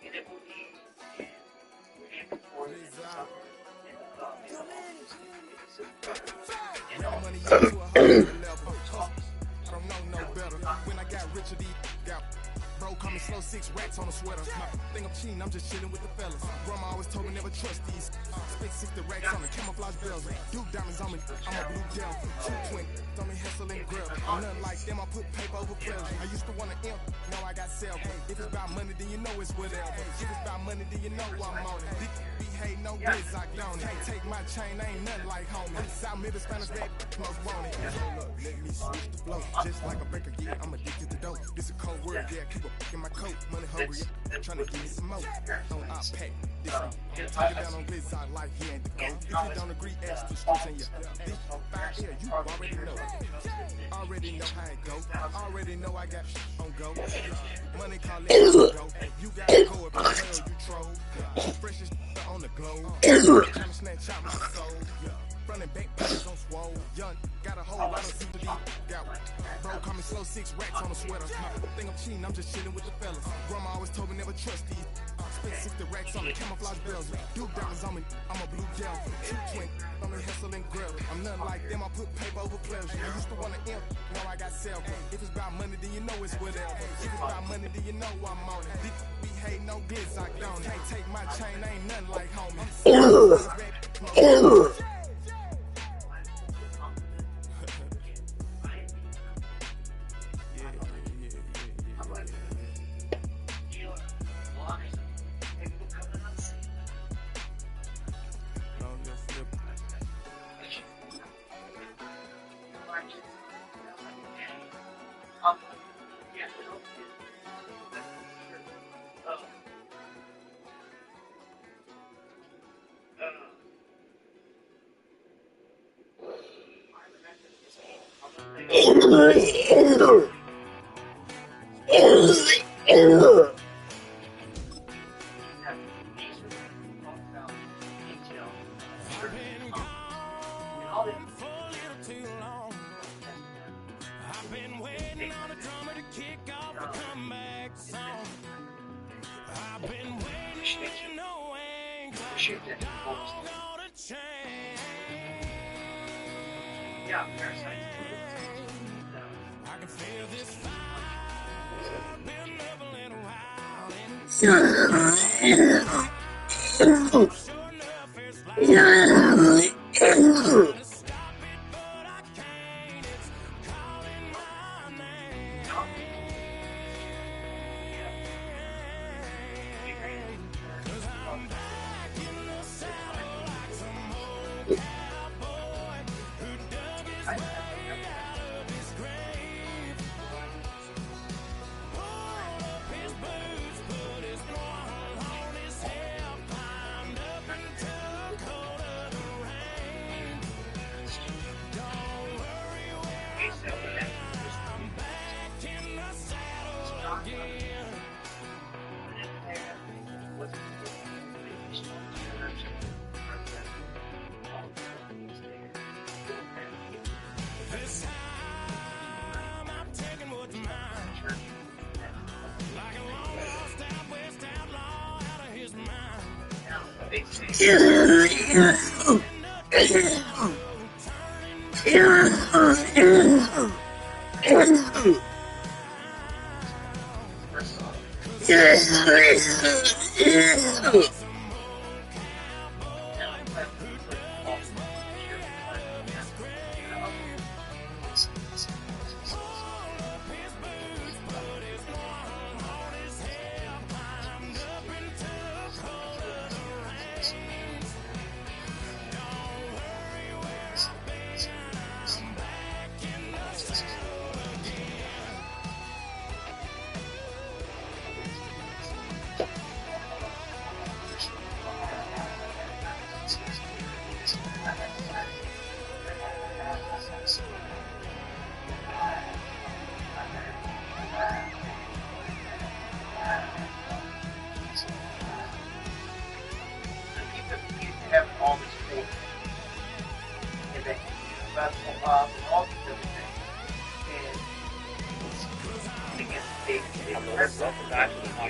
I don't know no better. When I got richer, got bro, call me slow 6 racks on a sweater. Think I'm cheating, I'm just chilling with the fellas. Grandma always told me never trust these. Spent 60 racks on the camouflage bells. Duke diamonds on me, I'm a blue gel. Two twin, on me hustle and grill. I'm nothing like them, I put paper over pleasure. I used to want to imp, now I got self. If it's about money, then you know it's whatever. If it's about money, then you know I'm on it. Behave no biz, I don't. Can't take my chain, ain't nothing like homie. South Middle Spanish, that most want it. Look, let me switch the flow. Just like a breaker, yeah, I'm addicted to dope. This a cold word, yeah, keep a in my coat. Money hungry, yeah, trying to give me some more. On I pack, this one. Talk it down on this side, like he ain't the goat. If you don't agree, ask the streets and yeah. This fire, yeah, you already know. Already know how it go. Already know I got on go. Money calling go. You gotta go if you fail, you troll. Freshest on the globe. Trying to snatch out my soul. Running back, bags on swole. Young, got a whole lot of CPD. Got one. Bro, call me slow 6 racks on a sweater. Think I'm cheating, I'm just chilling with the fellas. Grandma always told me never trust these. Spent 60 racks on the camouflage bells. Duke diamonds on me, I'm a blue gel. Two twin, on me hustle and grill. I'm nothing like them, I put paper over pleasure. I used to want to imp, now I got self. If it's about money, then you know it's whatever. If it's about money, then you know I'm on it. Behave no glitz, I don't. Can't take my chain, ain't nothing like homie.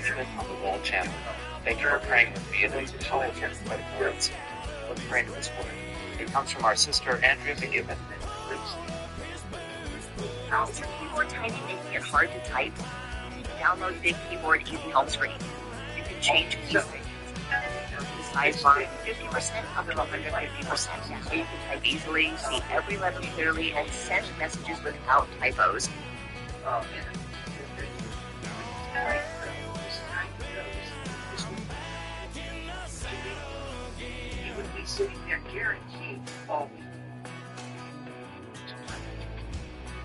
Smith on the Wall channel. Thank you for praying with me, and those powerful prophetic words. Let's pray into this word. It comes from our sister Andrea McGibbon. Is your keyboard tiny making it hard to type? Download Big Keyboard Easy Home Screen. You can change key settings. The size bar 50% up to 150%, so you can type easily, see every letter clearly, and send messages without typos. You would be sitting there guaranteed all week.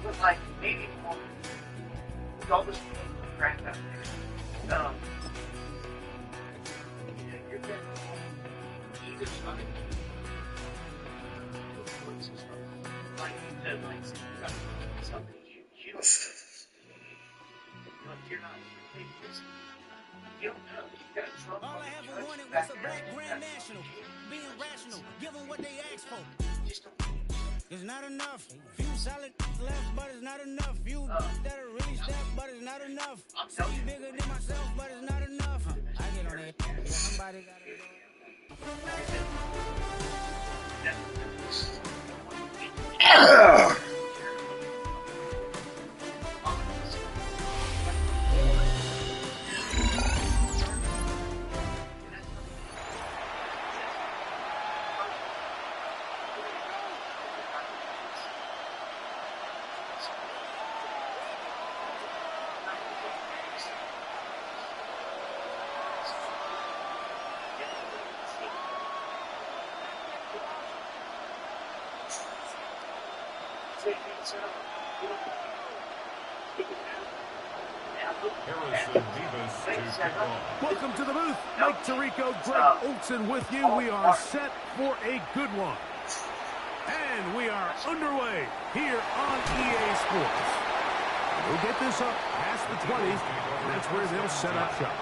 But like maybe more with all this crap out there. You're gonna either side. Like you said, like something you don't you're not taking this. You don't know. You got Trump. All I ever wanted was a black grand national. Being rational, give them what they ask for. It's not enough. Few solid left, but it's not enough. Few that are really step, but it's not enough. I'm bigger than myself, but it's not enough. I get on it. Somebody gotta go. Welcome to the booth. Mike Tirico, Greg Olson with you. We are set for a good one. And we are underway here on EA Sports. We'll get this up past the 20s, and that's where they'll set up shop.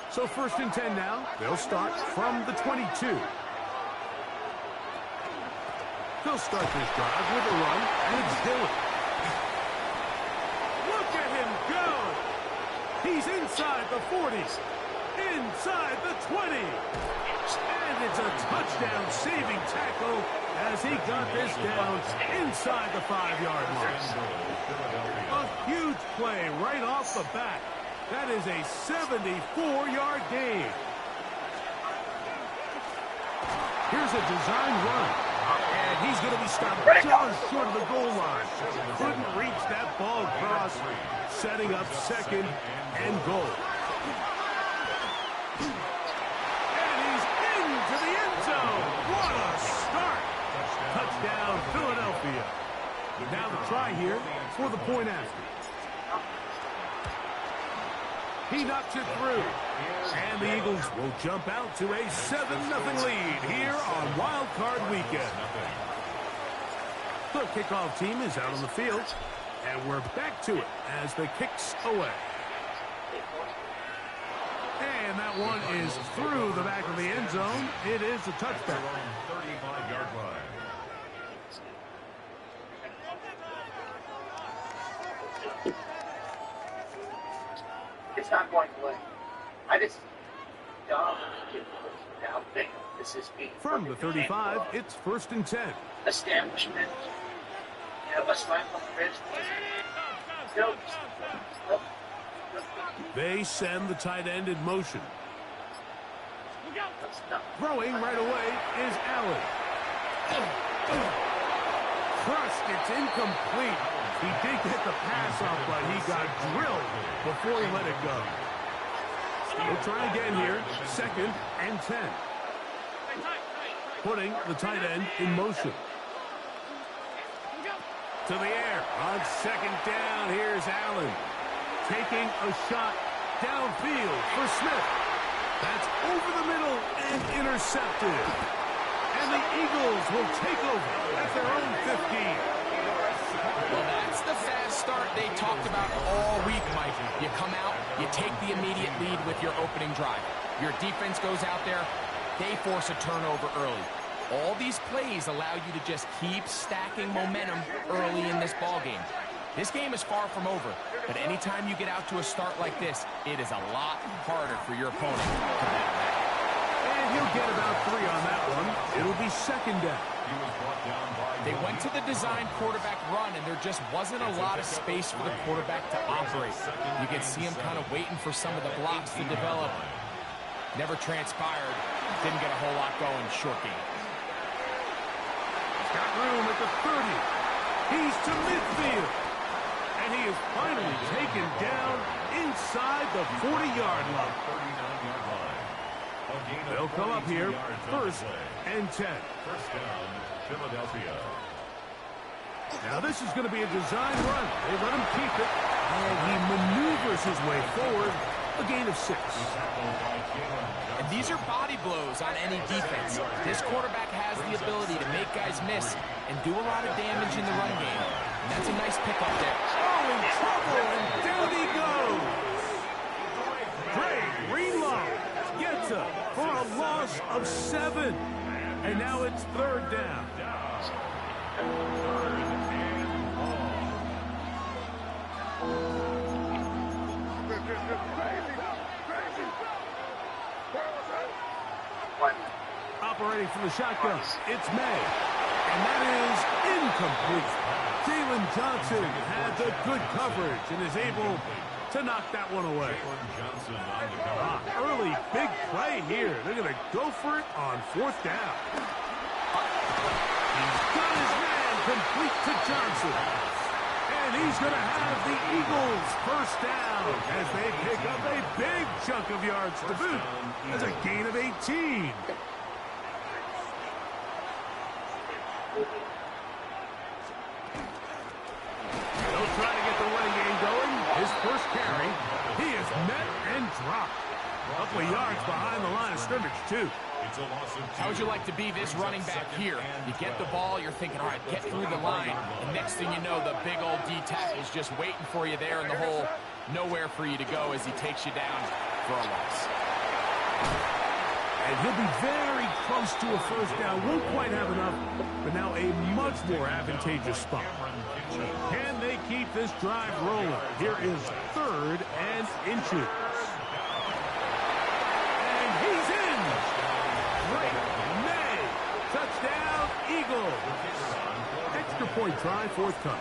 So first and 10 now. They'll start from the 22. They'll start this drive with a run, and it's Dillon. Look at him go! He's inside the 40s, inside the 20. And it's a touchdown-saving tackle as he got this down inside the 5-yard line. A huge play right off the bat. That is a 74-yard gain. Here's a design run. And he's going to be stopped just short of the goal line. Couldn't reach that ball across, setting up second and goal. And he's into the end zone. What a start. Touchdown, Philadelphia. Now the try here for the point after. He knocks it through. And the Eagles will jump out to a 7-0 lead here on Wild Card Weekend. The kickoff team is out on the field. And we're back to it as the kick's away. And that one is through the back of the end zone. It is a touchdown. 35-yard line. It's not going away. I just don't now think this is being from the 35. It's first and 10. Establishment. You know, a slap on the wrist. No. They send the tight end in motion. Throwing right away is Allen. Crushed. It's incomplete. He did get the pass off, but he got drilled before he let it go. We'll try again here. Second and 10. Putting the tight end in motion. To the air. On second down, here's Allen. Taking a shot downfield for Smith. That's over the middle and intercepted. And the Eagles will take over at their own 15. Well, that's the fast start they talked about all week, Mike. You come out, you take the immediate lead with your opening drive. Your defense goes out there, they force a turnover early. All these plays allow you to just keep stacking momentum early in this ball game. This game is far from over, but anytime you get out to a start like this, it is a lot harder for your opponent to battle back. And he'll get about 3 on that one. It'll be second down. They went to the design quarterback run, and there just wasn't a lot of space for the quarterback to operate. You can see him kind of waiting for some of the blocks to develop. Never transpired. Didn't get a whole lot going. Short game. He's got room at the 30. He's to midfield. And he is finally taken down inside the 40-yard line. They'll come up here, 1st and 10. First down, Philadelphia. Now this is going to be a design run. They let him keep it, and he maneuvers his way forward. A gain of 6. And these are body blows on any defense. This quarterback has the ability to make guys miss and do a lot of damage in the run game. And that's a nice pickup there. Oh, in trouble, and down he goes. Great reload. Gets up for a loss of 7. And now it's 3rd down. Operating from the shotgun, it's May. And that is incomplete. Jalen Johnson had the good coverage and is able to knock that one away. Early big play here. They're going to go for it on 4th down. He's got his man complete to Johnson. And he's going to have the Eagles 1st down as they pick up a big chunk of yards to boot. That's a gain of 18. They'll try to get the running game going. His first carry, he is met and dropped. A couple of yards behind the line of scrimmage, too. How would you like to be this running back here? You get the ball, you're thinking, all right, get through the line. And next thing you know, the big old D tackle's just waiting for you there in the hole. Nowhere for you to go as he takes you down for a loss. And he'll be very close to a 1st down. Won't quite have enough, but now a much more advantageous spot. Can they keep this drive rolling? Here is 3rd and inches. And he's in. Great May. Touchdown, Eagles. Extra point try, forthcoming.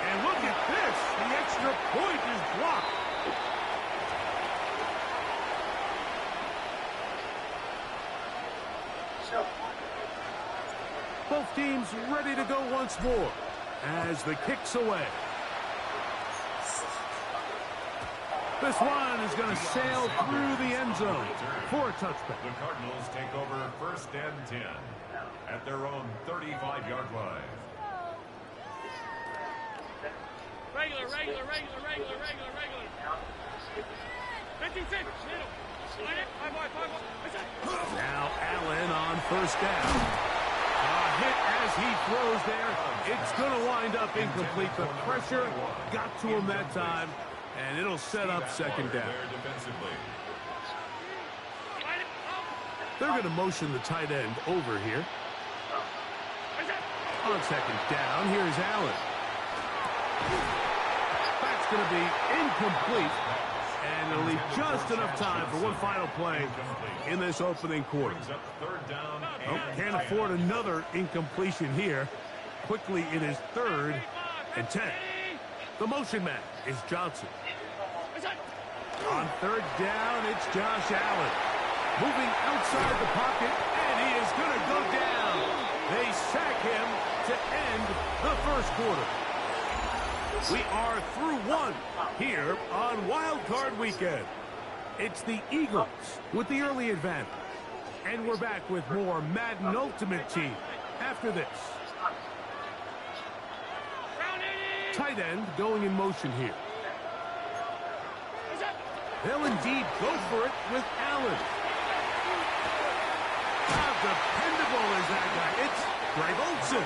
And look at this. The extra point is blocked. Both teams ready to go once more as the kick's away. This one is going to sail through the end zone for a touchback. The Cardinals take over 1st and 10 at their own 35-yard line. Regular. 56, middle. Now Allen on 1st down. A hit as he throws there. It's going to wind up incomplete. The pressure got to him that time, and it'll set up 2nd down. They're going to motion the tight end over here. On 2nd down, here's Allen. That's going to be incomplete. And it'll leave just enough time for one final play in this opening quarter. Oh, can't afford another incompletion here. Quickly, it is 3rd and 10. The motion man is Johnson. On 3rd down, it's Josh Allen. Moving outside the pocket, and he is going to go down. They sack him to end the 1st quarter. We are through 1 here on Wild Card Weekend. It's the Eagles with the early advantage. And we're back with more Madden Ultimate Team after this. Tight end going in motion here. They'll indeed go for it with Allen. How dependable is that guy? It's Greg Olsen.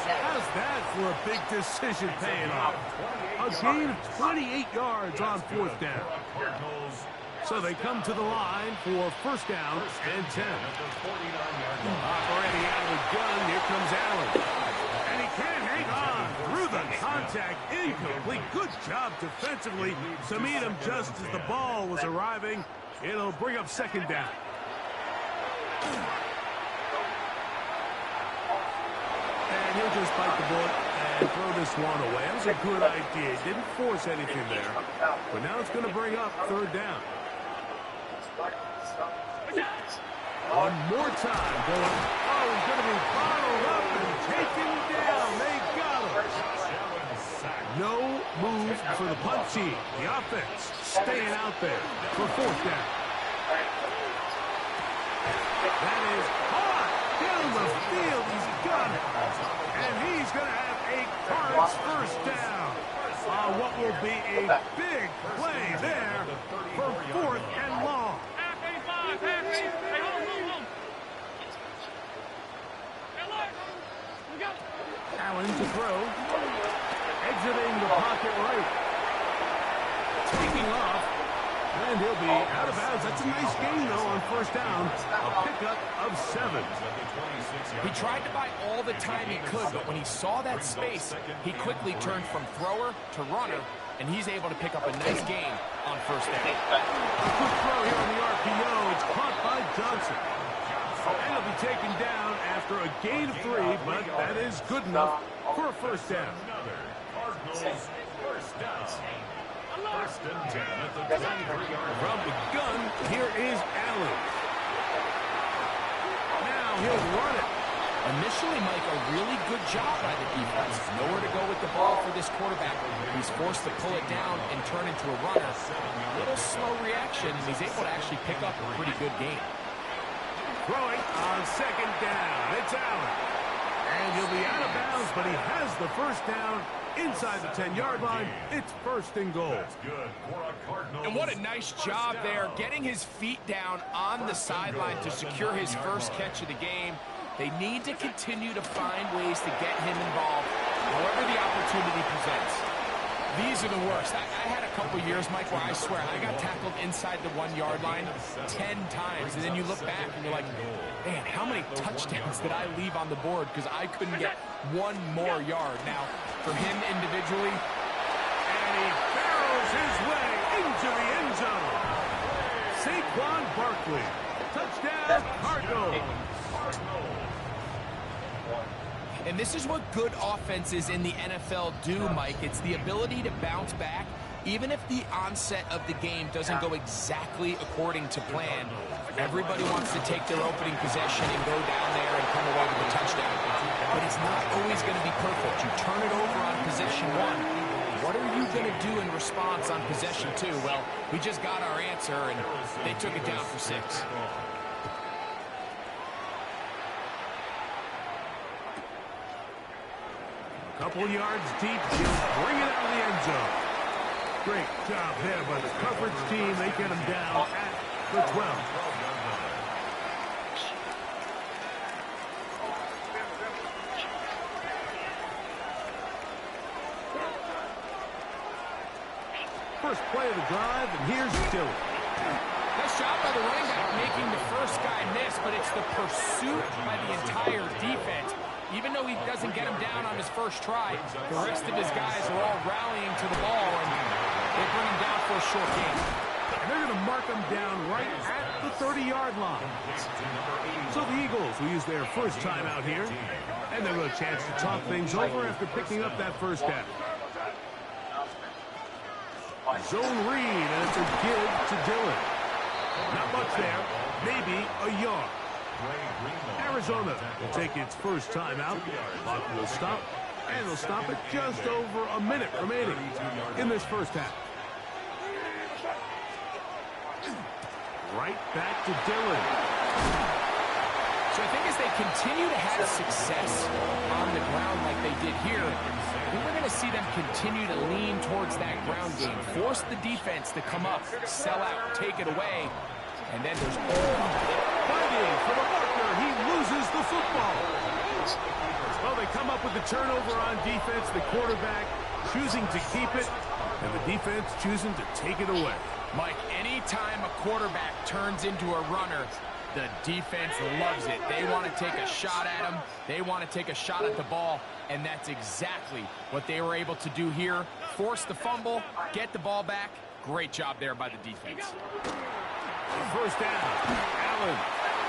How's that for a big decision paying off? A gain of 28 yards on fourth down. So they come to the line for first down and 10. Operating out of the gun, here comes Allen. And he can't hang on through the contact. Incomplete. Good job defensively to meet him just as the ball was arriving. It'll bring up second down. And he'll just bite the bullet and throw this one away. That was a good idea. He didn't force anything there. But now it's going to bring up third down. One more time going. Oh, he's going to be bottled up and taken down. They got him. No moves for the punt team. The offense staying out there for fourth down. That is hard down the field. He's got it. And he's going to have a Cards first down on what will be a big play there for fourth and long. Allen to throw. Exiting the pocket right. Taking off. And he'll be out of bounds. That's a nice gain, though, on first down. A pickup of 7. He tried to buy all the time he could, but when he saw that space, he quickly turned from thrower to runner, and he's able to pick up a nice gain on first down. A quick throw here on the RPO. It's caught by Johnson. And he'll be taken down after a gain of 3, but that is good enough for a first down. Cardinals first down. First and 10 at the 23-yard From the gun, here is Allen. Now he'll run it. Initially, Mike, a really good job by the defense. Nowhere to go with the ball for this quarterback. He's forced to pull it down and turn into a runner. A little slow reaction, and he's able to actually pick up a pretty good game. Throwing on second down. It's Allen. And he'll be out of bounds, but he has the first down inside the 10-yard line. It's first and goal. And what a nice job there, getting his feet down on the sideline to secure his first catch of the game. They need to continue to find ways to get him involved, however the opportunity presents. These are the worst. I had a couple years, Mike, where I swear I got tackled inside the 1-yard line 10 times. And then you look back and you're like, man, how many touchdowns did I leave on the board because I couldn't get one more yard? Now, for him individually, and he barrels his way into the end zone. Saquon Barkley. Touchdown, Cardinals. And this is what good offenses in the NFL do, Mike. It's the ability to bounce back, even if the onset of the game doesn't go exactly according to plan. Everybody wants to take their opening possession and go down there and come away with a touchdown. But it's not always going to be perfect. You turn it over on possession 1. What are you going to do in response on possession 2? Well, we just got our answer, and they took it down for 6. Couple yards deep, he'll bring it out of the end zone. Great job there by the coverage team. They get him down at the 12. First play of the drive, and here's Dillon. Nice job by the running back making the first guy miss, but it's the pursuit by the entire defense. Even though he doesn't get him down on his first try, the rest of his guys are all rallying to the ball, and they bring him down for a short gain. And they're going to mark him down right at the 30-yard line. So the Eagles will use their first time out here, and they'll get a chance to talk things over after picking up that first down. Zone read, and it's a give to Dillon. Not much there, maybe a yard. Arizona will take its first time out. Clock will stop, and they'll stop it just over a minute remaining in this first half. Right back to Dillon. So I think as they continue to have success on the ground like they did here, I think we're going to see them continue to lean towards that ground game. Force the defense to come up, sell out, take it away, and then there's all fighting for the marker. He loses the football. Well, they come up with the turnover on defense, the quarterback choosing to keep it, and the defense choosing to take it away. Mike, anytime a quarterback turns into a runner, the defense loves it. They want to take a shot at him. They want to take a shot at the ball, and that's exactly what they were able to do here. Force the fumble, get the ball back. Great job there by the defense. First down, Allen.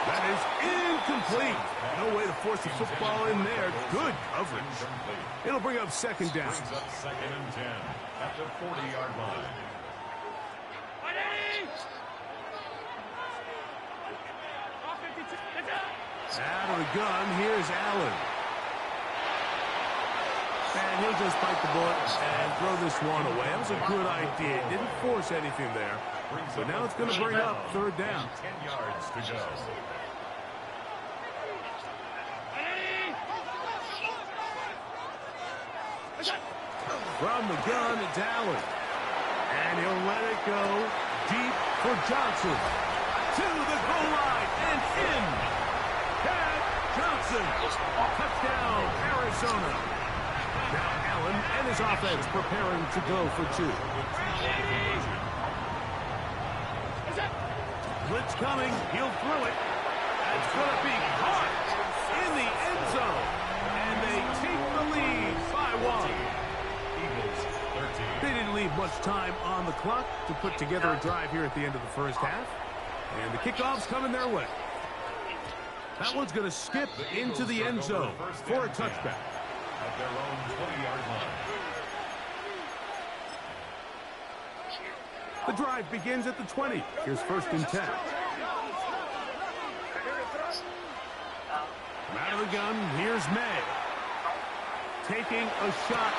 That is incomplete. No way to force the football in there. Good coverage. It'll bring up second down. Brings up 2nd and 10 at the 40-yard line. Out of the gun, here's Allen. And he'll just bite the bullet and throw this one away. That was a good idea. Didn't force anything there. But now it's going to bring up third down. 10 yards to go. From the gun, it's Allen. And he'll let it go deep for Johnson. To the goal line and in. Pat Johnson. Touchdown, Arizona. Now Allen and his offense preparing to go for two. Blitz coming. He'll throw it. That's going to be caught in the end zone. And they take the lead by 1. They didn't leave much time on the clock to put together a drive here at the end of the first half. And the kickoff's coming their way. That one's going to skip into the end zone for a touchback. At their own 20-yard line. The drive begins at the 20. Here's 1st and 10. From out of the gun, here's May. Taking a shot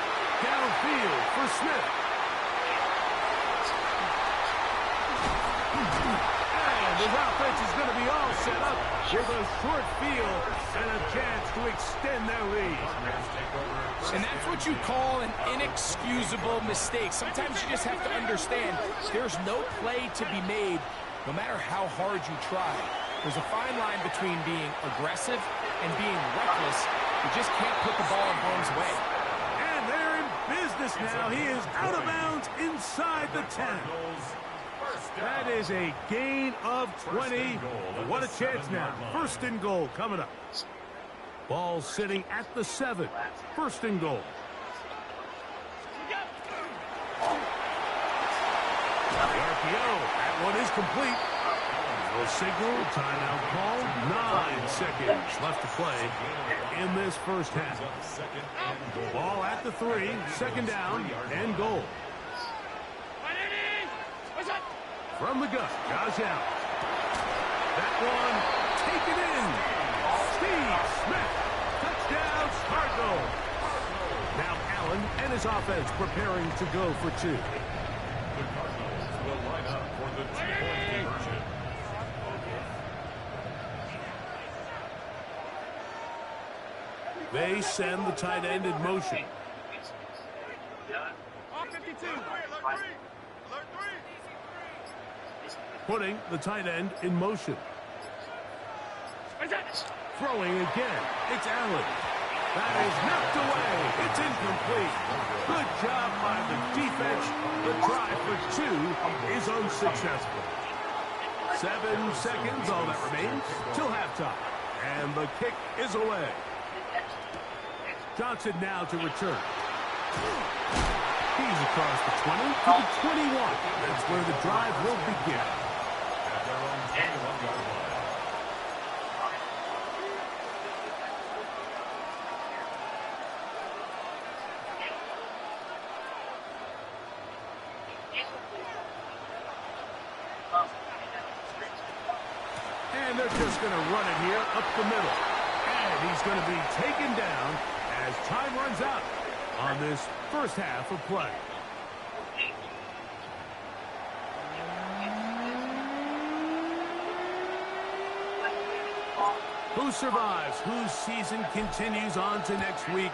downfield for Smith. And his offense is going to be all set up with a short field and a chance to extend their lead. And that's what you call an inexcusable mistake. Sometimes you just have to understand there's no play to be made no matter how hard you try. There's a fine line between being aggressive and being reckless. You just can't put the ball in harm's way. And they're in business now. He is out of bounds inside the 10. That is a gain of 20. What a chance now. 1st and goal coming up. Ball sitting at the 7. 1st and goal. The RPO. That one is complete. No signal. Timeout call. 9 seconds left to play in this first half. Ball at the 3. 2nd down and goal. From the gut, Josh Allen. That one taken in. Steve Smith. Touchdown, Cardinals. Now Allen and his offense preparing to go for two. The Cardinals will line up for the 2-point conversion. They send the tight end in motion. Putting the tight end in motion. Throwing again. It's Allen. That is knocked away. It's incomplete. Good job by the defense. The try for two is unsuccessful. 7 seconds, all that remains, till halftime. And the kick is away. Johnson now to return. He's across the 20 to the 21. That's where the drive will begin. At their own 21-yard line. And they're just going to run it here up the middle. And he's going to be taken down as time runs out on this first half of play. Who survives? Whose season continues on to next week?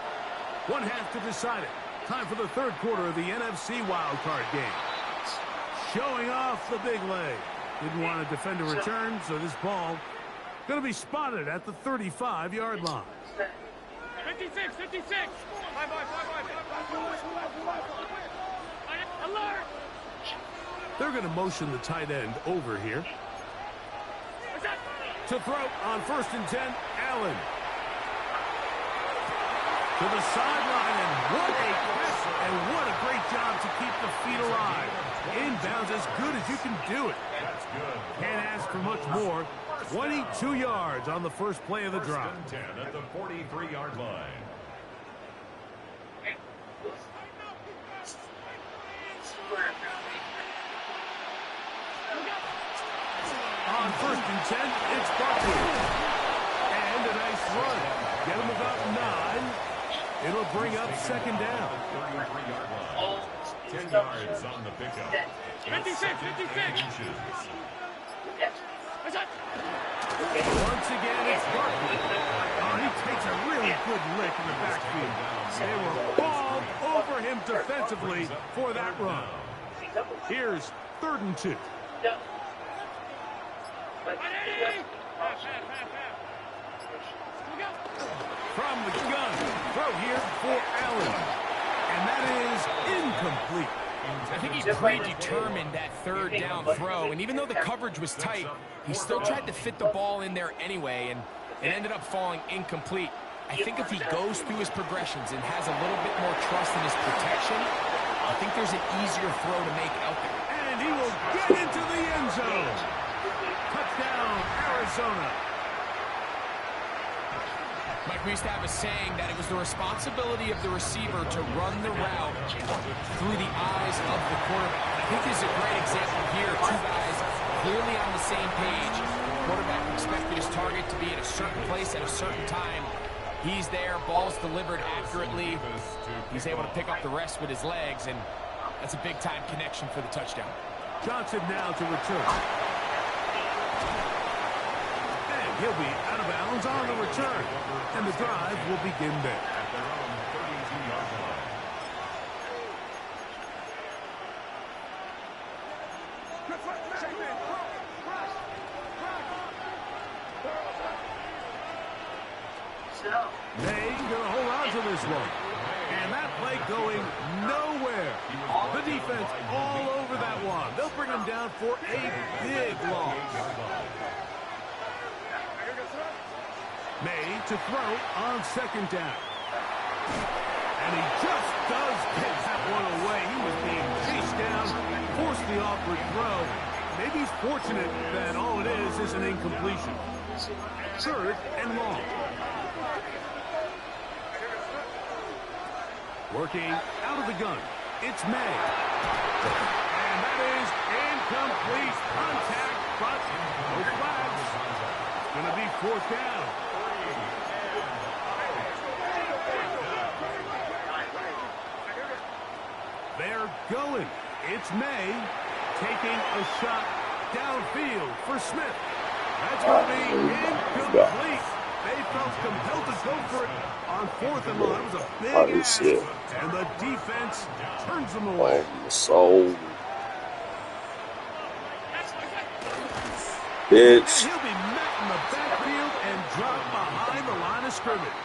One half to decide it. Time for the third quarter of the NFC wildcard game. Showing off the big leg. Didn't want to defend a return, so this ball going to be spotted at the 35-yard line. 56, 56. Alert! They're going to motion the tight end over here. To throw on 1st and 10, Allen. To the sideline, and what a catch, and what a great job to keep the feet alive. Inbounds as good as you can do it. That's good. Can't ask for much more. 22 yards on the first play of the drive. 10 at the 43-yard line. On 1st and 10, it's Barkley. And a nice run. Get him about 9. It'll bring up 2nd down. 33-yard line. 10 yards on the pickup. 56, 56. Once again, it's Barkley. Oh, he takes a really good lick in the backfield. They were all over him defensively for that run. Here's 3rd and 2. From the gun, throw here for Allen. And that is incomplete. I think he predetermined that 3rd down throw, and even though the coverage was tight, he still tried to fit the ball in there anyway, and it ended up falling incomplete. I think if he goes through his progressions and has a little bit more trust in his protection, I think there's an easier throw to make out there. And he will get into the end zone. Touchdown, Arizona. Mike, we used to have a saying that it was the responsibility of the receiver to run the route through the eyes of the quarterback. I think this is a great example here. 2 guys clearly on the same page. The quarterback expected his target to be at a certain place at a certain time. He's there, ball's delivered accurately. He's able to pick up the rest with his legs, and that's a big-time connection for the touchdown. Johnson now to return. And he'll be out of bounds on the return. And the drive will begin there. At their own 32-yard line. They gonna hold on to this one. And that play going nowhere. The defense all over that one. They'll bring him down for a big loss. May to throw on 2nd down. And he just does get that one away. He was being chased down, forced the awkward throw. Maybe he's fortunate that all it is an incompletion. 3rd and long. Working out of the gun. It's May. And that is incomplete contact, but no flags. It's going to be 4th down. They're going. It's May taking a shot downfield for Smith. That's going to be incomplete. They felt compelled to go for it on 4th and long. That was a big ask. And the defense turns them away. So, bitch. He'll be met in the backfield and dropped behind the line of scrimmage.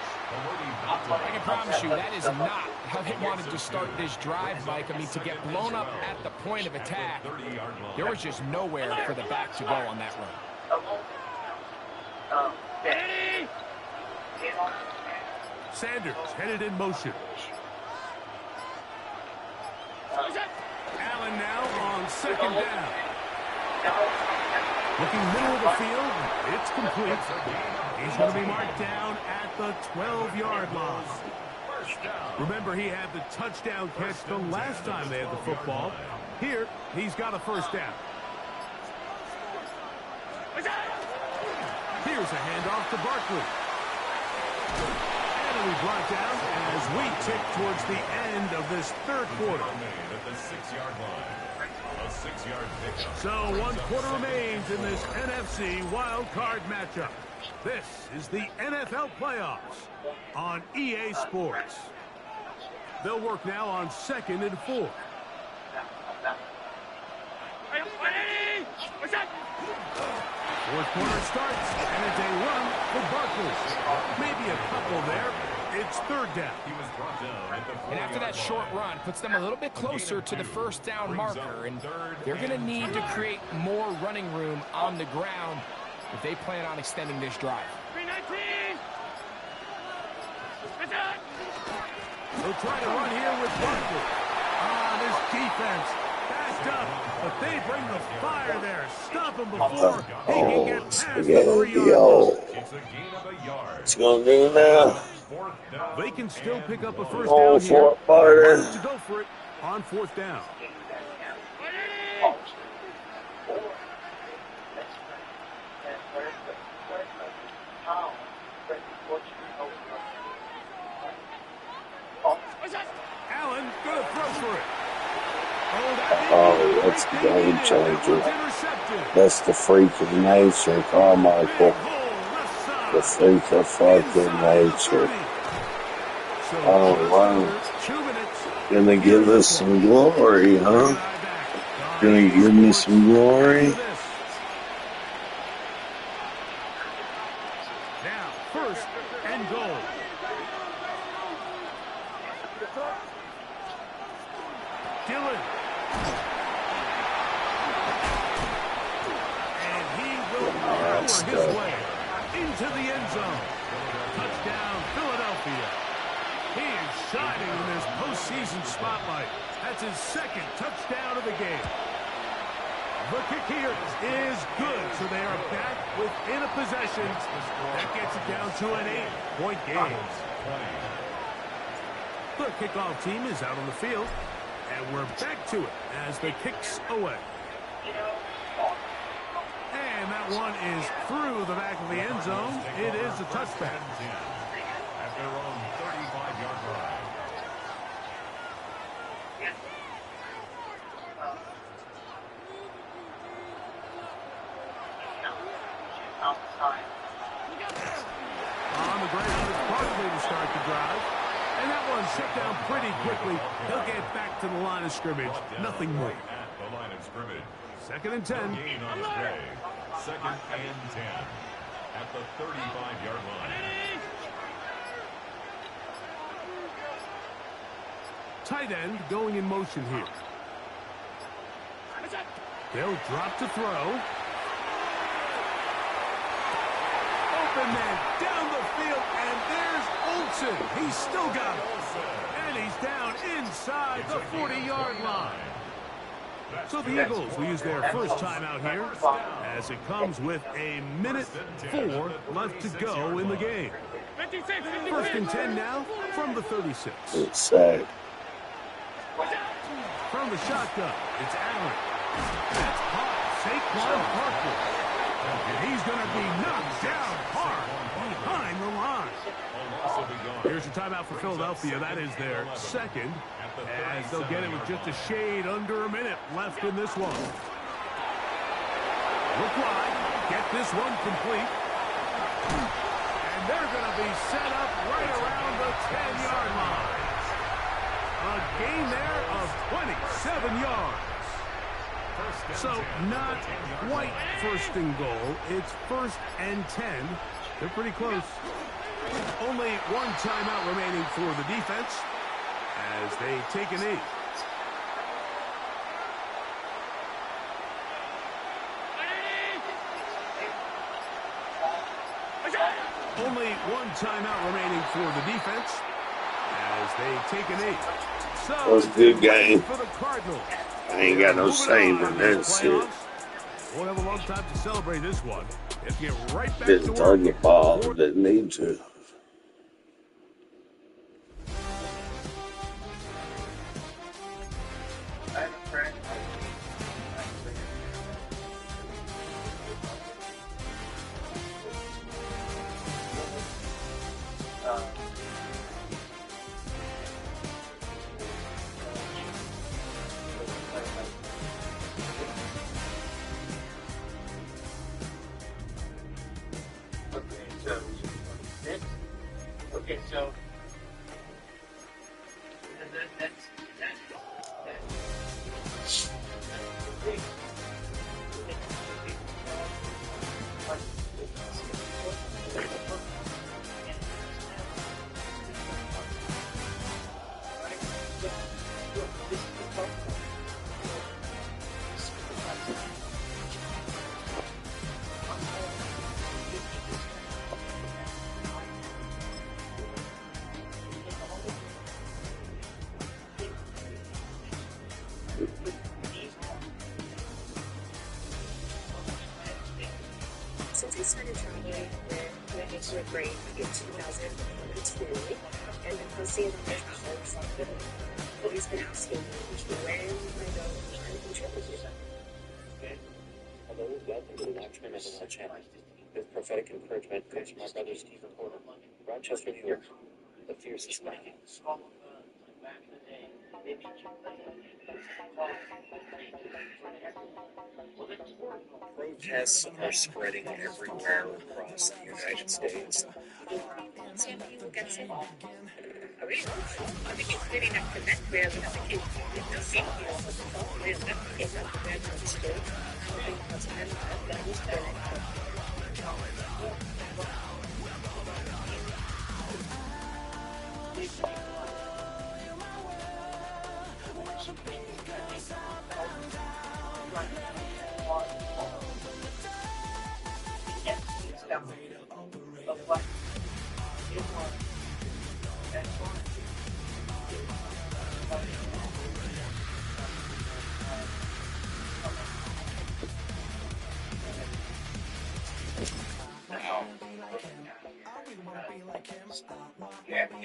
I can promise you that is not how they wanted to start this drive, Mike. I mean, to get blown up at the point of attack, there was just nowhere for the back to go on that run. Sanders headed in motion. Allen now on 2nd down. Looking middle of the field, it's complete. He's going to be marked down at the 12-yard line. Remember, he had the touchdown catch the last time they had the football. Here, he's got a 1st down. Here's a handoff to Barkley. And it'll be brought down as we tick towards the end of this 3rd quarter. At the 6-yard line. A 6-yard pickup. So 1 quarter remains in this NFC wild card matchup. This is the NFL playoffs on EA Sports. They'll work now on 2nd and 4. Fourth quarter starts, and it's a run for Barkley. Maybe a couple there, It's third down. And after that short run, puts them a little bit closer to the first down marker, and they're going to need to create more running room on the ground if they plan on extending this drive. 319. They'll try to run here with Barkley. This defense backed up, but they bring the fire there. Stop him before he can get past the 3-yard line. What's he gonna do now? They can still pick up a first down here. To go for it on fourth down. Allen gonna throw for it. Oh, that's the game changer. That's the freak of nature, Carmichael. The freak of fucking nature. Oh, wow. Gonna give us some glory, huh? Gonna give me some glory? Now, first and goal. Dillon. And he will power his way into the end zone. Touchdown, Philadelphia. He is shining in this postseason spotlight. That's his second touchdown of the game. The kick here is good, so they are back within a possession. That gets it down to an 8-point game. The kickoff team is out on the field, and we're back to it as the kick's away. And that one is through the back of the end zone. It is a touchback. At their own 35-yard line. On the ground, it's Barkley to start the drive. And that one shut down pretty quickly. He'll get back to the line of scrimmage. Nothing more. At the line of scrimmage. Second and 10. Gain on his day. Second and 10. At the 35-yard line. Tight end going in motion here. They'll drop to throw. Open man down the field, and there's Olsen. He's still got it. And he's down inside the 40-yard line. So the Eagles will use their first timeout here as it comes with a minute 4 left to go in the game. 56. First and 10 now from the 36. It's sad. From the shotgun, it's Allen. That's hot. Saquon Barkley. And he's going to be knocked down hard behind the line. Here's a timeout for Philadelphia. That is their second, as they'll get it with just a shade under a minute left in this one. Look wide. Get this one complete. And they're going to be set up right around the 10-yard line. A gain there of 27 yards. So not quite first and goal. It's first and 10. They're pretty close. Only one timeout remaining for the defense as they take a knee. Only one timeout remaining for the defense as they take a knee. So That was a good game. for the Cardinals. I ain't got no shame in that shit. Won't have a long time to celebrate this one. Let's get right back to Didn't work. turn the ball. Didn't need to. Okay, so Once I started traveling with the to a break in 2002, and been posting on my travels, I've always been asking me when I go on a trip with you. Hello, welcome to the Watchmen of the channel. With prophetic encouragement comes from my brother Steve Reporter, Rochester, New York, the fiercest man. Protests are spreading everywhere across the United States. Some people get sick. I really hope so. I think it's really not connect with the kids. It does seem to be almost it's not the bad from the school. I think that's that was better.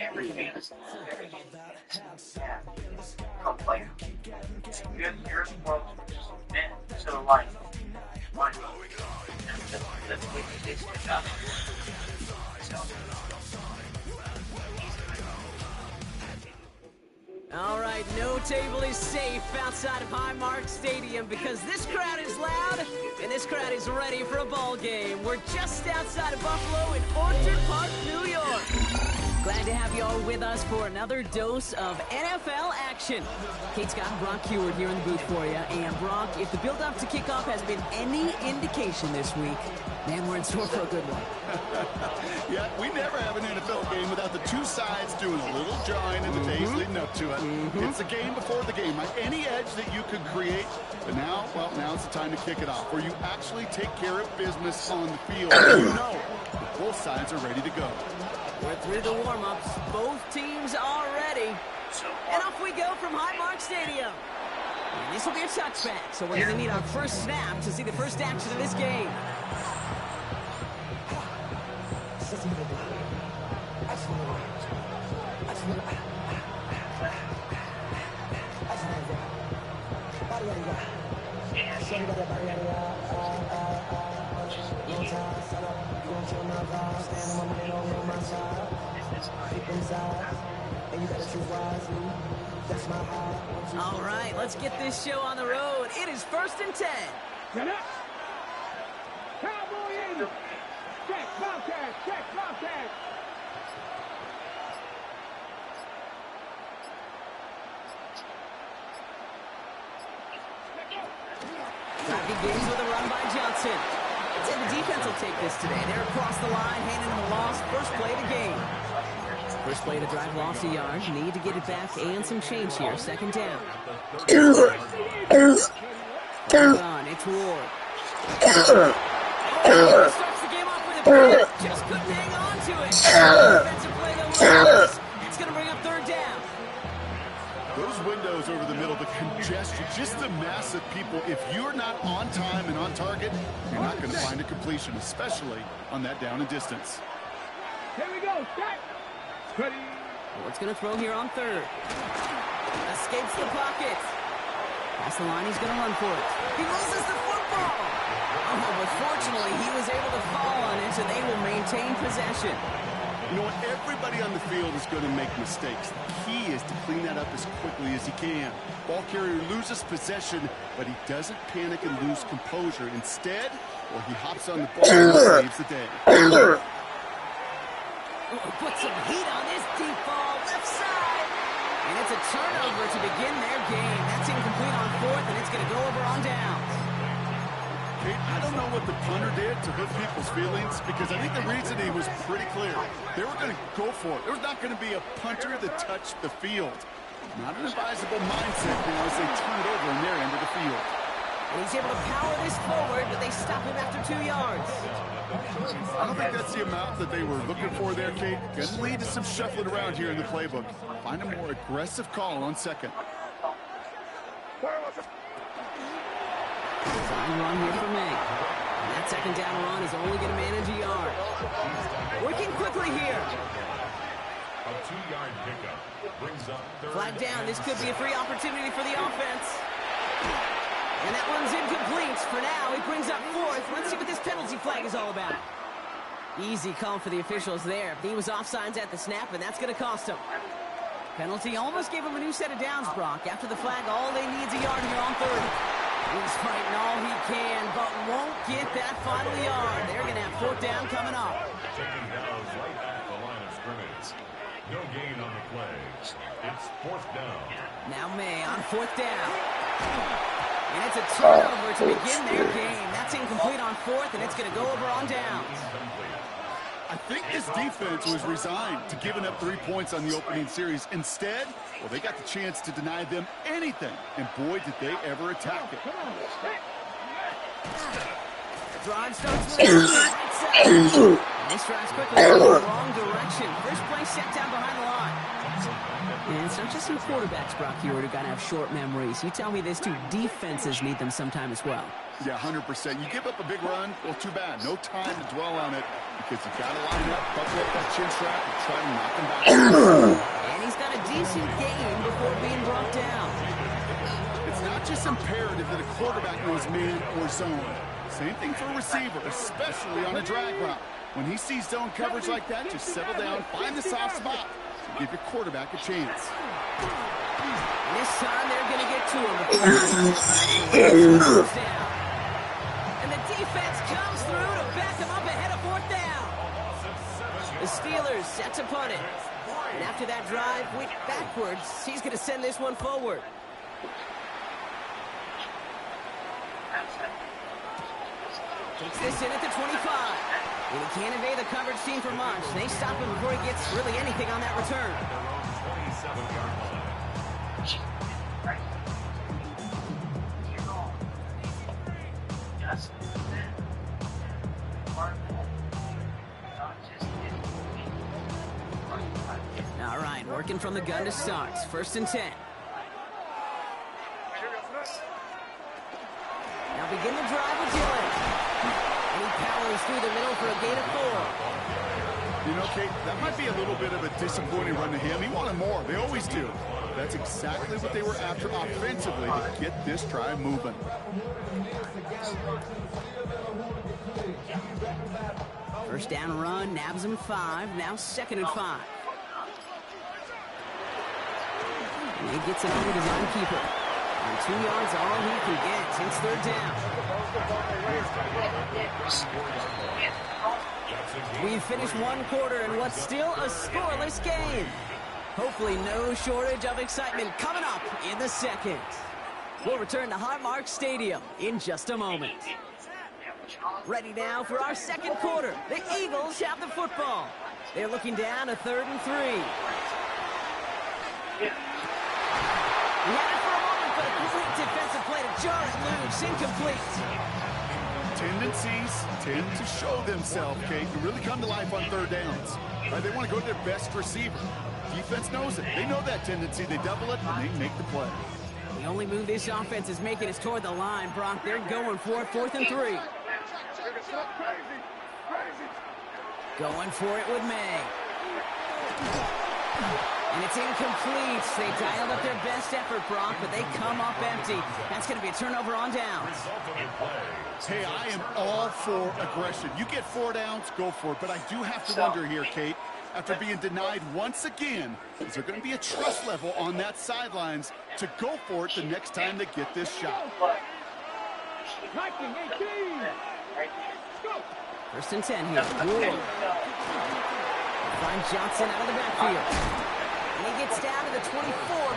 Every fan is come play. You're supposed to just man, so like that's what you did my job. All right, no table is safe outside of Highmark Stadium because this crowd is loud and this crowd is ready for a ball game. We're just outside of Buffalo in Orchard Park, New York. Glad to have you all with us for another dose of NFL action. Kate Scott and Brock Heward here in the booth for you. And Brock, if the build-up to kickoff has been any indication this week, man, we're in store for a good one. Yeah, we never have an NFL game without the two sides doing a little drawing in the days leading up to it. It's the game before the game. Any edge that you could create, but now, well, now's the time to kick it off, where you actually take care of business on the field. You know, both sides are ready to go. We're through the warm-ups. Both teams are ready. And off we go from Highmark Stadium. And this will be a touchback, so we're going to need our first snap to see the first action of this game. All right, let's get this show on the road. It is 1st and 10. Cowboy in. Check, Bobcat. Check, Bobcat. That begins with a run by Johnson. I'd say the defense will take this today. They're across the line, handing them a loss. First play of the game. First play of the drive, lost a yard. Need to get it back and some change here. 2nd down. On, it's Ward. Starts the game off with a big. Just couldn't hang on to it. Defensive play though. It's going to bring up 3rd down. Those windows over the middle, the congestion, just the mass of people. If you're not on time and on target, you're not going to find a completion, especially on that down and distance. Here we go. Check. Ready. Ward's going to throw here on 3rd. Escapes the pocket. Past the line, he's going to run for it. He loses the football. Oh, but fortunately, he was able to fall on it, and they will maintain possession. You know what? Everybody on the field is going to make mistakes. The key is to clean that up as quickly as he can. Ball carrier loses possession, but he doesn't panic and lose composure. Instead, well, he hops on the ball and saves the day. Put some heat on this deep ball, left side. And it's a turnover to begin their game. That's incomplete on 4th, and it's going to go over on downs. Kate, I don't know what the punter did to hurt people's feelings, because I think the reasoning was pretty clear. They were going to go for it. There was not going to be a punter that touched the field. Not an advisable mindset now as they turn it over in their end of the field. And he's able to power this forward, but they stop him after 2 yards. I don't think that's the amount that they were looking for there, Kate. Going to lead to some shuffling around here in the playbook. Find a more aggressive call on 2nd. Design run here for May. That's second down run is only going to manage a yard. Working quickly here. A 2-yard pickup brings up third. Flag down. This could be a free opportunity for the offense. And that one's incomplete. For now, he brings up fourth. Let's see what this penalty flag is all about. Easy call for the officials there. He was offsides at the snap, and that's going to cost him. Penalty almost gave him a new set of downs, Brock. After the flag, all they need is a yard here on third. He's fighting all he can, but won't get that final yard. They're going to have fourth down coming up. Taking downs right at the line of scrimmage. No gain on the play. It's fourth down. Now May on fourth down. And it's a turnover to begin their game. That's incomplete on fourth, and it's going to go over on downs. I think this defense was resigned to giving up 3 points on the opening series. Instead, well, they got the chance to deny them anything. And boy, did they ever attack it. Drive starts with this drive's quickly in the wrong direction. First play set down behind the line. And it's not just some quarterbacks, Brock, here who got to have short memories. You tell me this too, defenses need them sometime as well. Yeah, 100%. You give up a big run, well, too bad. No time to dwell on it because you got to line up, buckle up that chin strap, and try to knock him back. And he's got a decent gain before being brought down. It's not just imperative that a quarterback knows man or zone. Same thing for a receiver, especially on a drag route. When he sees zone coverage like that, just settle down, find the soft spot, and give your quarterback a chance. This time they're going to get to him. And the defense comes through to back him up ahead of fourth down. The Steelers set to punt it. And after that drive went backwards, he's going to send this one forward. Takes this in at the 25. And he can't evade the coverage team for much. They stop him before he gets really anything on that return. All right, working from the gun to start. First and 10. Now begin the drive with Dillon. And he powers through the middle for a gain of 4. You know, Kate, that might be a little bit of a disappointing run to him. He wanted more. They always do. That's exactly what they were after offensively to get this drive moving. First down run, nabs him 5. Now second and 5. And he gets it over to zone keeper. And 2 yards all he can get. It's third down. We've finished one quarter in what's still a scoreless game. Hopefully no shortage of excitement coming up in the second. We'll return to Highmark Stadium in just a moment. Ready now for our second quarter. The Eagles have the football. They're looking down to 3rd and 3. He had it for a moment, but a complete defensive play to jar it loose. Incomplete. Tendencies tend to show themselves, Kate, and really come to life on third downs. Right? They want to go to their best receiver. Defense knows it. They know that tendency. They double it, and they make the play. The only move this offense is making is toward the line, Brock. They're going for it, 4th and 3. Going for it with May. And it's incomplete. They dialed up their best effort, Brock, but they come up empty. That's going to be a turnover on downs. Hey, I am all for aggression. You get 4 downs, go for it. But I do have to wonder here, Kate, after being denied once again, is there going to be a trust level on that sidelines to go for it the next time they get this shot? 18. First and 10 here. Ward. Find Johnson out of the backfield. And he gets down to the 24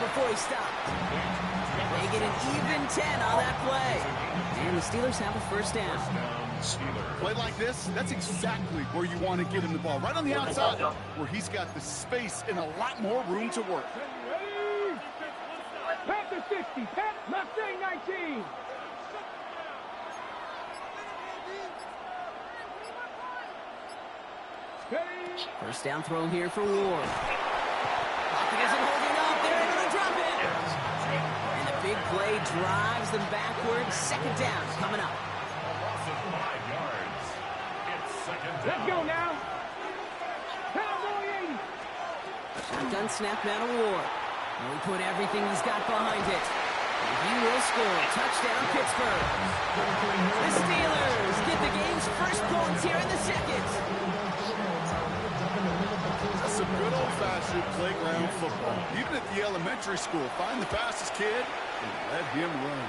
before he stops. They get an even 10 on that play. And the Steelers have a first down. Play like this, that's exactly where you want to get him the ball. Right on the outside, where he's got the space and a lot more room to work. Pat to 60. Pat, Mustang 19. First down throw here for Ward. Pocket isn't holding up. They're able to drop it. And the big play drives them backwards. Second down coming up. Let's go now. Cowboy 80. Shotgun snap man award. And we put everything he's got behind it. And he will score. Touchdown, Pittsburgh. The Steelers get the game's first points here in the second. That's some good old-fashioned playground football. Even at the elementary school, find the fastest kid and let him run.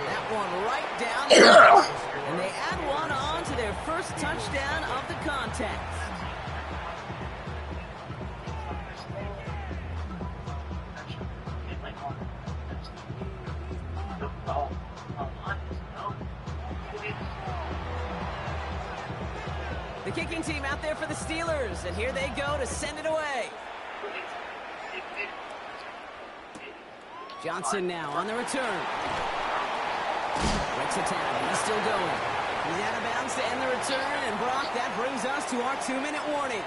That one right down the middle. And they add one on to their first touchdown of the contest. The kicking team out there for the Steelers, and here they go to send it away. Johnson now on the return. Breaks a tackle. He's still going. He's out of bounds to end the return, and Brock, that brings us to our 2-minute warning.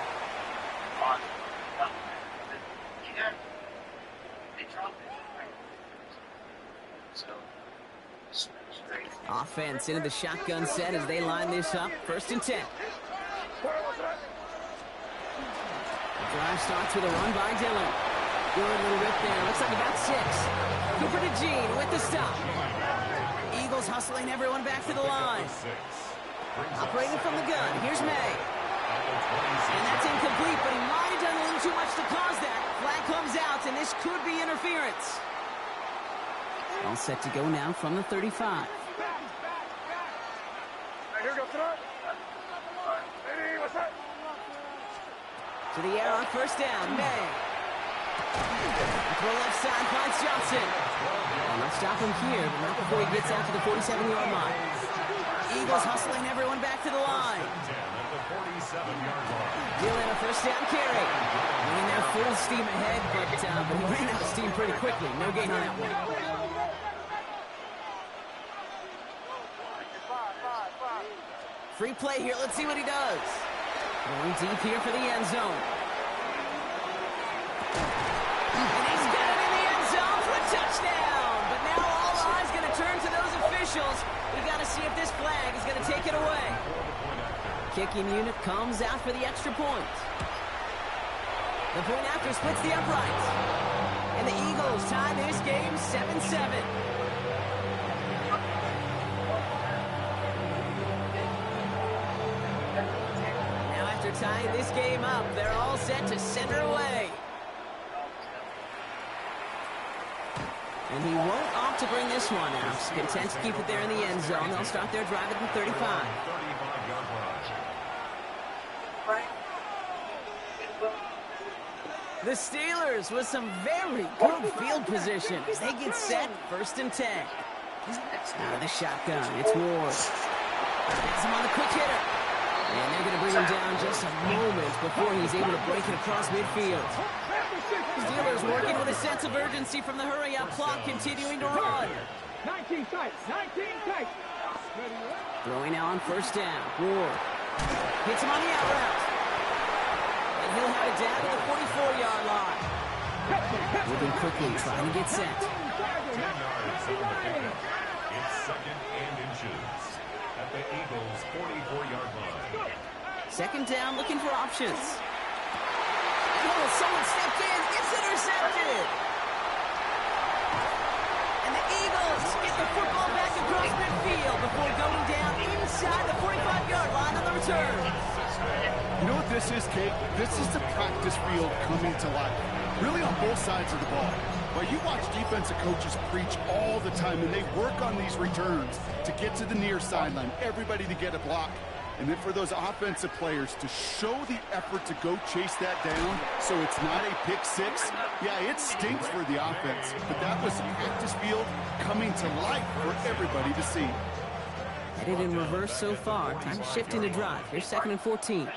Offense into the shotgun set as they line this up. 1st and 10. The drive starts with a run by Dillon. Good little rip there. Looks like about 6. Cooper to Gene with the stop. Eagles hustling everyone back to the line. Operating from the gun. Here's May. And that's incomplete, but he might have done a little too much to cause that. Flag comes out, and this could be interference. All set to go now from the 35. To the air on 1st down. May. Throw left side finds Johnson. And let's stop him here, but not before he gets out to the 47-yard line. Eagles hustling everyone back to the line. Dillon a 1st down carry. Running there full steam ahead, but he ran out of steam pretty quickly. No gain on that one. Free play here. Let's see what he does. Going deep here for the end zone. And he's got it in the end zone for a touchdown. But now all eyes going to turn to those officials. We got to see if this flag is going to take it away. Kicking unit comes out for the extra point. The point after splits the uprights. And the Eagles tie this game 7-7. Tying this game up, they're all set to center away. And he won't opt to bring this one out. He's content to keep it there in the end zone. They'll start their drive at the 35. The Steelers with some very good field position as they get set. 1st and 10. Out of the shotgun, it's Ward. Has him on the quick hitter. And they're going to bring him down just a moment before he's able to break it across midfield. Steelers working with a sense of urgency from the hurry-up clock, continuing to run. 19 tight, 19 tight. Throwing now on 1st down. Ward hits him on the out route. And he'll have it down to the 44-yard line. Moving quickly, trying to get set. 10 yards on the pickup. It's 2nd and inches at the Eagles' 44-yard line. 2nd down, looking for options. Oh, someone stepped in. It's intercepted. And the Eagles get the football back across midfield before going down inside the 45-yard line on the return. You know what this is, Kate? This is the practice field coming to life. Really on both sides of the ball. Well, you watch defensive coaches preach all the time, and they work on these returns to get to the near sideline, everybody to get a block. And then for those offensive players to show the effort to go chase that down so it's not a pick six. Yeah, it stinks for the offense, but that was the practice field coming to life for everybody to see. Headed in reverse so far. Time to shift into drive. Here's 2nd and 14.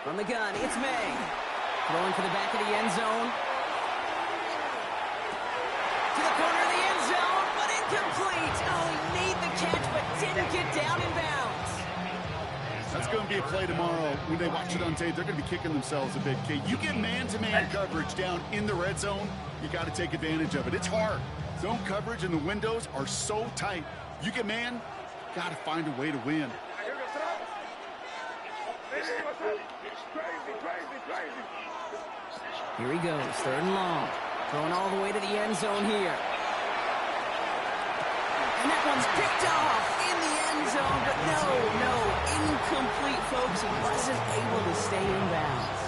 From the gun, it's May. Throwing for the back of the end zone. To the corner of the end zone, but incomplete. Oh, he made the catch, but didn't get down in bounds. That's going to be a play tomorrow. When they watch it on tape, they're going to be kicking themselves a bit, Kate. You get man-to-man coverage down in the red zone, you got to take advantage of it. It's hard. Zone coverage and the windows are so tight. You get man, got to find a way to win. Here he goes, 3rd and long. Throwing all the way to the end zone here. And that one's picked off in the end zone, but no, incomplete, folks. He wasn't able to stay in bounds.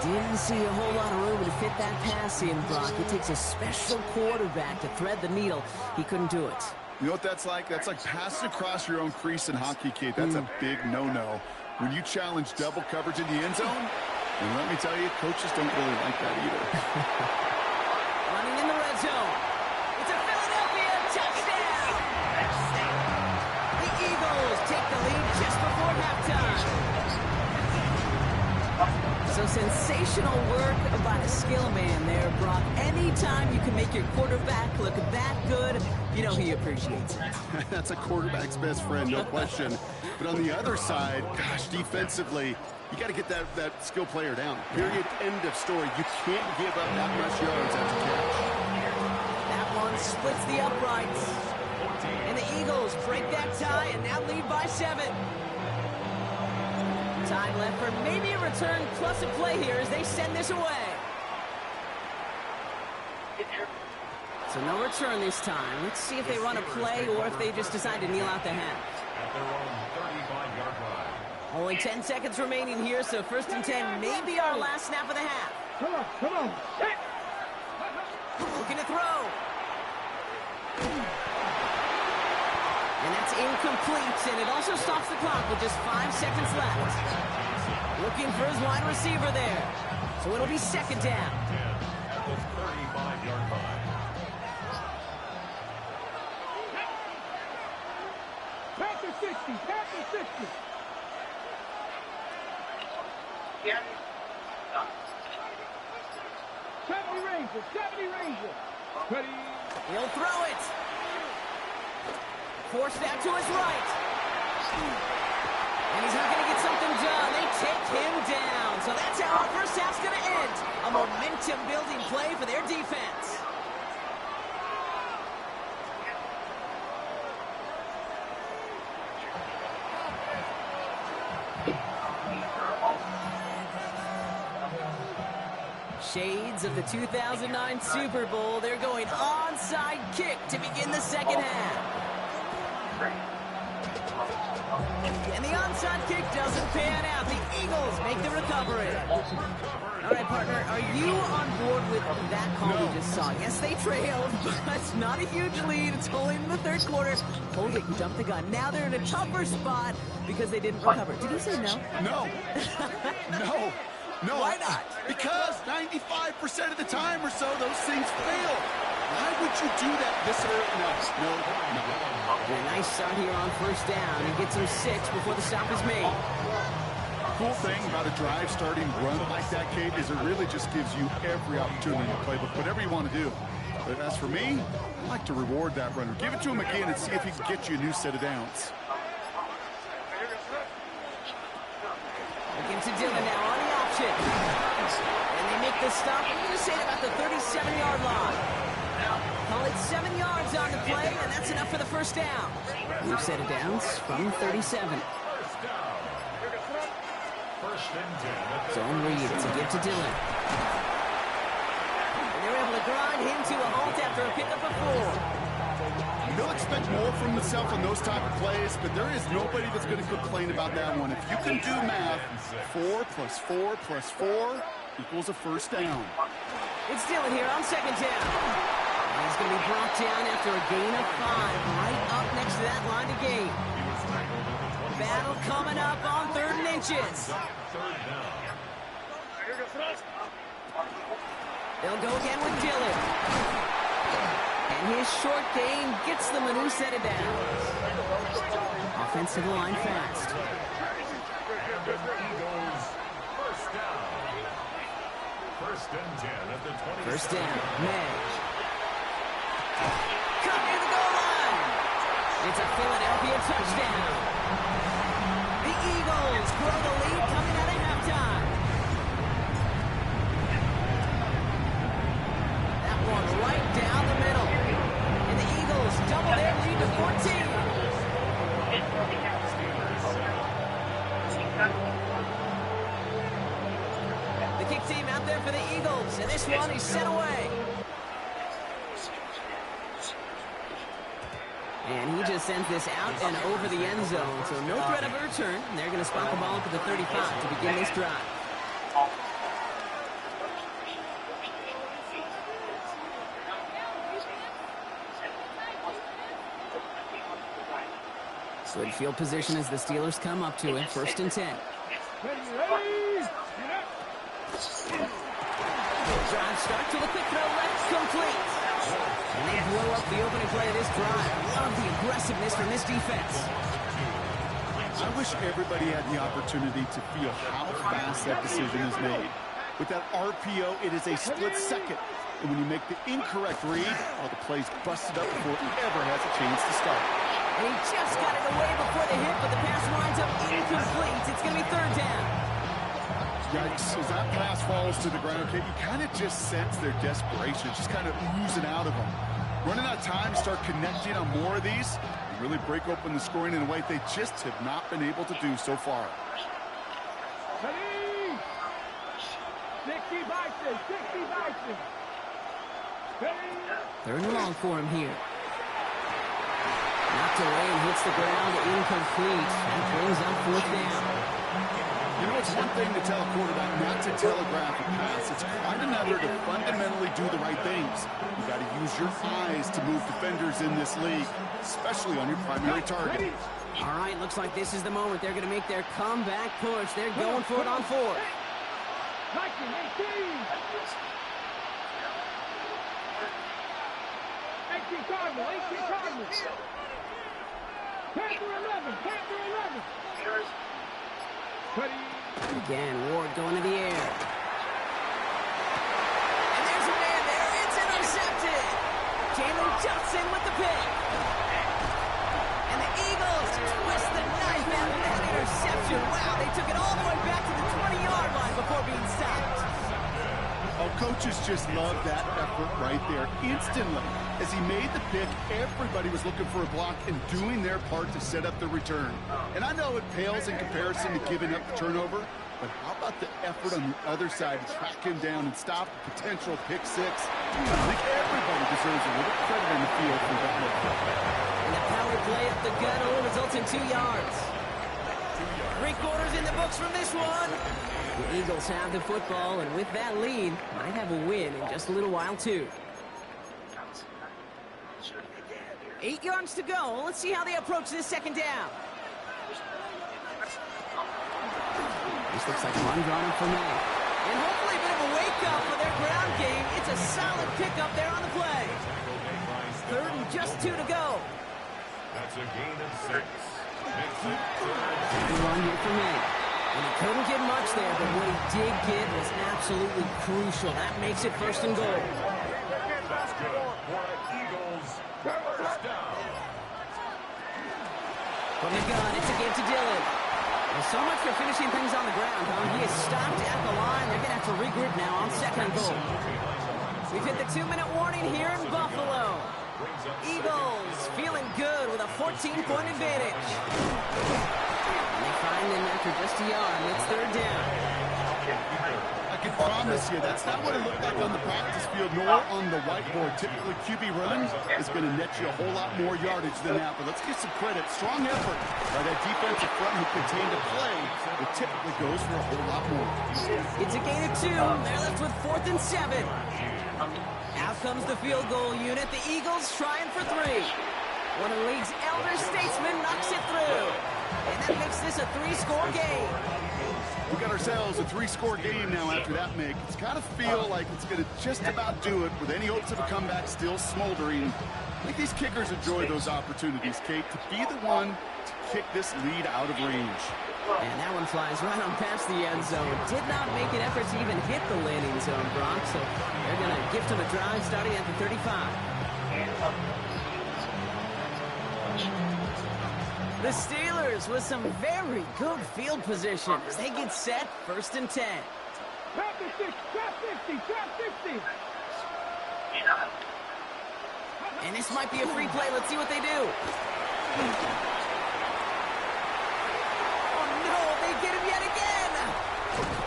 Didn't see a whole lot of room to fit that pass in, Brock. It takes a special quarterback to thread the needle. He couldn't do it. You know what that's like? That's like passing across your own crease in hockey, Kate. That's a big no-no. When you challenge double coverage in the end zone, and let me tell you, coaches don't really like that either. Running in the red zone. It's a Philadelphia touchdown! The Eagles take the lead just before halftime. So sensational work by the skill man there, Brock. Anytime you can make your quarterback look that good, you know he appreciates it. That's a quarterback's best friend, no question. But on the other side, gosh, defensively, you got to get that skill player down. Period, end of story. You can't give up that much yards after catch. That one splits the uprights. And the Eagles break that tie and now lead by 7. Time left for maybe a return plus a play here as they send this away. So no return this time. Let's see if they run a play or if they just decide to kneel out the half. At their own 35-yard line. Only 10 seconds remaining here, so 1st and 10 may be our last snap of the half. Come on. Looking to throw. And that's incomplete, and it also stops the clock with just 5 seconds left. Looking for his wide receiver there. So it'll be 2nd down. At the 35-yard line. Panther 60. Yeah. 70 Ranger. Ready. He'll throw it. Forced out to his right. And he's not going to get something done. They take him down. So that's how our first half's going to end. A momentum-building play for their defense. Shades of the 2009 Super Bowl. They're going onside kick to begin the 2nd half. And the onside kick doesn't pan out. The Eagles make the recovery. All right, partner, are you on board with that call we just saw? Yes, they trailed, but it's not a huge lead. It's only in the 3rd quarter. Hold it, you jumped the gun. Now they're in a tougher spot because they didn't recover. Did you say no? No. No. Why not? Because 95% of the time or so, those things fail. Why would you do that this early? No. A nice start here on 1st down. He gets him 6 before the stop is made. Cool thing about a drive starting run like that, Kate, is it really just gives you every opportunity to play with whatever you want to do. But as for me, I like to reward that runner. Give it to him again and see if he can get you a new set of downs. Looking to Dillon now on the option. And they make the stop. I'm going to say about the 37-yard line. Call it 7 yards on the play, and that's enough for the 1st down. New set of downs from 37. Zone read to give to Dillon. And they're able to grind him to a halt after a pickup of 4. They'll expect more from themselves on those type of plays, but there is nobody that's going to complain about that one. If you can do math, 4 plus 4 plus 4 equals a 1st down. It's Dillon here on 2nd down. And he's going to be brought down after a gain of 5, right up next to that line of gain. Battle coming up on 3rd and inches. They'll go again with Dillon. And his short gain gets them a new set of downs. Offensive line fast. First down, May. Cut near the goal line. It's a Philadelphia touchdown. The Eagles grow the lead coming out of halftime. That one right down the middle. And he just sends this out and over the end zone, so no threat of a return. And they're going to spot the ball up at the 35 to begin this drive. Good field position as the Steelers come up to it. 1st and 10. Drive start to the quick throw left, complete. And they blow up the opening play of this drive. Love the aggressiveness from this defense. I wish everybody had the opportunity to feel how fast that decision is made. With that RPO, it is a split second. And when you make the incorrect read, all the play's busted up before it ever has a chance to start. And he just got it away before the hit, but the pass winds up incomplete. It's going to be 3rd down. Yikes, as that pass falls to the ground, Kate, you kind of just sense their desperation, just kind of oozing out of them. Running out of time, start connecting on more of these, and really break open the scoring in a way they just have not been able to do so far. 3rd and long for him here. Knocked away and hits the ground, incomplete. And brings up 4th down. You know, it's one thing to tell a quarterback not to telegraph a pass. It's quite another to fundamentally do the right things. You got to use your eyes to move defenders in this league, especially on your primary target. All right, looks like this is the moment. They're going to make their comeback push. They're going for it on 4th. 18 Cardinals. Panther 11. Again, Ward going to the air. And there's a man there. It's intercepted. Jalen Johnson with the pick. And the Eagles twist the knife out of that interception. Wow, they took it all the way back to the 20-yard line before being stopped. Oh, coaches just love that effort right there. Instantly, as he made the pick, everybody was looking for a block and doing their part to set up the return. And I know it pales in comparison to giving up the turnover, but how about the effort on the other side to track him down and stop a potential pick 6? I think everybody deserves a little credit in the field for that look. And the power play up the gut only results in 2 yards. 3 quarters in the books from this one. The Eagles have the football, and with that lead, might have a win in just a little while, too. 8 yards to go. Let's see how they approach this 2nd down. This looks like one drawn for me. And hopefully a bit of a wake-up for their ground game. It's a solid pickup there on the play. 3rd and just 2 to go. That's a gain of 6. Makes it 3rd run here for me. And he couldn't get much there, but what he did get was absolutely crucial. That makes it 1st and goal. That's good for the Eagles. 1st down. From the gun, it's a give to Dillon. Well, so much for finishing things on the ground, huh? He is stopped at the line. They're going to have to regroup now on 2nd and goal. We've hit the 2-minute warning here in Buffalo. Eagles feeling good with a 14-point advantage. And they find him after just a yard. It's 3rd down. I can promise you that's not what it looked like on the practice field nor on the whiteboard. Typically, QB run is going to net you a whole lot more yardage than that. But let's give some credit. Strong effort by that defensive front who contained a play that typically goes for a whole lot more. It's a gain of 2. They're left with 4th and 7. Out comes the field goal unit. The Eagles trying for 3. One of the league's elder statesmen knocks it through. And that makes this a 3-score game. We got ourselves a 3-score game now after that make. It's got to feel like it's going to just about do it with any hopes of a comeback still smoldering. I think these kickers enjoy those opportunities, Kate, to be the one to kick this lead out of range. And that one flies right on past the end zone. Did not make an effort to even hit the landing zone, Brock. So they're going to gift him a drive starting at the 35. The Steelers with some very good field position as they get set, 1st and 10. Trap 50, trap 50. And this might be a free play. Let's see what they do. Oh, no, they get him yet again.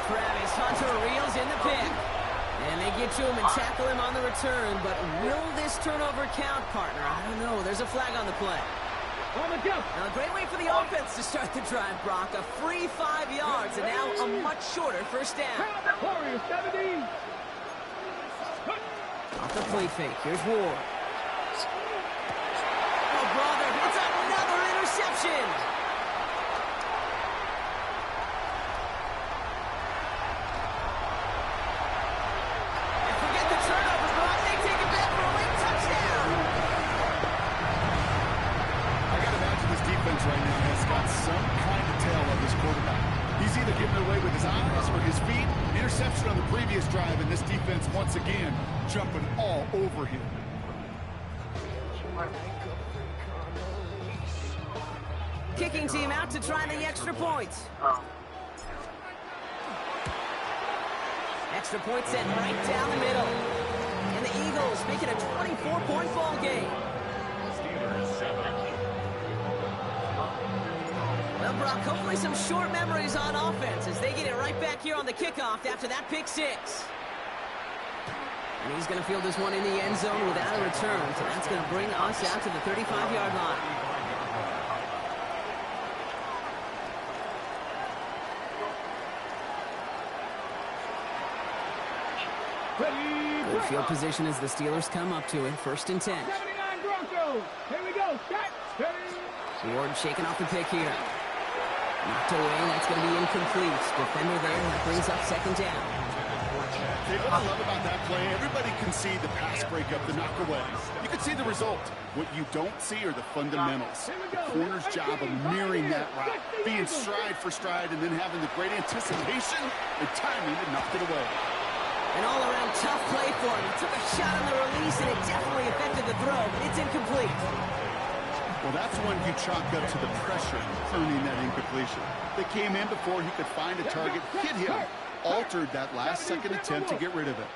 Travis Hunter reels in the pick. And they get to him and tackle him on the return, but will this turnover count, partner? I don't know. There's a flag on the play. On the jump. Now, a great way for the offense to start the drive, Brock. A free 5 yards, and now a much shorter first down. Warriors 17. Off the play fake. Here's Ward. Oh, brother, it's another interception. And forget the turnover, Brock. They take it back for a late touchdown. I got to imagine this defense right now has got some kind of tail on this quarterback. He's either giving it away with his eyes or his feet. Interception on the previous drive, and this defense once again jumping all over him. Kicking team out to try the extra point. Extra point set right down the middle. And the Eagles make it a 24-point ball game. Well, Brock, hopefully some short memories on offense as they get it right back here on the kickoff after that pick six. And he's going to field this one in the end zone without a return. So that's going to bring us out to the 35-yard line. Good field position as the Steelers come up to it. 1st and 10. 79 Broncos. Here we go. Set. Ward shaking off the pick here. Knocked away. That's going to be incomplete. Defender there. That brings up 2nd down. Hey, what I love about that play, everybody can see the pass breakup, the knock away. You can see the result. What you don't see are the fundamentals. The corner's job of mirroring that route, being stride for stride, and then having the great anticipation and timing to knock it away. An all-around tough play for him. He took a shot on the release, and it definitely affected the throw, but it's incomplete. Well, that's when you chalk up to the pressure earning that incompletion. They came in before he could find a target, hit him, altered that last-second attempt to get rid of it.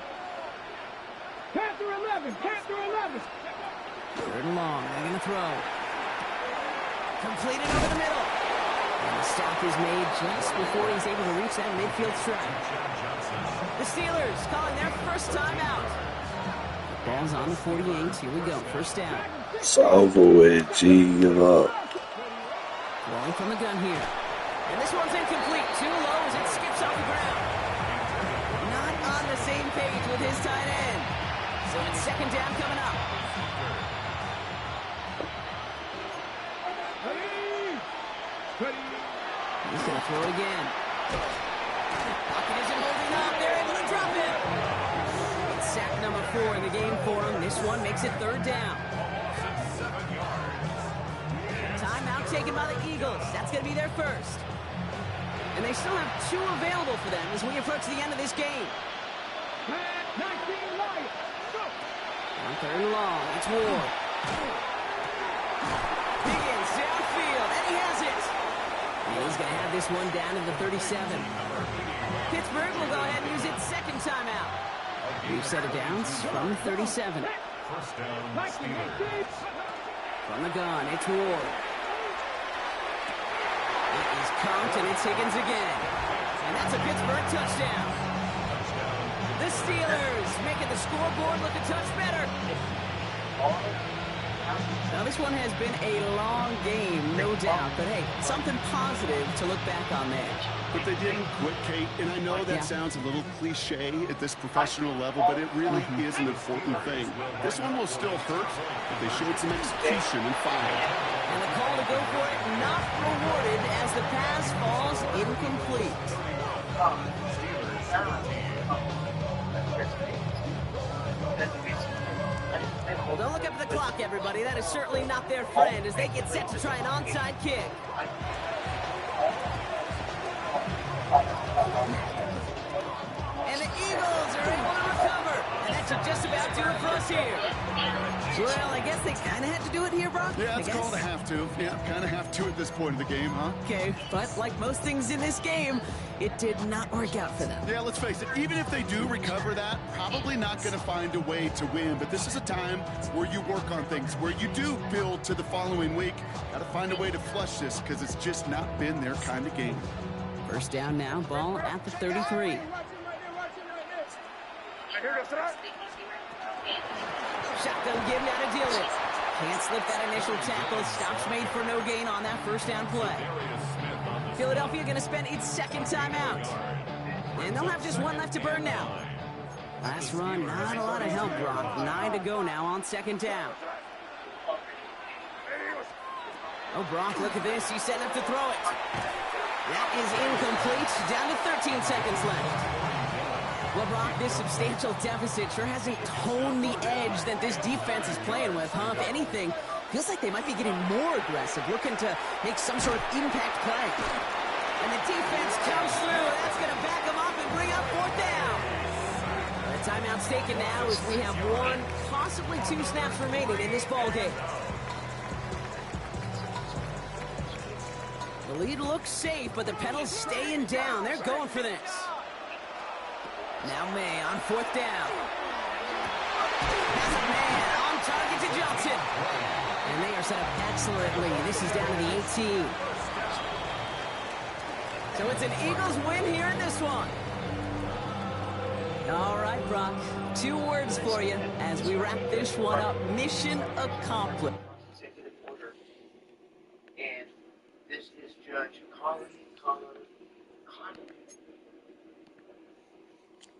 Panther 11. Panther 11. 3rd and long. They're going to throw. Completed over the middle. And the stop is made just before he's able to reach that midfield strike. The Steelers calling their first timeout. Ball's on the 48. Here we go. 1st down. It's over with. G, give up. Rolling from the gun here. And this one's incomplete. Too low as it skips off the ground. Not on the same page with his tight end. So it's 2nd down coming up. He's going to throw it again. Pocket isn't holding up. They're able to drop it. It's sack number 4 in the game for him. This one makes it 3rd down. Timeout taken by the Eagles. That's going to be their first. And they still have 2 available for them as we approach the end of this game. 19 Lions. Go. On 3rd and long. It's Ward. Higgins downfield, and he has it. And he's going to have this one down in the 37. Pittsburgh will go ahead and use its 2nd timeout. We've set it down from 37. 1st down, Steelers. From the gun, it's Ward. It is Compton, and it's Higgins again. And that's a Pittsburgh touchdown. The Steelers making the scoreboard look a touch better. Now, this one has been a long game, no doubt. But, hey, something positive to look back on there. But they didn't quit, Kate, and I know that sounds a little cliche at this professional level, but it really is an important thing. This one will still hurt, but they showed some execution and fire. And the call to go for it not rewarded as the pass falls incomplete. Well, don't look up at the clock, everybody. That is certainly not their friend as they get set to try an onside kick. And the Eagles are able to recover. And that should just about do it for us here. Well, I guess they kind of had to do it here, Brock. Yeah, it's called a have to. Yeah, kind of have to at this point of the game, huh? Okay, but like most things in this game, it did not work out for them. Yeah, let's face it, even if they do recover that, probably not going to find a way to win. But this is a time where you work on things, where you do build to the following week. Got to find a way to flush this because it's just not been their kind of game. 1st down now, ball at the 33. Shotgun give, now to deal it. Can't slip that initial tackle. Stops made for no gain on that first down play. Philadelphia going to spend its second timeout. And they'll have just one left to burn now. Last run, not a lot of help, Brock. 9 to go now on second down. Oh, Brock, look at this. He's setting up to throw it. That is incomplete. Down to 13 seconds left. Well, Brock, this substantial deficit sure hasn't toned the edge that this defense is playing with, huh? If anything, feels like they might be getting more aggressive, looking to make some sort of impact play. And the defense comes through. That's going to back them up and bring up fourth down. The timeout's taken now as we have 1, possibly 2 snaps remaining in this ball game. The lead looks safe, but the pedal's staying down. They're going for this. Now May on fourth down. That's a man on target to Johnson. And they are set up excellently. This is down to the 18. So it's an Eagles win here in this one. All right, Brock. 2 words for you as we wrap this one up. Mission accomplished. And this is Judge Colin Connolly.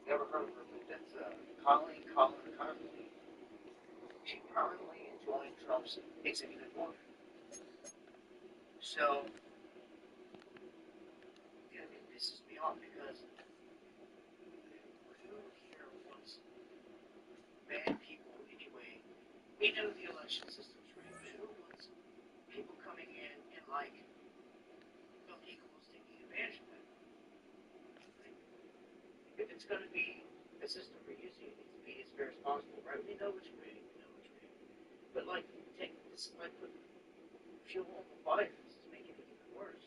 Never heard of her, but that's Colin Connolly. She permanently joined Trump's executive order. So, yeah, it pisses me off because who here wants bad people anyway? We know the election system's rigged, but who wants people coming in and like illegals taking advantage of it? If it's going to be a system we're using, it needs to be as fair as possible, right? We know it's rigged, but like, take this, like, put fuel on the fire. This is making it even worse.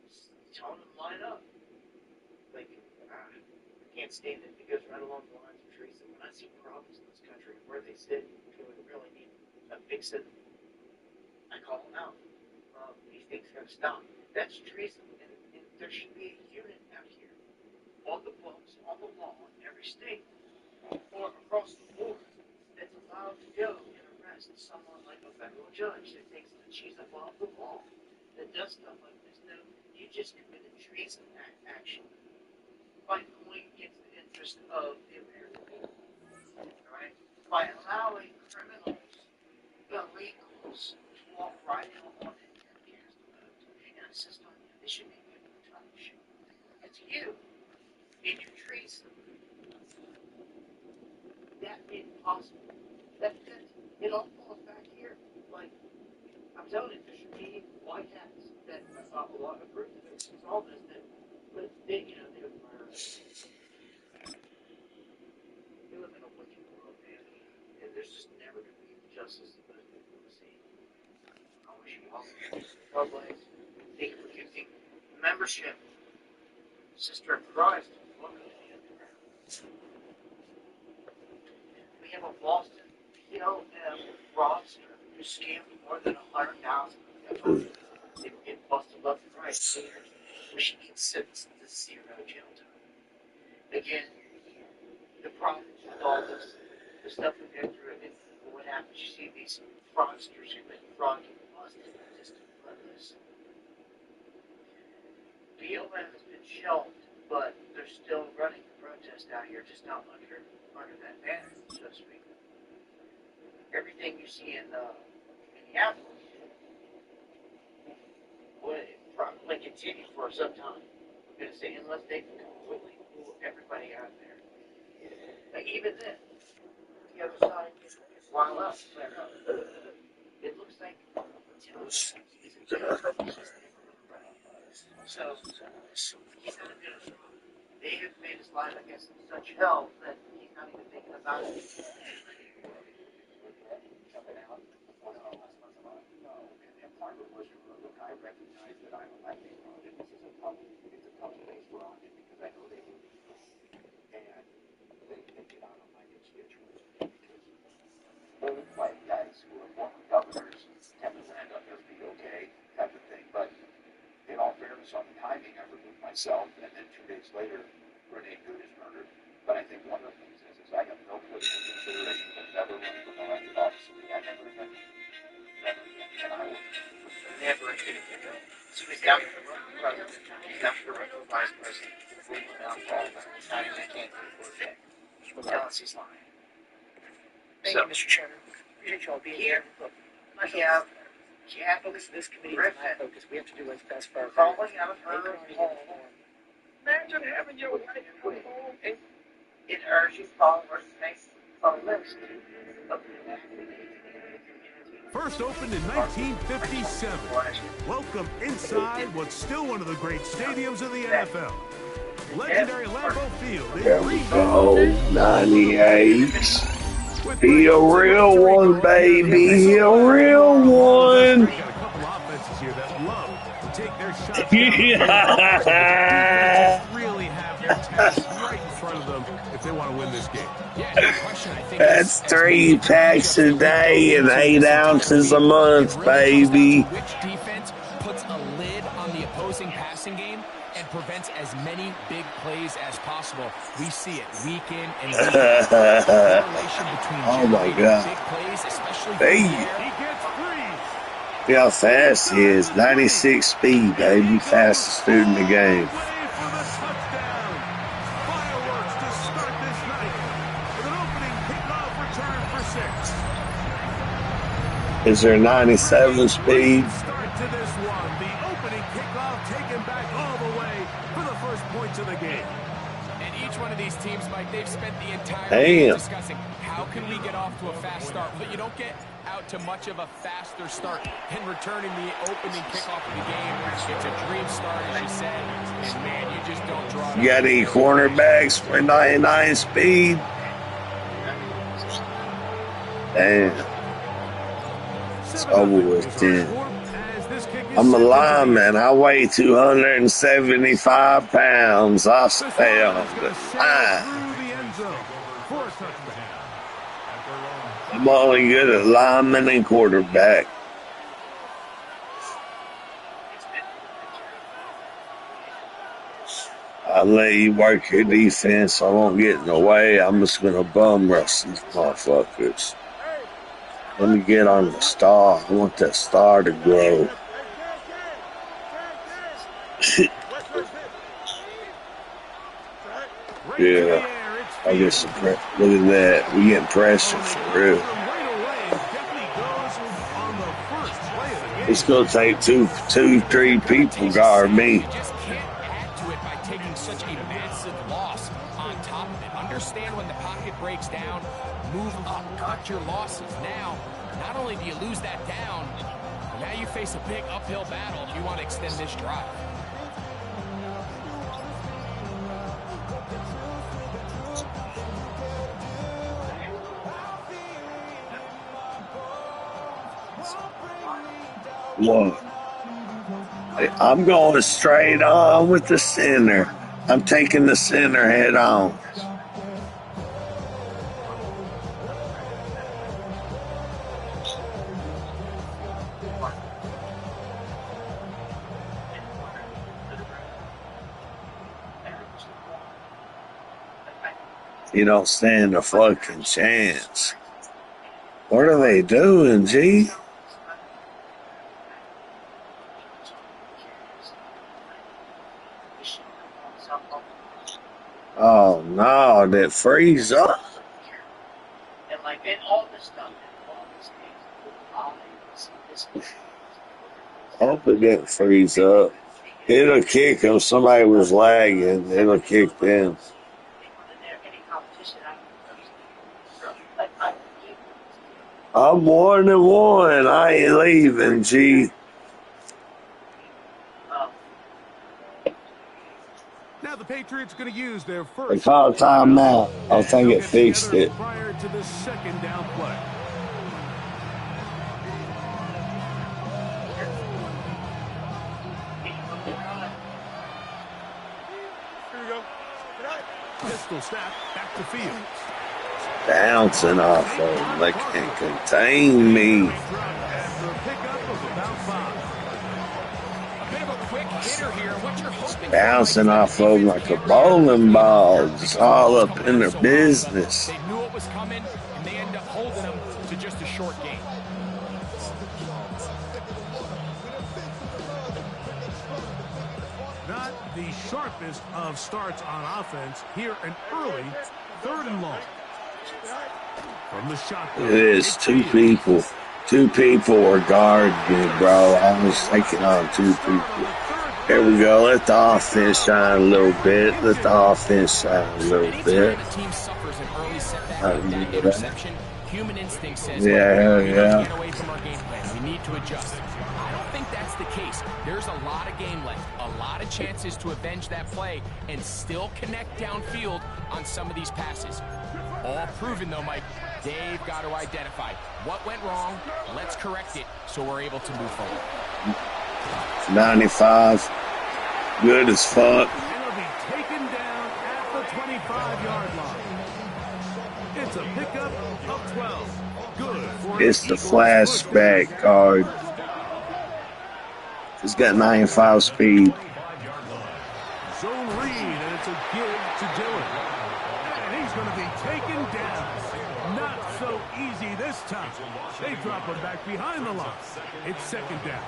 Just telling them to line up. Like, I can't stand it. It goes right along the lines of treason. When I see problems in this country where they sit, people really need a fix it, I call them out. These things got to stop. That's treason, and there should be a unit out here on the books, on the law, in every state, or across the board, that's allowed to go and arrest someone like a federal judge that takes the cheese above the law, that does stuff like this. No, you just committed treason action by going against the interest of the American people, right? By allowing criminals, illegals, to walk right in on it and cast a vote and insist on you. They should be given a touch. It's you. In your treason, that made it possible. It all falls back here. Like, I'm telling you, there should be white hats that a lot of groups that since all this, but they, they would learn. We live in a wicked world, man, and there's just never going to be the justice that those people will see. I wish you all God bless. Thank you for giving membership. Sister of Christ. We have a Boston PLM fraudster who scammed more than 100,000. They were getting busted left and right. She gets sentenced to 0 jail time. Again, the problem with all this, the stuff we go through, and what happens, you see these fraudsters commit fraud, get busted, just let this. BLM has been shelved, but they're still running the protest out here, just not under that banner, so to speak. Everything you see in Minneapolis will probably continue for some time. I'm going to say, unless they completely pull everybody out of there. But even then, the other side is wild out, flare up. It looks like so he's not going to. They have made his life, I guess, in such hell that he's not even thinking about it. Jumping out, and part of it was, look, I recognize that I'm electing project. This is a tough space for project because I know they will be. And they get out on my constituents because old white guys who are former governors tend to land up there be okay, type of thing. But in all fairness, on the timing, I removed myself, and then 2 days later, Renee Good is murdered. But I think one of Never treated him. So he's down to the president. He's down to the regular vice president. He's down to all that. Now he can't do it for a tell us he's lying. Thank you, Mr. Chairman. Appreciate y'all being here. Look, focus of this committee is my focus. We have to do what's best for our family. Imagine having your wife come home and it urges followers to make followers. First opened in 1957. Welcome inside what's still one of the great stadiums of the NFL. Legendary Lambeau Field in There we Green go. Bay. 98. Be a real one, baby. Be a real one. Got a couple offenses here that love to take their shots Yeah. really have their task right in front of them if they want to win this game. Yeah, no question. I think That's 3 packs a day and 8 ounces a month, baby. which defense puts a lid on the opposing passing game and prevents as many big plays as possible. We see it week in and week out. Correlation between Oh my generating God. big plays, especially Hey. He gets free. See how fast he is. 96 speed, baby. Fastest dude in the game. Way for the touchdown. Fireworks to start this night with an opening kickoff return for 6. Is there 97 speed? Start to this one. The opening kickoff taken back all the way for the first points of the game. And each one of these teams, Mike, they've spent the entire Damn. game discussing how can we get off to a fast start. But you don't get out to much of a faster start than returning the opening kickoff of the game. It's a dream start, as you said. And man, you just don't draw it You got any cornerbacks for 99 speed? Damn. It's over with 10. I'm a lineman. I weigh 275 pounds. I stay on the line. I'm only good at lineman and quarterback. I'll let you work your defense. I won't get in the way. I'm just going to bum rush these motherfuckers. Let me get on the star. I want that star to grow. Yeah. I get some pressure. Look at that. We getting pressure for real. It's going to take two, 3 people guard me. You just can't add to it by taking such a massive loss on top of it. Understand when the pocket breaks down, move up, cut your losses. Now, not only do you lose that down, but now you face a big uphill battle if you want to extend this drive. Whoa. I'm going straight on with the center. I'm taking the center head on. You don't stand a fucking chance. What are they doing, G? Oh no, that freeze up. And like, and all this stuff, I hope it didn't freeze up. It'll kick them. Somebody was lagging. It'll kick them. I'm 1-1. I ain't leaving, G. Now the Patriots going to use their first. They called timeout. I think it fixed it. Prior to the second down play. Here we go. Pistol snap back to field. Bouncing off of them. They can't contain me. After a pickup of about 5. A bit of a quick hitter here. What you're hoping Bouncing off of them like a bowling ball. Just all up in their business. They knew it was coming, and they end up holding them to just a short game. the sharpest of starts on offense here in early 3rd and long. From the shotgun. It is two people. Two people are guarding me, bro. I was taking on 2 people. Here we go. Let the offense shine a little bit. Let the offense shine a little bit. The team suffers an early setback with that interception. Human instinct says, we Yeah. need to get away from our game plan. We need to adjust. I don't think that's the case. There's a lot of game left, a lot of chances to avenge that play and still connect downfield on some of these passes. All proven, though, Mike. They've got to identify what went wrong. Let's correct it so we're able to move forward. 95. Good as fuck. And he'll be taken down at the 25-yard line. It's a pickup of 12. Good for It's the flashback guard. He's got 95 speed. Zone read, and it's a give to Dillon. And he's going to be taken down. Not so easy this time. They drop him back behind the line. It's 2nd down.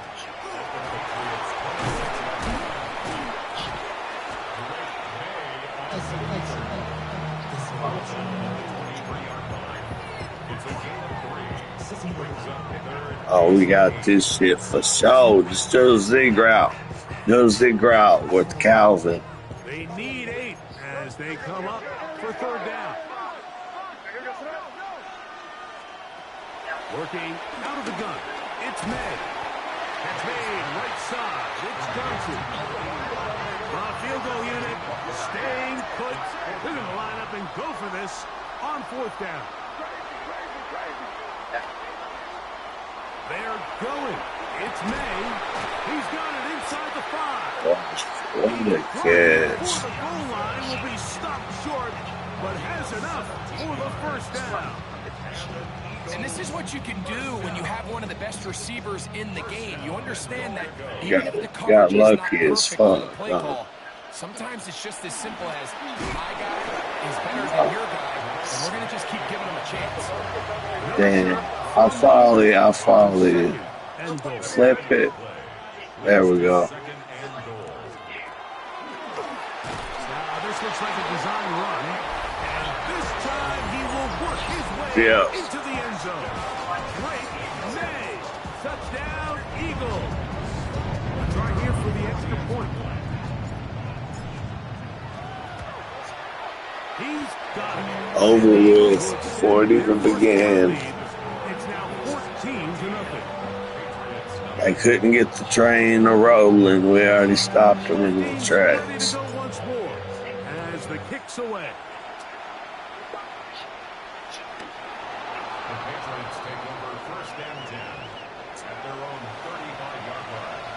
Oh, we got this shit for sure. Just do a zig route. Do a zig route with Calvin. They need 8 as they come up for 3rd down. Working out of the gun. It's May. That's made right side. It's Johnson. Field goal unit staying put. They're going to line up and go for this on 4th down. They're going. It's May. He's got it inside the 5. What a catch. The goal line will be stopped short, but has enough for the 1st down. And this is what you can do when you have one of the best receivers in the game. You understand that even if the coverage is not perfect on the play call, sometimes it's just as simple as my guy is better than your guy, and we're going to just keep giving him a chance. Damn. I'll follow it. Flip it. There we go. Now, this looks like a design run. And this time he will work his way into the end zone. Great May. Touchdown, Eagles. Let's try here for the extra point. He's got it. Over with before it even began. It's now 14-0. I couldn't get the train rolling. We already stopped them in the tracks. Once more as the kick's away. The Patriots take over 1st and 10 at their own 35-yard line.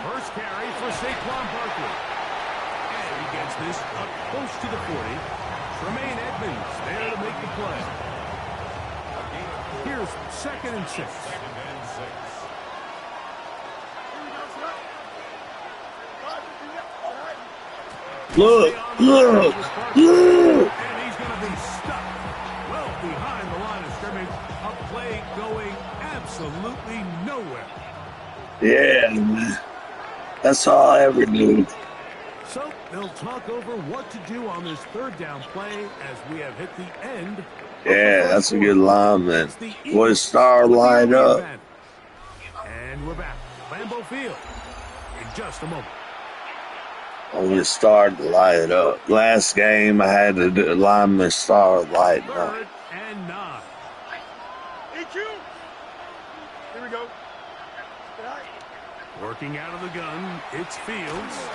First carry for Saquon Barkley. And he gets this up close to the 40. Tremaine Edmonds there to make the play. Here's 2nd and 6. Look. And he's going to be stuck well behind the line of scrimmage. A play going absolutely nowhere. Yeah, man. That's all I ever do. So they'll talk over what to do on this 3rd down play as we have hit the end. Yeah, that's a good lineman. Boy, star light up. And we're back. Lambeau Field in just a moment. I'm going to start to light it up. Last game, I had to do lineman star lighting up. 3rd and 9. Here we go. Working out of the gun, it's Fields.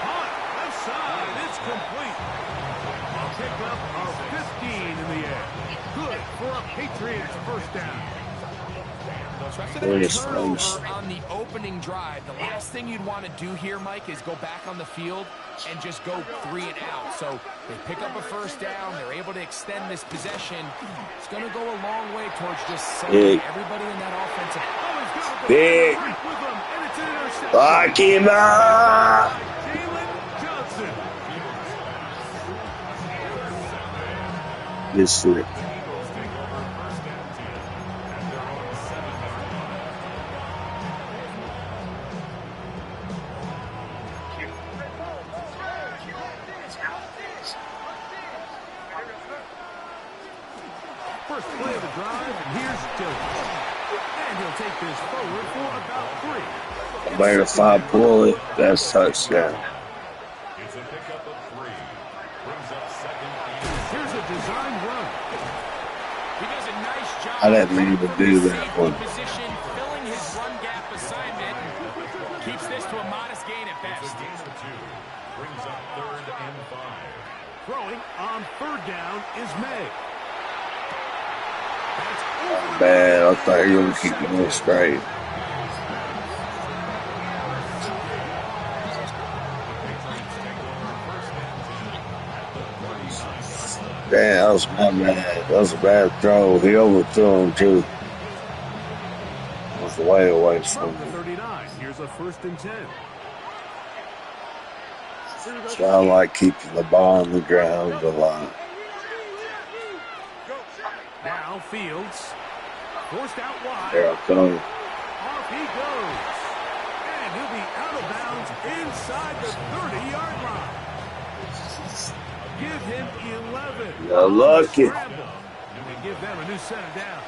Hot left side, it's complete. A pickup of 15 in the air. Good for a Patriots 1st down. So after that turnover on the opening drive, the last thing you'd want to do here, Mike, is go back on the field and just go 3 and out. So they pick up a 1st down. They're able to extend this possession. It's going to go a long way towards just saying everybody in that offensive Big. Lock him up. Yes, sir. First play of the drive, and here's Dillon. And he'll take this forward for about 3. Better 5-point. That's touchdown. It's a pickup of 3. Brings up second. Here's a design run. He does a nice job. I didn't mean to do that one. Position, filling his run gap assignment. Keeps this to a modest gain at best. It's a gain of 2. Brings up 3rd and 5. Throwing on 3rd down is May. Bad. I thought you were going to keep going straight. Damn, that was my bad. That was a bad throw. He overthrew him, too. It was way away from him. 39. Here's a 1st and 10. So I like keeping the ball on the ground a lot. Now Fields. Forced out wide. There I come. Off he goes. And he'll be out of bounds inside the 30-yard line. Give him 11. You're lucky. And give them a new set of downs.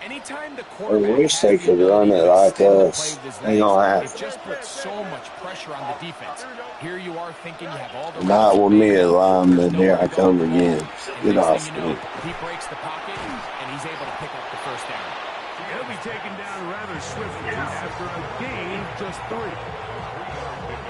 Anytime the I quarterback wish they could run it like us. They don't have it just puts so much pressure on the defense. Here you are thinking you have all the not with me as lineman. Here I come again. Get off me. He breaks the pocket and he's able to pick up the 1st down. He'll be taken down rather swiftly after a gain of just 3.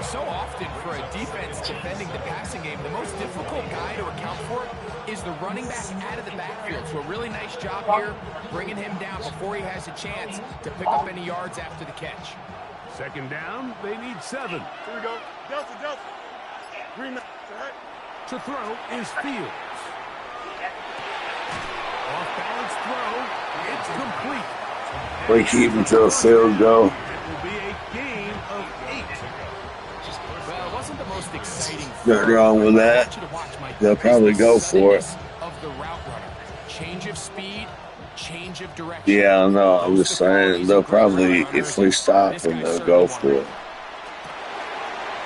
So often for a defense defending the passing game, the most difficult guy to account for is the running back out of the backfield. So a really nice job here, bringing him down before he has a chance to pick up any yards after the catch. 2nd down, they need 7. Here we go. Delta. Green. To throw is Fields. Off-balance throw. It's complete. We keep him to a field goal. It will be a gain of 8. Well, it wasn't the most exciting. Nothing wrong with that. They'll probably go for it. Of the route runner. Change of speed, change of direction. Yeah, I know. I'm just saying they'll probably, if we stop them, they'll go for it.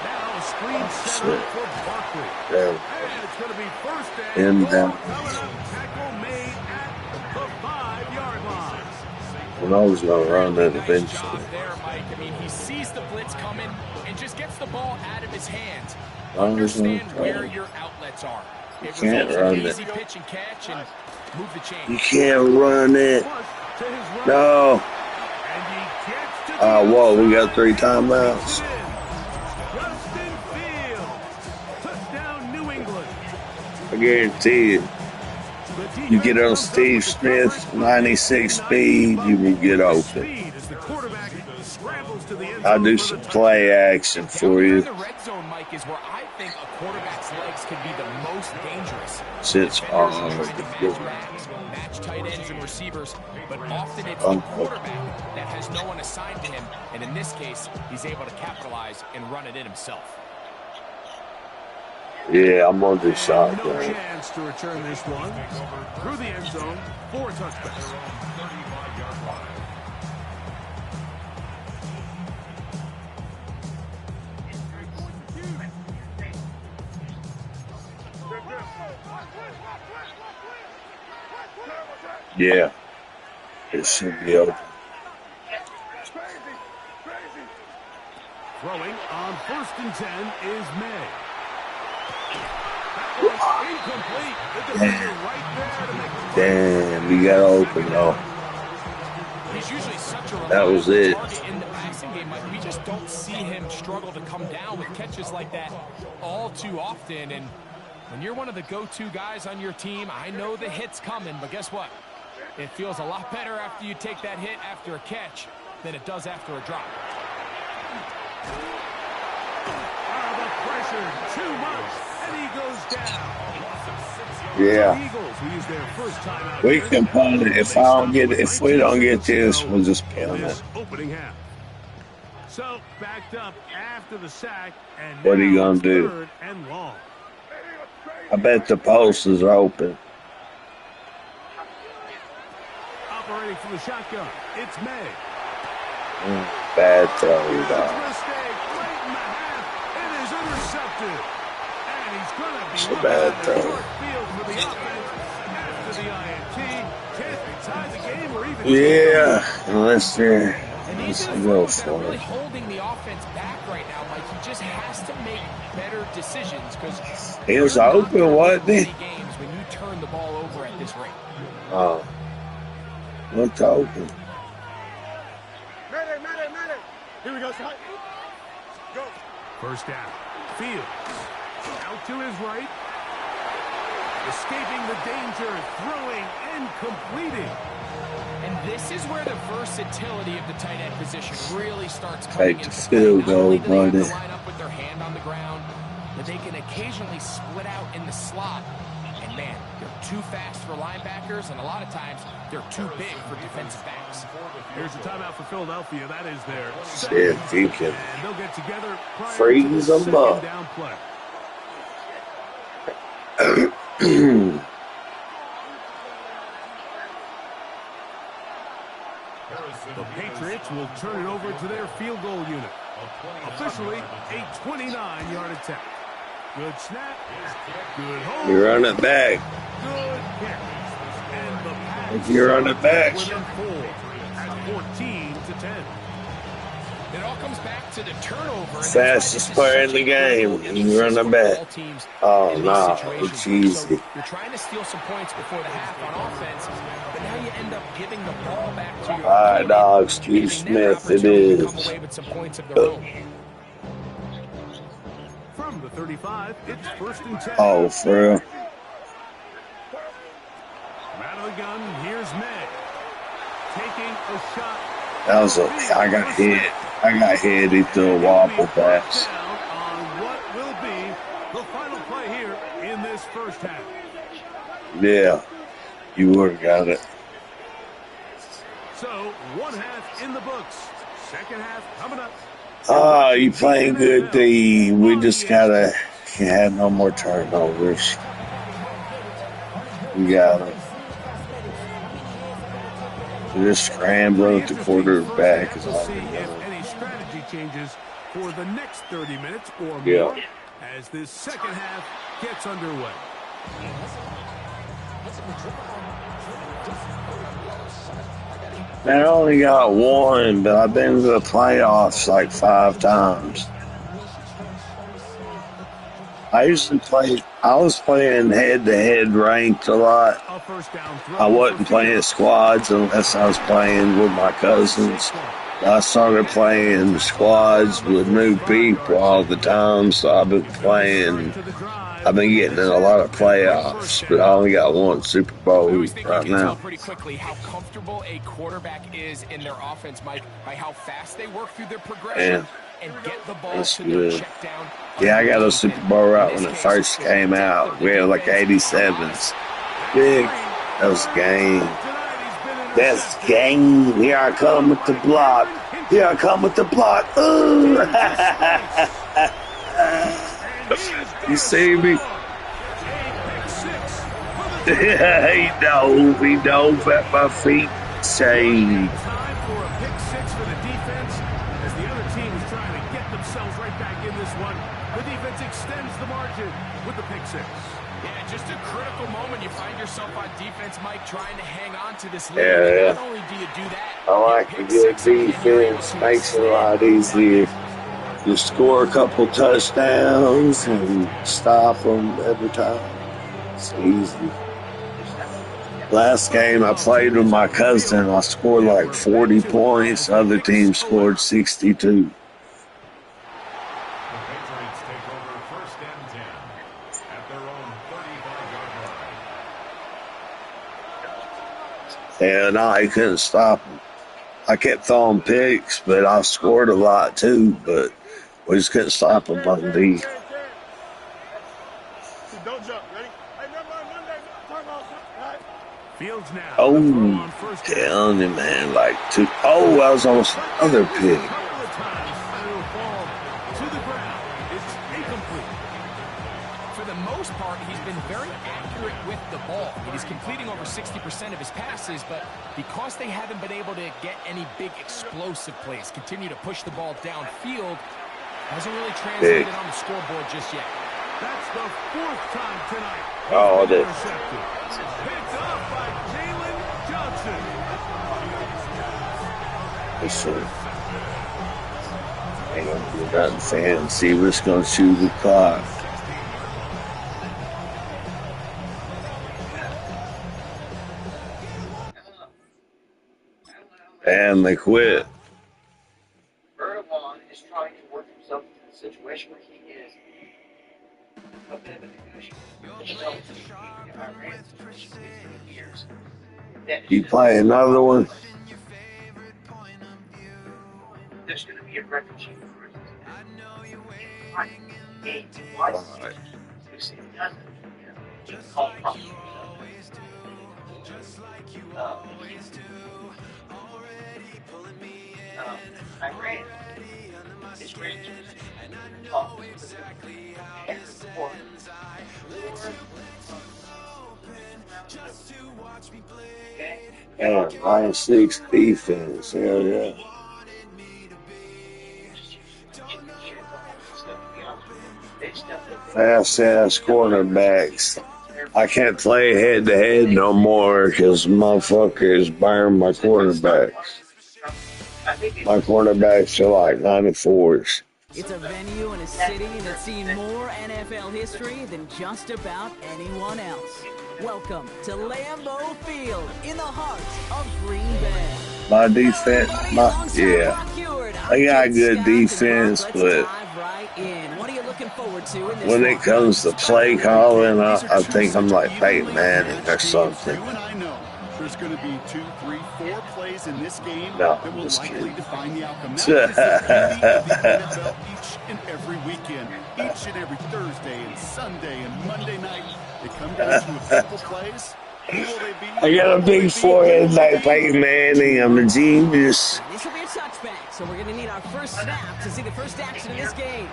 Now a screen set for Barkley. Yeah. And it's going to be 1st In and down. tackle made at the 5-yard line. And I was going to run that eventually. Job there, Mike. I mean, he sees the blitz coming and just gets the ball out of his hands. Understand where your outlets are. You can't run it. Easy pitch and catch and move the chain. You can't run it. No. Whoa, we got 3 timeouts. Justin Fields. Touchdown, New England. I guarantee it. You get on Steve Smith, 96 speed, you will get open. I'll do some play action for you. The red zone, Mike, is where I think a quarterback's legs can be the most dangerous. Sits on Match tight ends and receivers, but often it's the quarterback that has no one assigned to him, and in this case, he's able to capitalize and run it in himself. Yeah, I'm on this shot. No chance to return this one through the end zone for a touchback. Yeah, it should be open. Throwing on 1st and 10 is May. Incomplete. The defender right there to make the play. Damn, you got open though. He's usually such a That was it. target in the passing game. Like, we just don't see him struggle to come down with catches like that all too often. And when you're one of the go-to guys on your team, I know the hit's coming, but guess what? It feels a lot better after you take that hit after a catch than it does after a drop. The pressure too much, and he goes down. Yeah. Eagles will use their first timeout We here. can punt it. If we don't get this, we'll just punt it. Opening half. So backed up after the sack, and What are you now gonna it's do? 3rd and long. I bet the post is open. Operating from the shotgun, it's May. Bad throw, Huge dog. mistake late in the half. It is intercepted. And he's going to be It's a looking bad at the throw. short field for the offense after the INT. Can't they tie the game or even Yeah, unless they're. And these Let's are the go throws that are for really it. holding the offense back right now, Mike. He just has to make better decisions because He was open, wasn't he? games when you turn the ball over at this rate. Oh. What's open? Here we go, son. Go. First down. Fields. Out to his right. Escaping the danger. Throwing and completing. And this is where the versatility of the tight end position really starts coming Take the into play. field Not goal, only do they have to buddy. line up with their hand on the ground, but they can occasionally split out in the slot. And man, they're too fast for linebackers, and a lot of times they're too big for defensive backs. Here's a timeout for Philadelphia. That is their See if he can and they'll get together prior freeze to the them second up. down play. The Patriots will turn it over to their field goal unit. Officially, a 29-yard attempt. Good snap. Good hold. You run it back. Good catch. And the pass If you run it back. within 4 at 14-10. It all comes back to the turnover. Fastest player in the game. You run it back. Oh, no. It's easy. You're trying to steal some points before the half on offense, but now you end up giving the ball back to your All right, opponent, dog. Steve giving them Smith, it opportunity to come is. away with some points of their own. From the 35, it's 1st and 10. Oh, for real? Out of the gun, here's May. Taking a shot. That was a. I got hit. He threw a wobble pass. Down on what will be the final play here in this first half. Yeah. You would have got it. So, one half in the books. Second half coming up. Oh, you playing good, D. We just gotta have no more turnovers. We got it. Just scrambling with the quarterback is all See we if got. any strategy changes for the next 30 minutes or more Yeah. as this second half gets underway. Man, I only got one, but I've been to the playoffs like 5 times. I was playing head-to-head ranked a lot. A first down throw. I wasn't playing squads unless I was playing with my cousins. I started playing squads with new people all the time, so I've been getting in a lot of playoffs, but I only got one Super Bowl I always think right you can tell now. pretty quickly how comfortable a quarterback is in their offense, Mike, by how fast they work through their progression and get the ball That's to good. their check down. Yeah, I got a Super Bowl right when it first came out. We had like 87s. Big. That was game. That's game. Here I come with the block. Here I come with the block. Ooh. You see me? Yeah, he dove at my feet. Shade. Time for a pick six for the defense as the other team is trying to get themselves right back in this one. The defense extends the margin with the pick six. Yeah, just a critical moment. You find yourself on defense, Mike, trying to hang on to this lead. Yeah. Not only do you do that, I like a good defense. Makes it a lot easier. You score a couple touchdowns and stop them every time. It's easy. Last game I played with my cousin, I scored like 40 points. The other team scored 62. The Patriots take over 1st and 10 at their own 35-yard line. And I couldn't stop them. I kept throwing picks, but I scored a lot too, but we just couldn't stop them on D. Don't jump. Ready? Hey, remember on Monday, Fields now. Oh, telling you, man, like two. Oh, I was almost another pick. For the most part, he's been very accurate with the ball. He's completing over 60% of his passes, but because they haven't been able to get any big explosive plays, continue to push the ball downfield, hasn't really translated on the scoreboard just yet. That's the 4th time tonight. Oh, it is. Picked up by Jalen Johnson. Let's see. Hang on, we're not in fan. See what's going to shoot the clock. And they quit. Erdogan is trying to work himself into the situation where he is a bit of a negotiator. You play another one? There's going to be a refugee crisis. Iran is ready to talk Yeah, 9-6 defense. Hell yeah. Fast ass cornerbacks. I can't play head to head no more because motherfuckers burn my cornerbacks. My cornerbacks are like 94s. It's a venue in a city that's seen more NFL history than just about anyone else. Welcome to Lambeau Field in the heart of Green Bay. My defense, yeah. I got good defense, but when it comes to play calling, I think I'm like Peyton Manning or something. There's going to be 2, 3, 4 plays in this game that will likely define the outcome. Now, this is the NFL each and every weekend, each and every Thursday and Sunday and Monday night. They come down to a couple plays. Who will they be? I got a big forehead like Peyton Manning. I'm a genius. This will be a touchback, so we're going to need our first snap to see the first action in this game.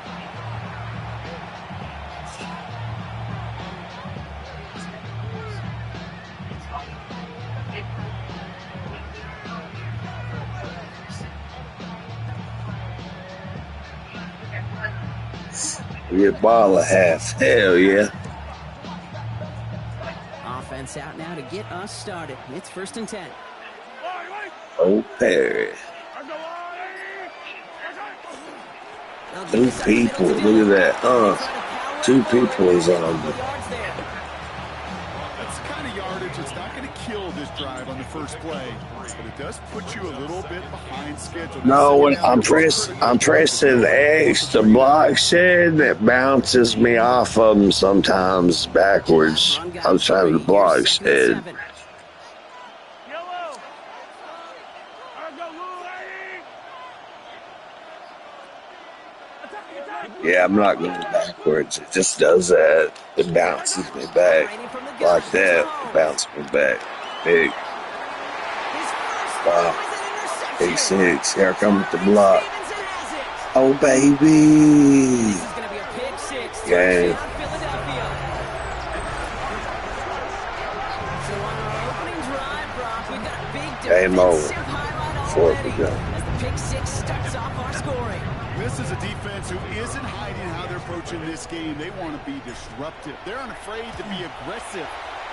We a ball a half. Hell yeah. Offense out now to get us started. It's 1st and 10. Oh, Perry. 2 people. Look at that. 2 people is on me. That's the kind of yardage that's not going to kill this drive on the first play, but it does put you a little bit behind schedule. No, when I'm pressing X to block shit, it bounces me off of them sometimes backwards. I'm trying to block shit. Yeah, I'm not going backwards. It just does that. It bounces me back. Like that. It bounces me back. Big. Wow. Big 6. Here comes the block. Oh, baby. Game. Game over. 4th to go. This is a defense who isn't hiding how they're approaching this game. They want to be disruptive. They're unafraid to be aggressive.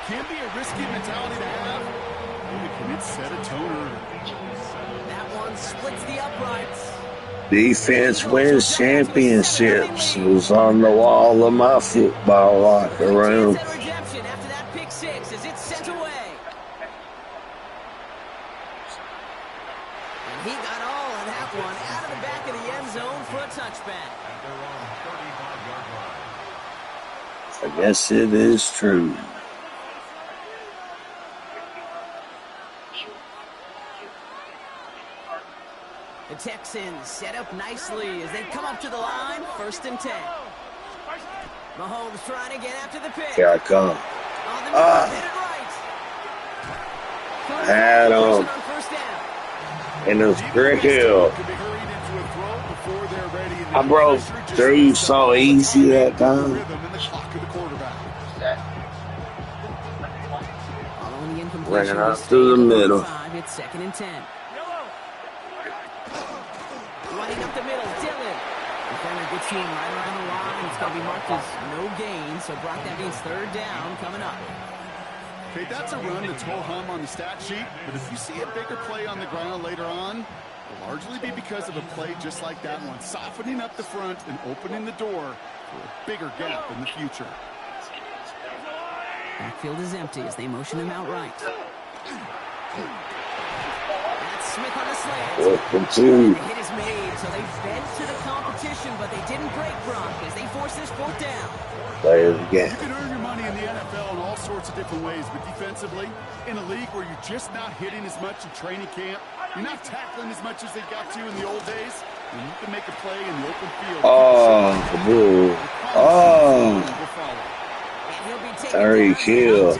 Can be a risky mentality to have. Maybe can it set a tone early. That one splits the uprights. Defense wins championships was on the wall of my football locker room. Redemption after that pick 6 as it's sent away. And he got all of that one out of the back of the end zone for a touchback. I guess it is true. The Texans set up nicely as they come up to the line. 1st and 10. Mahomes trying to get after the pick. Here I come. On the move, hit it right. had him in his grill. I broke through so easy that time. Ran out through the middle. It's 2nd and 10. Running up the middle, Dillon. Defender gets to him right around the line. It's going to be marked as no gain. So, Brock, that means 3rd down coming up. Okay, that's a run that's ho-hum on the stat sheet. But if you see a bigger play on the ground later on, it'll largely be because of a play just like that one, softening up the front and opening the door for a bigger gap in the future. Backfield is empty as they motion him out right. That's Smith on the slant. The hit is made, so they bent to the competition, but they didn't break Brock as they force this 4th down. Play it again. You can earn your money in the NFL in all sorts of different ways, but defensively, in a league where you're just not hitting as much in training camp, you're not tackling as much as they got to in the old days, and you can make a play in the open field. Terry Hill.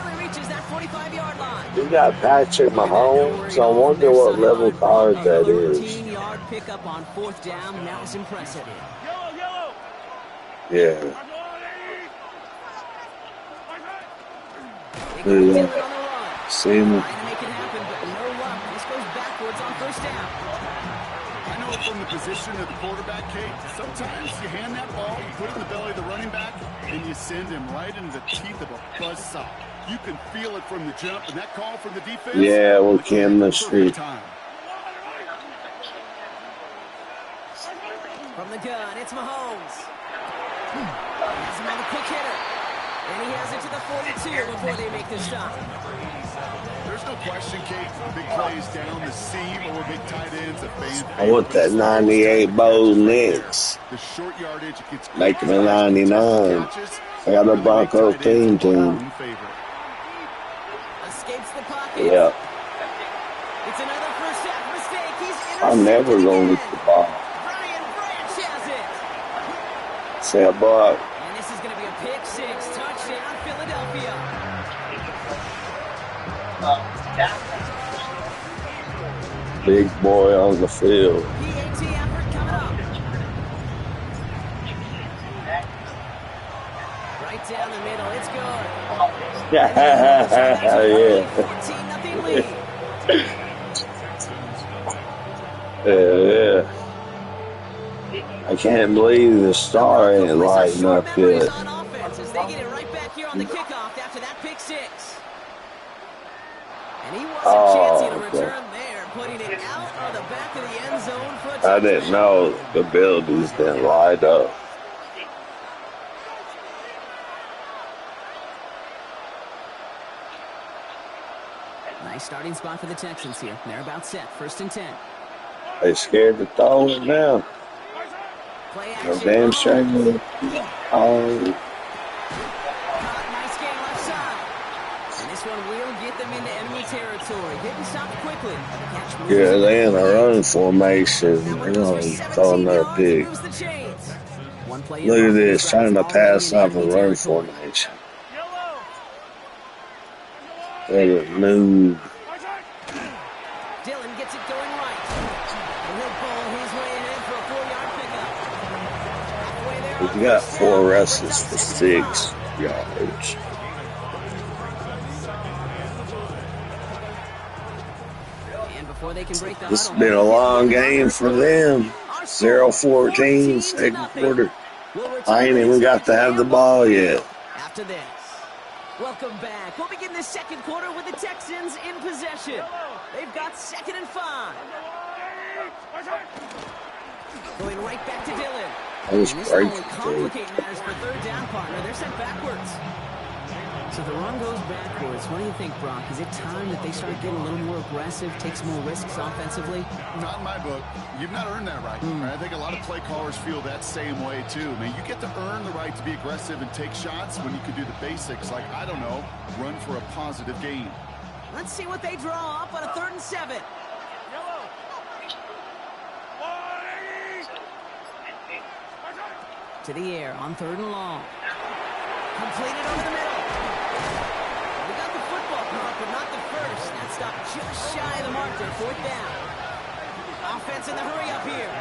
You got Patrick Mahomes. I wonder what level card that is. 14-yard pickup on 4th down. That was impressive. Yeah. See him. Trying to make it happen, but no luck. This goes backwards on 1st down. I know from the position of the quarterback, Kate, sometimes you hand that ball, you put it in the belly of the running back, and you send him right into the teeth of a buzzsaw. You can feel it from the jump, and that call from the defense. Yeah, well, chemistry. From the gun, it's Mahomes. Has him on the quick hitter. And he has it to the 42 before they make the stop. There's no question, Kate. Big plays down the seam or big tight ends. I want that 98 Bo Nix. The short yardage gets making a 99. I got a Broncos team. Escapes the pocket. Yeah. It's another first half mistake. He's I'm never going to get the ball. Brian Branch has it. Say a buck. And this is going to be a pick 6. Touchdown, Philadelphia. Big boy on the field. PAT effort coming up. Right down the middle. It's good. Yeah. 14-0 lead. Yeah. I can't believe the star ain't lighting up yet. On offense as they get it right back here on the kickoff after that pick 6. And he wasn't chancing a return there, putting it out of the back of the end zone for a touchdown. I didn't know the buildings didn't light up. Nice starting spot for the Texans here. They're about set. 1st and 10. They scared to throw it now. No damn shame. Oh. Nice game left side. And this one will get them into enemy territory. Getting stopped quickly. Yeah, they in a run formation. They're going to throw another pick. Look at this, trying to pass off a run formation. What a move. Dillon gets it going right. And he'll pull his way ahead for a 4-yard pickup. We got 4 rushes for 6 yards. And before they can break the This has been a long game for them. 0-14, 2nd quarter. I ain't even got to have the ball yet. After this. Welcome back. We'll begin the 2nd quarter with the Texans in possession. They've got 2nd and 5. Going right back to Dillon. That was and this great. only complicate matters for 3rd down, partner. They're sent backwards. So the run goes backwards. What do you think, Brock? Is it time that they start getting a little more aggressive, take some more risks offensively? Not in my book. You've not earned that right. I think a lot of play callers feel that same way, too. I mean, you get to earn the right to be aggressive and take shots when you can do the basics, like, I don't know, run for a positive gain. Let's see what they draw up on a 3rd and 7. To the air on 3rd and long. Completed over the middle. We got the football caught, but not the first. That's stop just shy of the marker. 4th down. Offense in the hurry up here.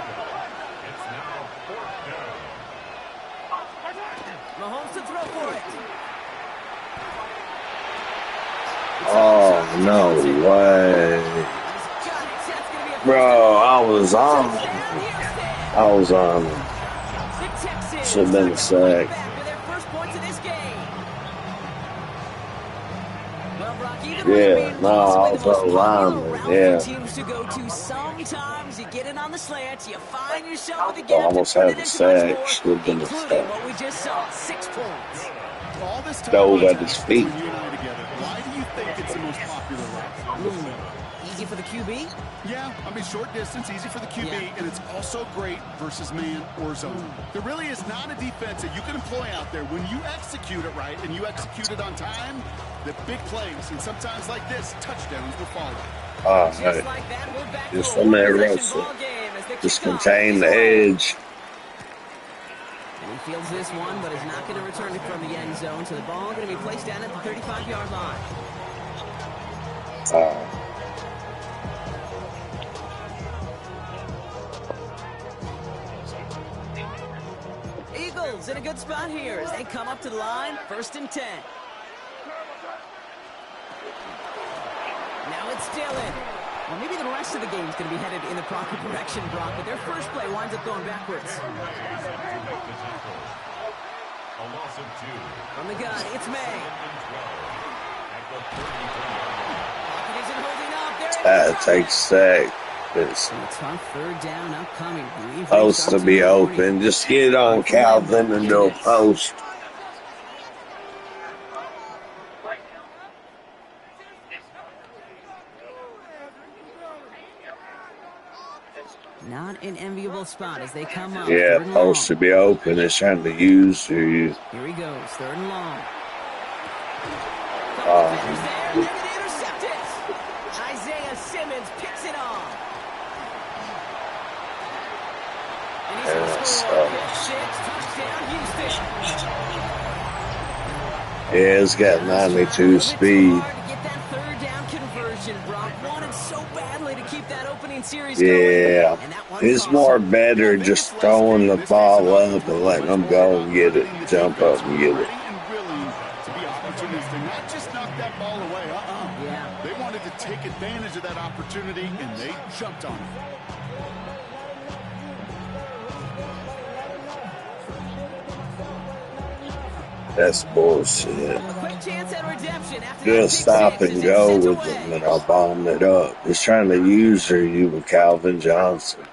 It's now 4th down. Mahomes to throw for it. Oh, no way. Bro, I was on him. Should have been a sack. Yeah, no, I was a lineman, yeah. Teams to go to. Sometimes you get it on the slant, you find yourself with the I gap, almost had a sack. Should have been a including sack. what we just saw, 6 points. All this time Dove at his feet. between you and I together, why do you think it's the most popular route? Easy for the QB? Yeah, I mean, short distance, easy for the QB, and it's also great versus man or zone. There really is not a defense that you can employ out there. When you execute it right and you execute it on time, the big plays, and sometimes like this, touchdowns will follow. All right. Just from there, Russell. Just contain the edge. And he fields this one, but is not going to return it from the end zone. So the ball going to be placed down at the 35-yard line. Eagles in a good spot here as they come up to the line. 1st and 10. Now it's Dillon. Well, maybe the rest of the game is going to be headed in the proper direction, Brock, but their first play winds up going backwards. A loss of 2. From the gun, it's May. That takes sack. It's tough 3rd down upcoming. supposed to be open. Just get on Calvin and do a post. Not an enviable spot as they come up. Yeah, post to be open. It's trying to use you. Here he goes, 3rd and long. Isaiah Simmons picks it off. And he's going to score. Touchdown, Houston. Yeah, it's got 92 speed. Yeah, it's more better just throwing the ball up and letting them go and get it, jump up and get it. To be opportunistic, not just knock that ball away. Yeah. They wanted to take advantage of that opportunity, and they jumped on it. That's bullshit. Just stop and go with them, and I'll bomb it up. It's trying to user you with Calvin Johnson.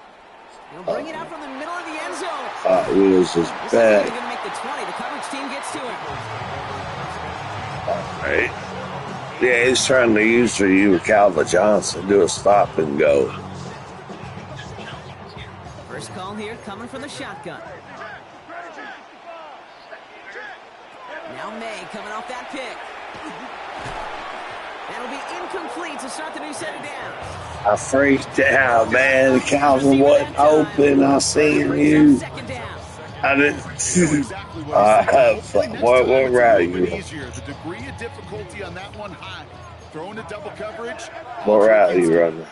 Bring it out from the middle of the end zone. Hot Wheels is back. Going to make the 20. The coverage team gets to him. All right. Yeah, he's trying to user you with Calvin Johnson. Do a stop and go. First call here coming from the shotgun. Now May coming off that pick. That'll be incomplete to start the new set of downs. I freaked out, man. Calvin wasn't open. I seen you. I didn't. What route you? The degree of difficulty on that one high. Throwing a double coverage. What route you running?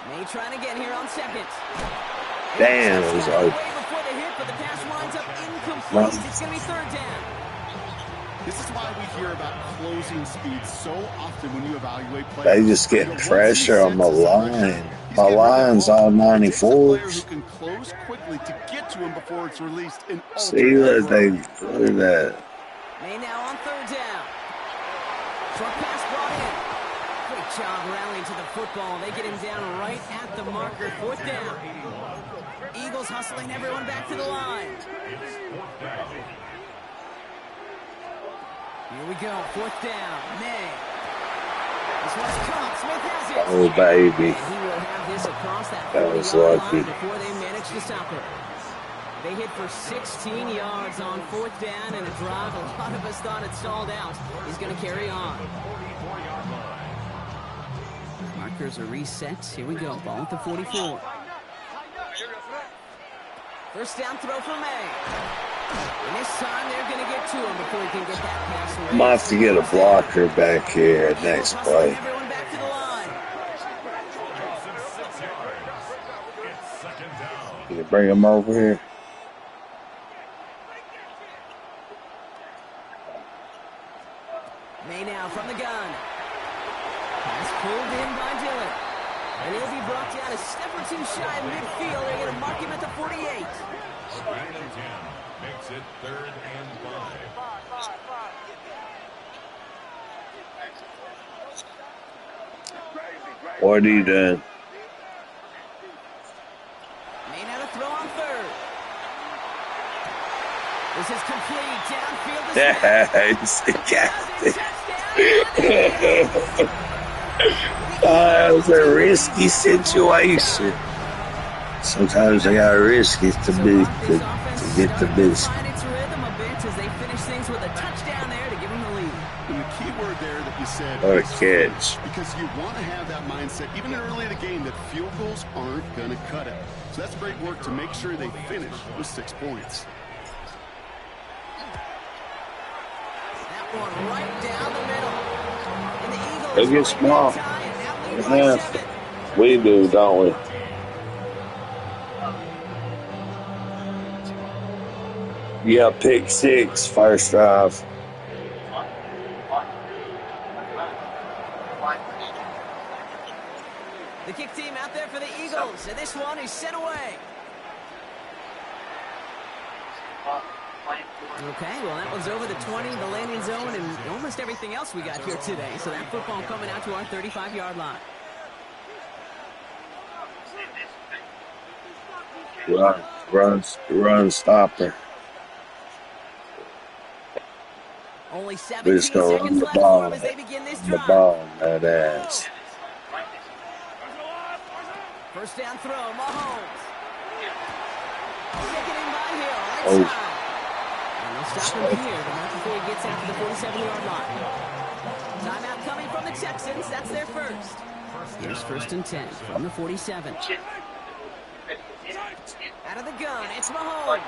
May trying again here on 2nd. Damn, it was open. Before the hit, but the pass winds up incomplete. It's going to be 3rd down. This is why we hear about closing speed so often when you evaluate players. They just get pressure on my line. My line's all 94s. Who can close quickly to get to him before it's released. See that they do that. May now on 3rd down. Short pass brought in. Great job rallying to the football. They get him down right at the marker. 4th down. Eagles hustling everyone back to the line. Here we go. 4th down. May. This one's caught. Smith has it. Oh, baby. And he will have this across that 40-yard line before they manage to stop it. They hit for 16 yards on 4th down and a drive. A lot of us thought it stalled out. He's going to carry on. Markers are reset. Here we go. Ball at the 44. First down throw for May. And this time they're going to get to him before he can get that pass away. Might have to get a blocker back here next play. Everyone back to the line. Can you bring him over here? May now from the gun. Pass pulled in by Dillon. And he'll be brought down a step or two shy of midfield. They're going to mark him at the 48. A gain of 10 makes it 3rd and 5. What are you doing? May now to throw on 3rd. This is complete. Downfield to it was a risky situation. Sometimes I gotta risk it to get the biscuit. Its rhythm a bit as they finish things with a touchdown there to give them the lead. And the key word there that you said, What a catch. because you want to have that mindset, even early in the game, that field goals aren't going to cut it. So that's great work to make sure they finish with 6 points. That one right down the middle. And the Eagles They get small. Yeah. We do, don't we? Yeah, pick 6, first drive. The kick team out there for the Eagles, and this one is sent away. Okay, well, that one's over the 20, the landing zone, and almost everything else we got here today. So that football coming out to our 35-yard line. Run, stopper. Only 17 We're just gonna run seconds the left for ball. them as they begin this The drive. ball, that ass. First down throw, Mahomes. Taken in by Hill, right Oh. side. And they'll stop him here, but not before he gets out to the 47-yard line. Timeout coming from the Texans. That's their first. Here's 1st and 10 from the 47. Out of the gun, it's Mahomes.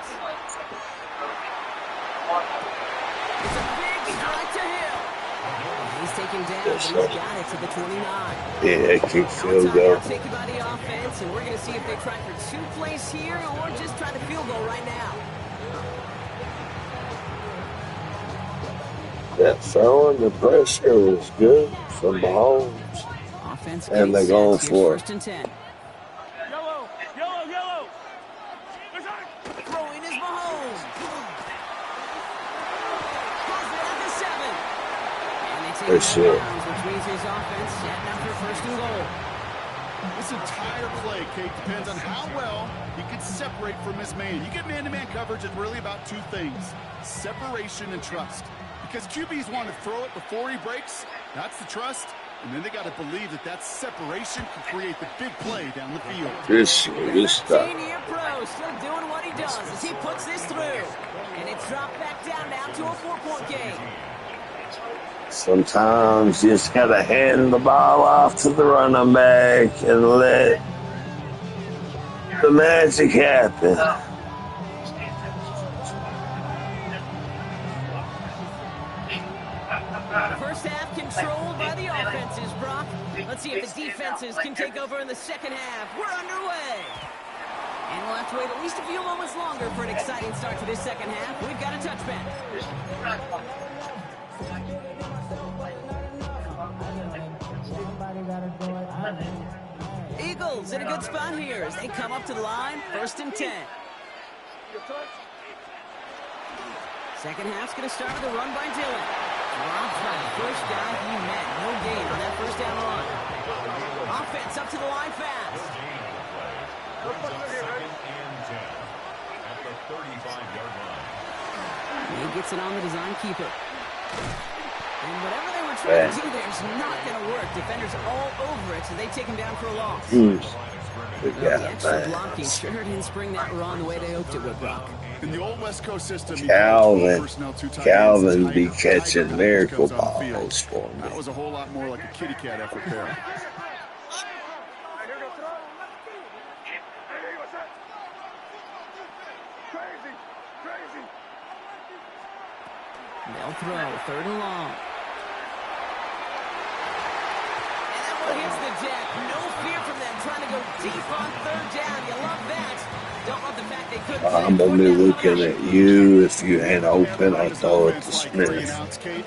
It's a big strike to Hill. He's taken down, but he's got it to the 29. Yeah, kick field goal. Taken by the offense, and we're going to see if they try for 2 plays here or just try the field goal right now. That throwing the pressure was good from Mahomes. Offense And they're going for it. 1st and 10. Yellow! Throwing is Mahomes. Pulls it at the 7. And they take Good it shit. downs, which means his offense setting up for 1st and goal. This entire play, Kate, depends on how well he can separate from his man. You get man-to-man coverage, it's really about 2 things, separation and trust. Because QBs want to throw it before he breaks, that's the trust, and then they got to believe that that separation can create the big play down the field. Good stuff. 13-year pro still doing what he does as he puts this through. And it's dropped back down now to a 4-point game. Sometimes you just gotta hand the ball off to the running back and let the magic happen. First half controlled by the offenses, Brock. Let's see if the defenses can take over in the second half. We're underway. And we'll have to wait at least a few moments longer for an exciting start to this second half. We've got a touchback. Eagles in a good spot here as they come up to the line. 1st and 10. Second half's going to start with a run by Dillon. Drops by the first down he met. No gain on that first down run. Offense up to the line fast. At the 35-yard line. He gets it on the design keeper. And whatever they were trying to do there is not going to work. Defenders all over it, so they take him down for a loss. The The extra blocking sure didn't spring that run the way they hoped it would, Brock. In the old West Coast system, Calvin be catching miracle balls for me. That was a whole lot more like a kitty cat effort there. They'll throw. 3rd and long. And that one hits the deck. No fear from them trying to go deep on 3rd down. You love that. Don't love the fact they couldn't I'm going to be looking at you. If you ain't open, I'll throw it to Smith.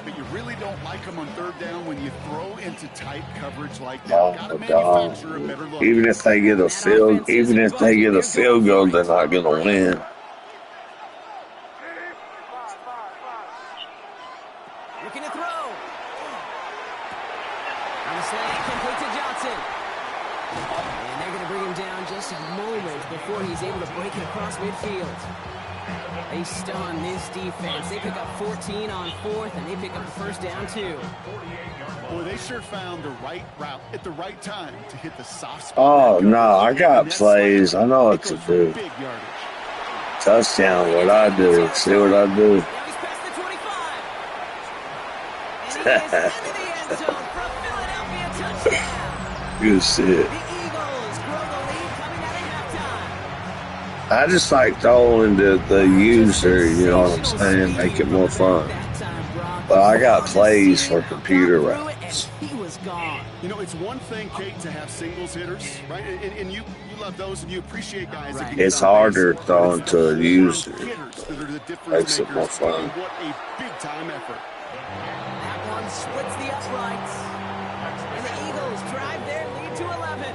But you really don't like them on 3rd down when you throw into tight coverage like that. Oh, dog. Even if they get a field goal, they're not going to win. Looking to throw. On the slant, complete to Johnson. And they're going to bring him down just a moment before he's able to break it across midfield. They stun this defense. They pick up 14 on 4th, and they pick up the 1st down, too. Boy, they sure found the right route at the right time to hit the soft spot. Oh, no, I got plays. I know what to do. Touchdown, what I do. See what I do. Now he's past the 25. And he is into the end zone for a Philadelphia touchdown. Good shit. I just like throwing the user, you know what I'm saying, make it more fun. But I got plays for computer routes. You know, it's one thing, Kate, to have singles hitters, right? And you love those and you appreciate guys. That It's harder throwing to a user. Makes it more fun. What a big-time effort. That one splits the uprights. And the Eagles drive their lead to 11.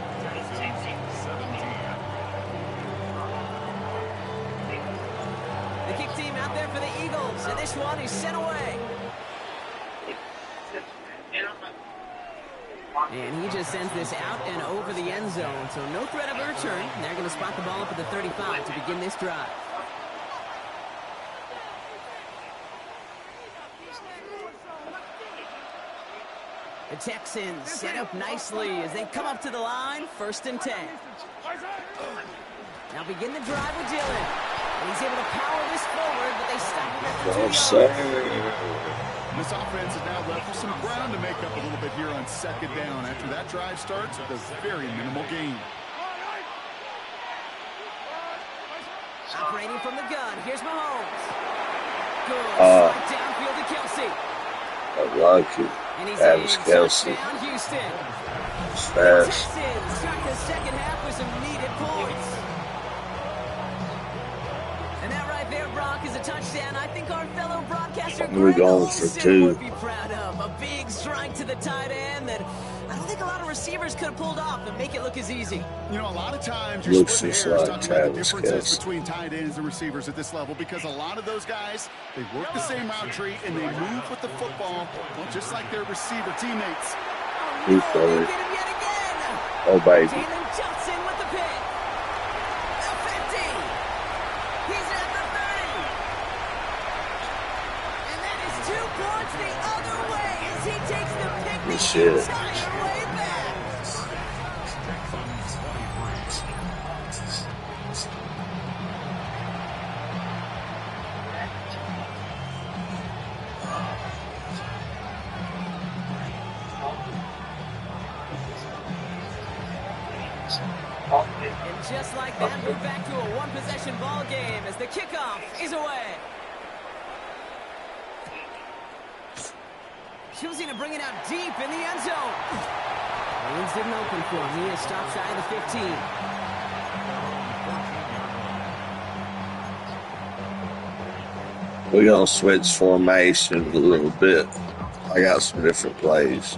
The kick team out there for the Eagles, and this one is sent away. And he just sends this out and over the end zone, so no threat of a return. They're going to spot the ball up at the 35 to begin this drive. The Texans set up nicely as they come up to the line, 1st and 10. Now begin the drive with Dillon. And he's able to power this forward, but they stop him at the 2 yard. This offense is now left with some ground to make up a little bit here on 2nd down. After that drive starts, there's very minimal gain. Operating from the gun, here's Mahomes. Good slide downfield to Kelsey. I like it. And he's That was Kelsey. touchdown, Houston. It's The fast. Texans start the 2nd half with some needed points. And that right there, Brock, is a touchdown. I think our fellow broadcaster We're going for 2. would be proud of. A big strike to the tight end that I don't think a lot of receivers could have pulled off and make it look as easy. You know, a lot of times you're Looks splitting just hairs like talking about the Travis differences Kelce. between tight ends and receivers at this level because a lot of those guys, they work the same route tree and they move with the football, well, just like their receiver teammates. Good play. Oh, baby. Jalen Johnson with the pick. The 50. He's at the 30. And that is 2 points the other way as he takes the pick Good the shit. entire way back. And just like that, we're back to a one-possession ball game as the kickoff is away. Choosing to bring it out deep in the end zone. Lanes didn't open for him. He is stopped shy of the 15. We're going to switch formation a little bit. I got some different plays.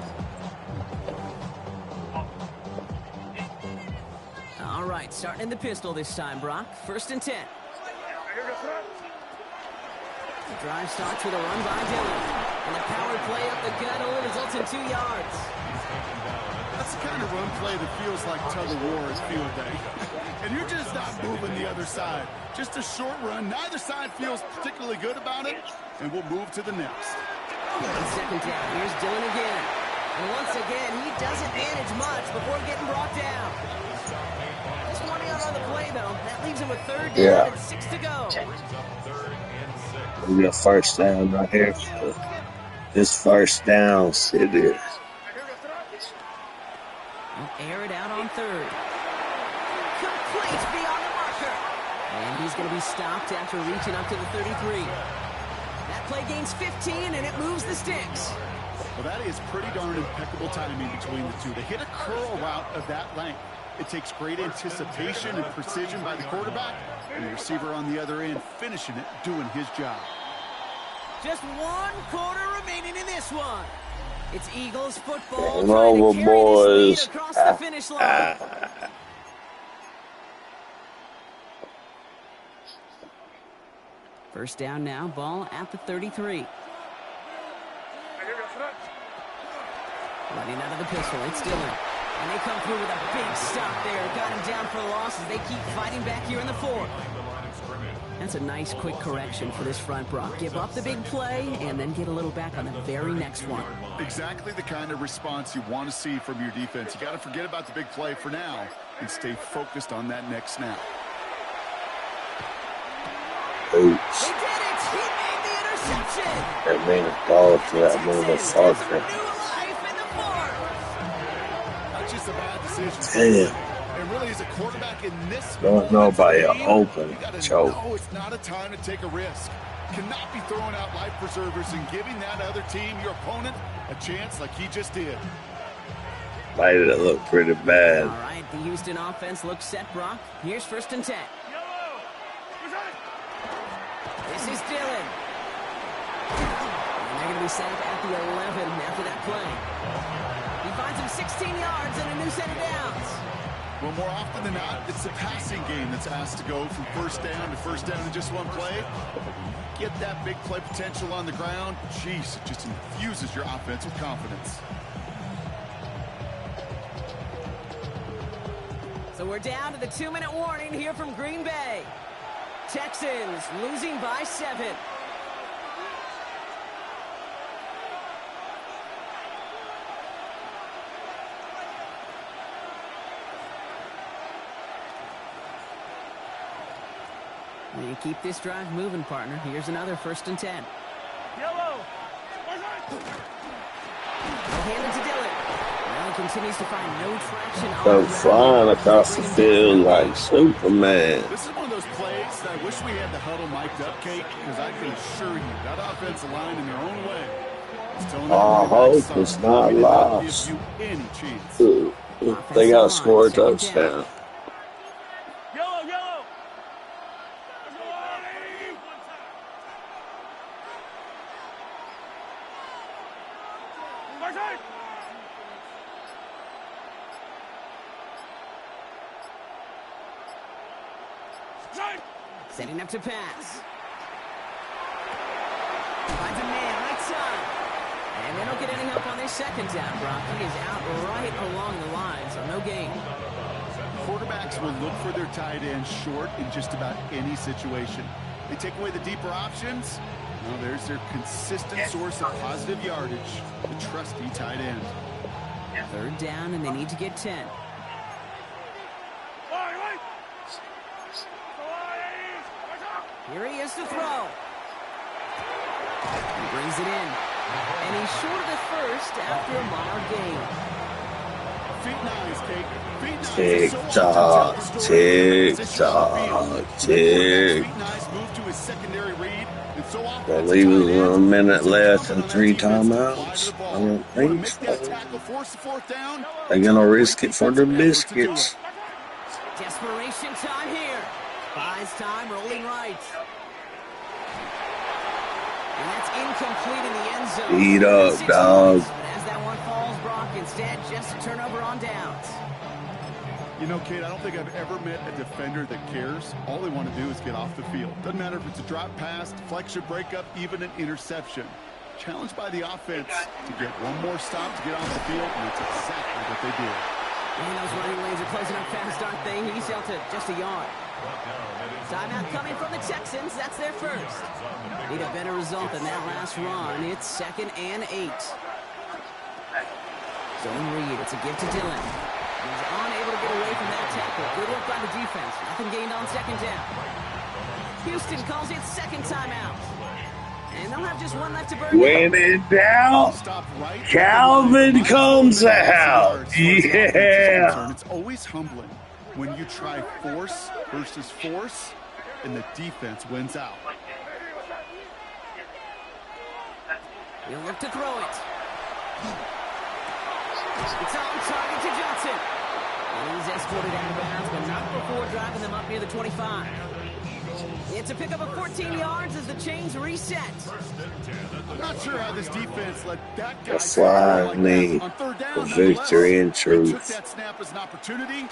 All right, starting in the pistol this time, Brock. 1st and 10. The drive starts with a run by Dillon. And the power play up the gut only results in 2 yards. That's the kind of run play that feels like tug-of-war at field day. And you're just not moving the other side. Just a short run. Neither side feels particularly good about it. And we'll move to the next. On 2nd down, here's Dillon again. And once again, he doesn't manage much before getting brought down. Just 1 yard on the play, though. That leaves him with 3rd down and 6 to go. We got 1st down right here. This 1st down, sit there. Air it out on 3rd. Complete beyond the marker. And he's going to be stopped after reaching up to the 33. That play gains 15, and it moves the sticks. Well, that is pretty darn impeccable timing between the two. They hit a curl route of that length. It takes great anticipation and precision by the quarterback, and the receiver on the other end finishing it, doing his job. Just 1 quarter remaining in this one. It's Eagles football Game trying to over, carry boys. this lead across the finish line. First down now, ball at the 33. Running out of the pistol, it's Dillon. And they come through with a big stop there. Got him down for a loss as they keep fighting back here in the 4th. That's a nice quick correction for this front, Brock. Give up the big play and then get a little back on the very next one. Exactly the kind of response you want to see from your defense. You got to forget about the big play for now and stay focused on that next snap. Oops. They did it! He made the interception! That made a call for that motherfucker. Just a bad decision. Damn. And really, as a quarterback in this Don't nobody open. Choke. No, it's not a time to take a risk. Cannot be throwing out life preservers and giving that other team, your opponent, a chance like he just did. Made it look pretty bad. All right, the Houston offense looks set, Brock. Here's 1st and 10. This is Dillon. And they're going to be set up at the 11 after that play. He finds him 16 yards and a new set of downs. Well, more often than not, it's the passing game that's asked to go from first down in just one play. Get that big play potential on the ground. Jeez, it just infuses your offense with confidence. So we're down to the 2-minute warning here from Green Bay. Texans losing by 7. You keep this drive moving, partner. Here's another 1st and 10. Yellow. They'll hand it to Dillon. Well, he continues to find no traction. Go flying across the field like Superman. This is one of those plays that I wish we had the huddle mic'd up, Kate, because I can assure you that offensive line in their own way is telling them I hope it's not lost. give you any chance. They got to score a touchdown. Yellow, yellow. Setting up to pass. Finds a man right side. And they don't get any help on their 2nd down, Brock. He is out right along the line, so no gain. Quarterbacks will look for their tight end short in just about any situation. They take away the deeper options. Well, there's their consistent source of positive yardage, the trusty tight end. 3rd down, and they need to get 10. Here he is to throw. He brings it in. And he's short of the 1st after a mild gain. Feet nice, Kate. Feet nice. Tick-tock, tick-tock, tick. Feet nice, move to his secondary read. And so often, I believe it was 1 minute left and 3 timeouts. I don't think so. They're going to risk it for their biscuits. Desperation time here. Buys time, rolling right. And that's incomplete in the end zone. Eat up, dog. But as that one falls, Brock, instead, just a turnover on downs. You know, Kate, I don't think I've ever met a defender that cares. All they want to do is get off the field. Doesn't matter if it's a drop pass, deflection, breakup, even an interception. Challenged by the offense to get one more stop to get off the field, and that's exactly what they did. And those running lanes are closing up fast, aren't they? He's out to just a yard. Timeout coming from the Texans. That's their 1st. Need a better result than that last run. It's 2nd and 8. Zone read. It's a give to Dillon. He's unable to get away from that tackle. Good work by the defense. Nothing gained on 2nd down. Houston calls it 2nd timeout. And they'll have just one left to burn. When in doubt, Calvin comes out. Yeah. It's always humbling when you try force versus force, and the defense wins out. He'll look to throw it. It's on target to Johnson. And he's escorted out of bounds, but not before driving them up near the 25. It's a pickup of 14 yards as the chains reset. I'm not sure how this defense let that guy slide knee on third down. for victory and He took truth. that snap as an opportunity, and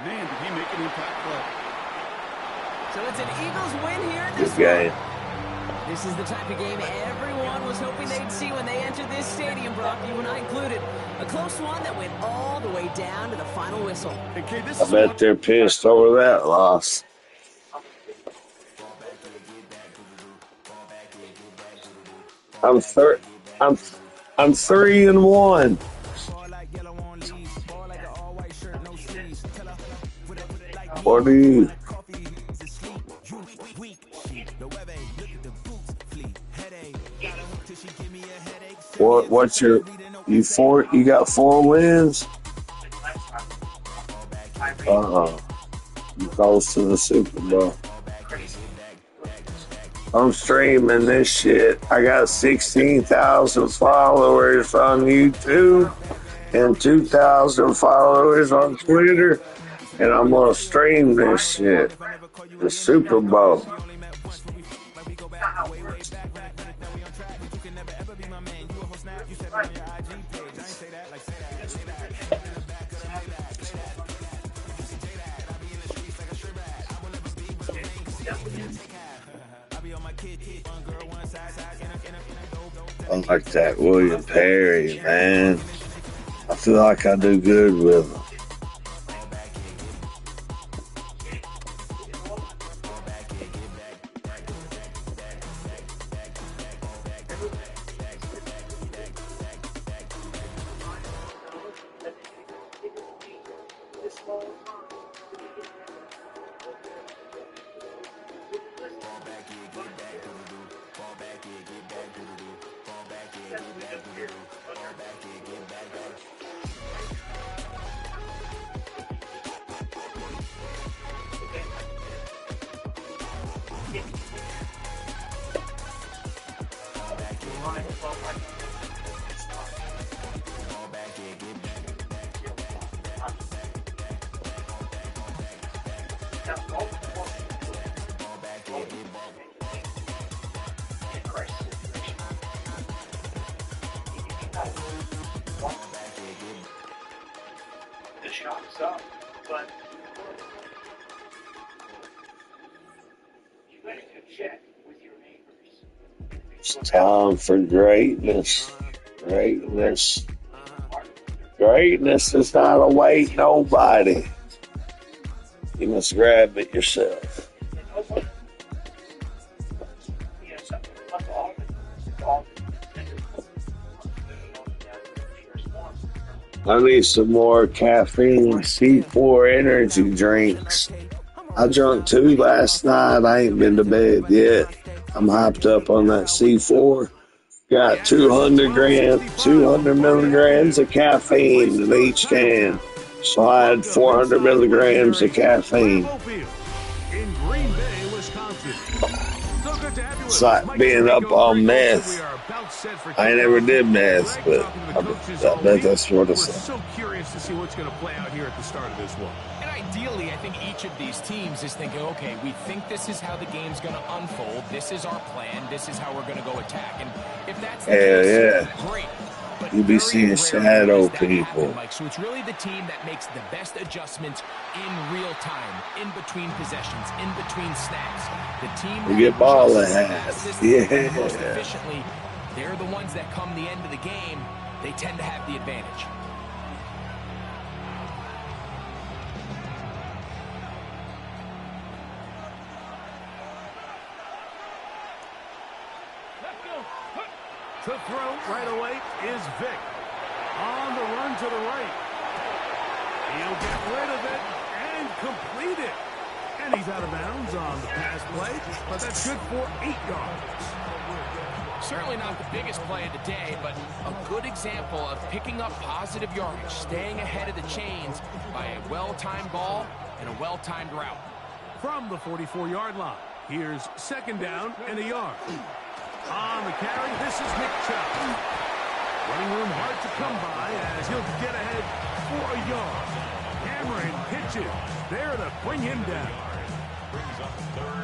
man, did he make an impact play. So it's an Eagles win here at this Good game. This is the type of game everyone was hoping they'd see when they entered this stadium, Brock, you and I included. A close one that went all the way down to the final whistle. I bet they're pissed over that loss. I'm 3-1. What are you? What's your you got 4 wins? You close to the Super Bowl. I'm streaming this shit. I got 16,000 followers on YouTube and 2,000 followers on Twitter, and I'm gonna stream this shit. The Super Bowl. I like that William Perry, man. I feel like I do good with him. The shot is up, but you better check with your neighbors. It's time for greatness. Greatness. Greatness does not await nobody. You must grab it yourself. I need some more caffeine C4 energy drinks. I drank 2 last night. I ain't been to bed yet. I'm hyped up on that C4. Got 200 milligrams of caffeine in each can. So I had 400 milligrams of caffeine. In Green Bay, Wisconsin. So good to have you It's like being up on meth. I never did meth, but I bet that's what it's We're like. so curious to see what's going to play out here at the start of this one. And ideally, I think each of these teams is thinking, okay, we think this is how the game's going to unfold. This is our plan. This is how we're going to go attack. And if that's the case, great. But You be seeing shadow people. happen, Mike. So it's really the team that makes the best adjustments in real time, in between possessions, in between snaps. The team We get ball ahead. the most efficiently, they're the ones that come the end of the game. They tend to have the advantage. To throw right away is Vic. On the run to the right. He'll get rid of it and complete it. And he's out of bounds on the pass play, but that's good for 8 yards. Certainly not the biggest play of the day, but a good example of picking up positive yardage, staying ahead of the chains by a well-timed ball and a well-timed route. From the 44-yard line, here's 2nd down and a yard. On the carry, this is Nick Chubb. Running room hard to come by as he'll get ahead for a yard. Cameron pitches there to bring him down.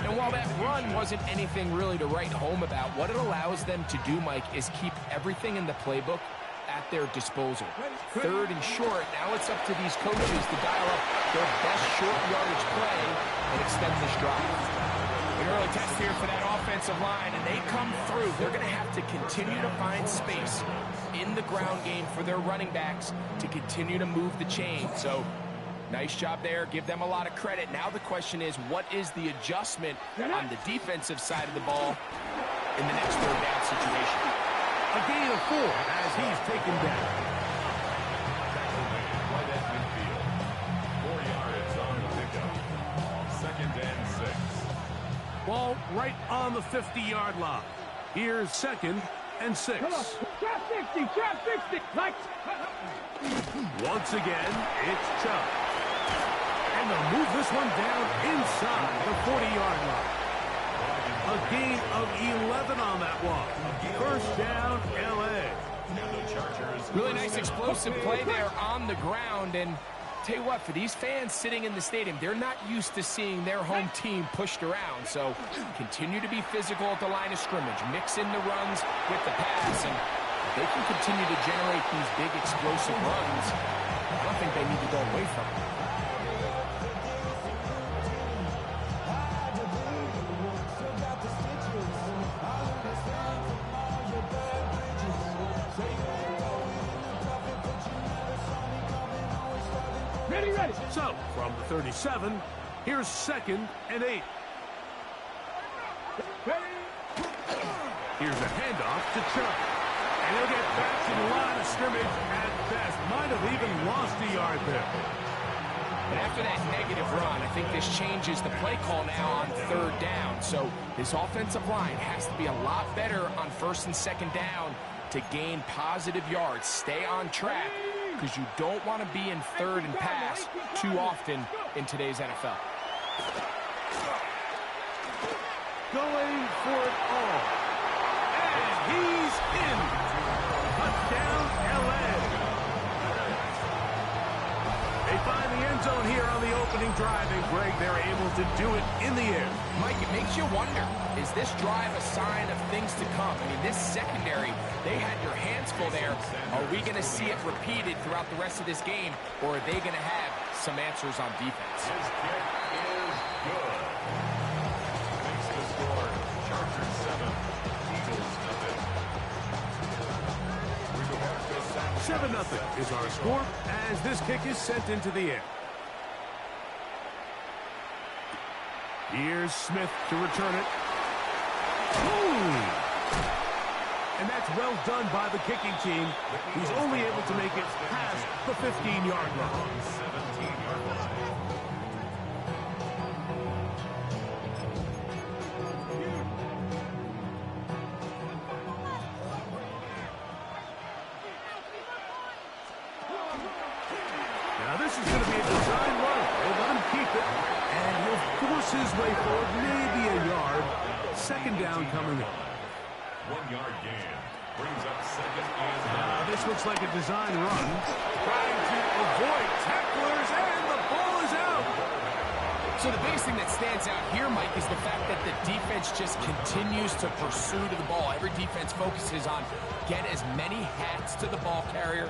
And while that run wasn't anything really to write home about, what it allows them to do, Mike, is keep everything in the playbook at their disposal. Third and short, now it's up to these coaches to dial up their best short yardage play and extend this drive. An early test here for that offensive line, and they come through. They're going to have to continue to find space in the ground game for their running backs to continue to move the chain. So nice job there. Give them a lot of credit. Now the question is, what is the adjustment on the defensive side of the ball in the next third down situation? A gain of 4 as he's taken down. Right at midfield. 4 yards on the pickup. 2nd and 6. Ball right on the 50-yard line. Here's 2nd and 6. Come on. Trap 60, trap 60. Like. Once again, it's Chubb. And they'll move this one down inside the 40-yard line. A gain of 11 on that one. First down, L.A. Really nice explosive play there on the ground. And tell you what, for these fans sitting in the stadium, they're not used to seeing their home team pushed around. So continue to be physical at the line of scrimmage. Mix in the runs with the pass. And if they can continue to generate these big explosive runs, I don't think they need to go away from it. Ready. So, from the 37, here's 2nd and 8. Here's a handoff to Chubb. And he'll get back to the line of scrimmage at best. Might have even lost a yard there. And after that negative run, I think this changes the play call now on 3rd down. So this offensive line has to be a lot better on 1st and 2nd down to gain positive yards. Stay on track, because you don't want to be in 3rd and pass too often in today's NFL. Going for it all. And he's in. Touchdown, L.A. They find the end zone here on the opening drive, and Greg, they're able to do it in the air. Mike, it makes you wonder, is this drive a sign of things to come? I mean, this secondary, they had their hands full there. Are we going to see it repeated throughout the rest of this game, or are they going to have some answers on defense? His kick is good. Makes the score. Chargers 7, Eagles nothing. 7-0 is our score as this kick is sent into the air. Here's Smith to return it. Boom! And that's well done by the kicking team. He's only able to make it past the 15-yard line. 17-yard line. Now this is going to be a design run. They'll let him keep it, and he'll force his way forward, maybe a yard. 2nd down coming up. 1-yard gain. Brings up 2nd and 9. This looks like a design run. Trying to avoid tacklers, and the ball is out. So the biggest thing that stands out here, Mike, is the fact that the defense just continues to pursue to the ball. Every defense focuses on get as many hats to the ball carrier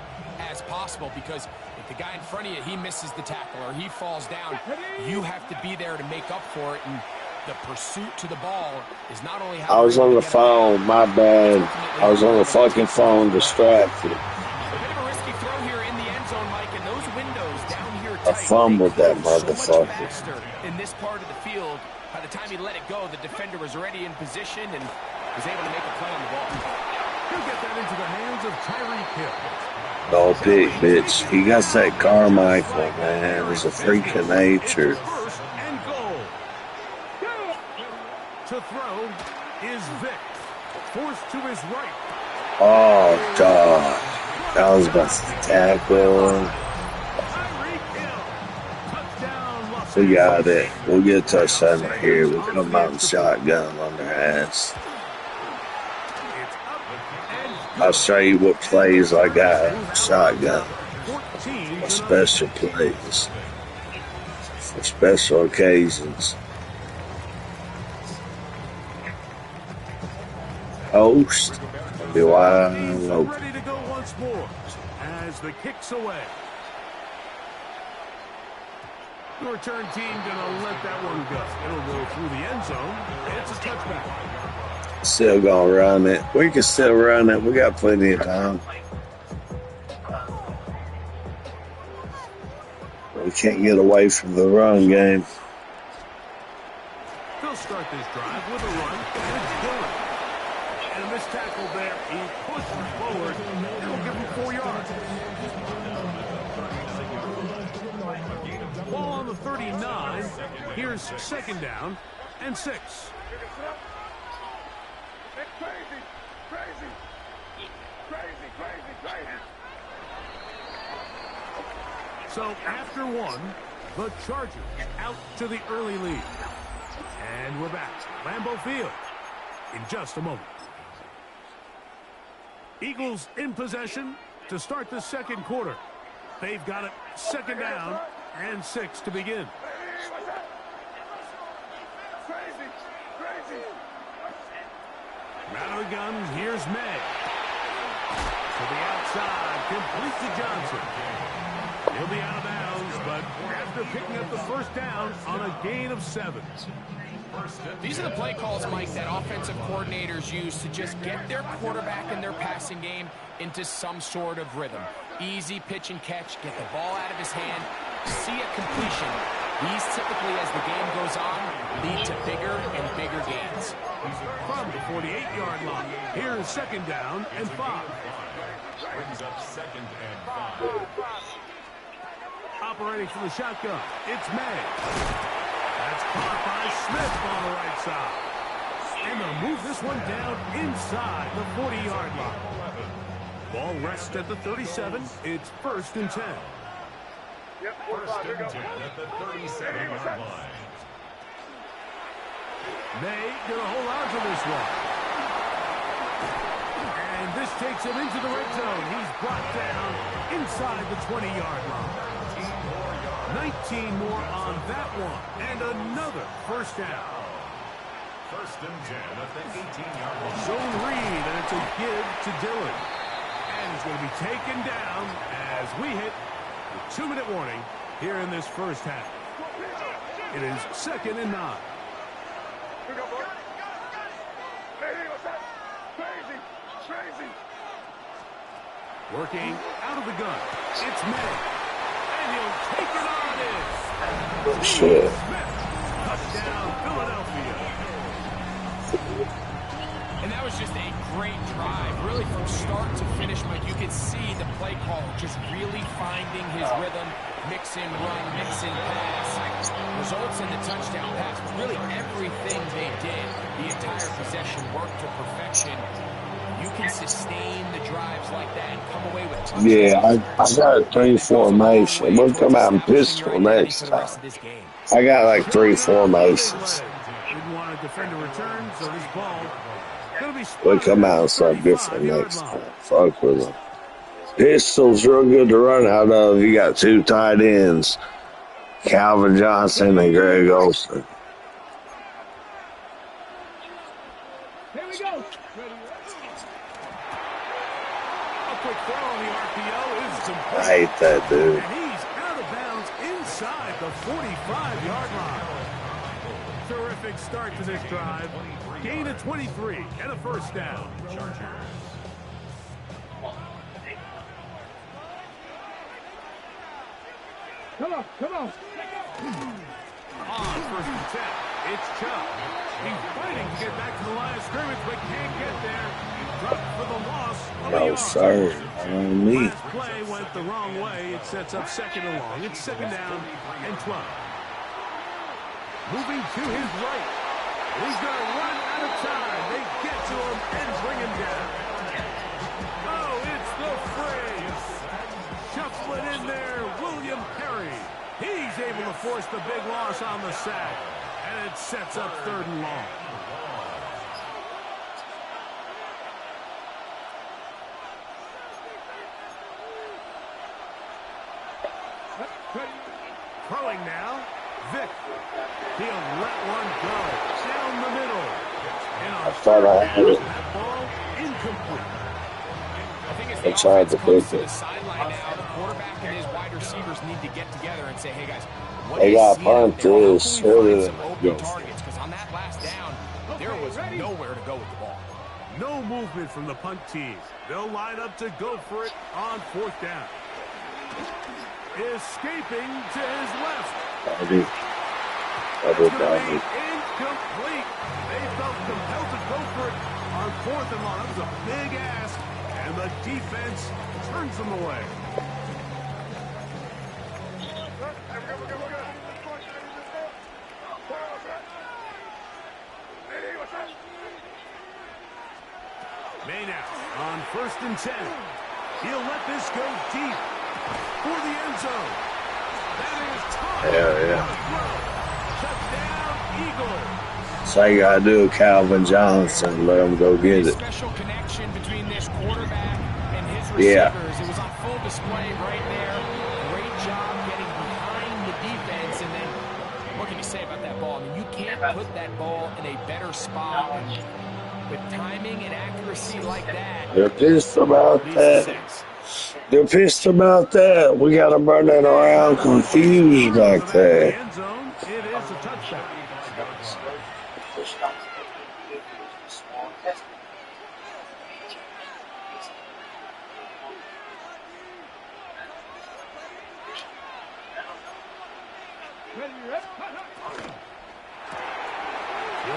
as possible, because if the guy in front of you, he misses the tackle or he falls down, you have to be there to make up for it. And the pursuit to the ball is not only how I was on the phone, my bad. I was on the fucking phone, distracted. A bit of a risky throw here in the end zone, Mike, and those windows down here I tight, fumbled that so much motherfucker. faster in this part of the field. By the time he let it go, the defender was already in position and was able to make a play on the ball. He'll get that into the hands of Tyreek Hill. No pick, bitch. He got that Carmichael, man. It's a freak of nature. First and goal. To throw is Vic. Forced to his right. Oh, God. I was about to tackle. We got it. We'll get a touchdown right here. We'll come out and shotgun on their ass. I'll show you what plays I got. Shotgun. Special plays. For special occasions. Host. Be wide open. Ready to go once more as the kick's away. The return team gonna let that one go. It'll go through the end zone. It's a touchback. Still gonna run it. We can still run it. We got plenty of time. We can't get away from the run game. They'll start this drive with a run, and it's Dillon. And a missed tackle there. He pushes forward. It'll give him 4 yards. Ball on the 39. Here's second down and 6. So after one, the Chargers out to the early lead. And we're back. Lambeau Field in just a moment. Eagles in possession to start the second quarter. They've got it second down and 6 to begin. Out of the gun, here's May. To the outside, complete to Johnson. He'll be out of bounds, but after picking up the first down on a gain of 7. These are the play calls, Mike, that offensive coordinators use to just get their quarterback and their passing game into some sort of rhythm. Easy pitch and catch, get the ball out of his hand, see a completion. These typically, as the game goes on, lead to bigger and bigger gains. From the 48-yard line, here's second down and 5. Brings up second and 5. Operating from the shotgun, it's May. That's caught by Smith on the right side. And they'll move this one down inside the 40-yard line. Ball rests at the 37. It's first and 10. First and 10 at the 37-yard line. May gonna hold on to this one. And this takes him into the red zone. He's brought down inside the 20-yard line. 19 more on that one. And another first down. First and 10 at the 18-yard line. Zone read, and it's a give to Dillon. And he's going to be taken down as we hit the 2-minute warning here in this first half. It is second and 9. Working out of the gun. It's May. And he'll take it on in. Shit. Touchdown, Philadelphia. And that was just a great drive. Really, from start to finish, Mike, you could see the play call just really finding his rhythm. Mix in run, mix in pass. Results in the touchdown pass. But really, everything they did, the entire possession worked to perfection. You can sustain the drives like that and come away with touchdowns. Yeah, I got 3 formation. We'll come out and pistol next time. I got like 3 formations. Didn't want to defend a return, so this ball gonna be We'll come out and start different next time. Fuck with them. Pistol's real good to run out of. You got 2 tight ends, Calvin Johnson and Greg Olsen. Here we go. A quick throw on the RPO is complete. I hate that dude. And he's out of bounds inside the 45-yard line. Terrific start to this drive. Gain of 23 and a first down. Come on, come on. On first and 10, it's Chubb. He's fighting to get back to the line of scrimmage, but can't get there. Dropped for the loss of a No, yard. sir. On me. Last play went the wrong way. It sets up second and long. It's second down and 12. Moving to his right. He's going to run out of time. They get to him and bring him down. Oh, it's the freeze. Shuffling in there, William Perry. He's able to force the big loss on the sack. And it sets up third and long. Throwing now, Vic. He'll let one go down the middle. And I thought I had it. that ball incomplete. I think as I the tried offense to comes pick to it. the sideline now, the quarterback and his wide receivers need to get together and say, hey, guys, what They do you got see out punt there? How this can we find earlier some than open go. targets? Because on that last down, there was nowhere to go with the ball. No movement from the punt team. They'll line up to go for it on 4th down. Escaping to his left. Double That's going to double. be incomplete. They felt compelled to go for it on 4th and long. That was a big ask, and the defense turns them away. May now on 1st and 10. He'll let this go deep for the end zone. That is time. Yeah. Touchdown, Eagles. So you gotta do Calvin Johnson. Let him go get it. Special connection between this quarterback and his receivers. It was on full display right there. Great job getting behind the defense. And then, what can you say about that ball? I mean, you can't put that ball in a better spot. And with timing and accuracy like that, They're pissed about that. They're pissed about that. We gotta run it around confused like that. End zone. It is a touchdown.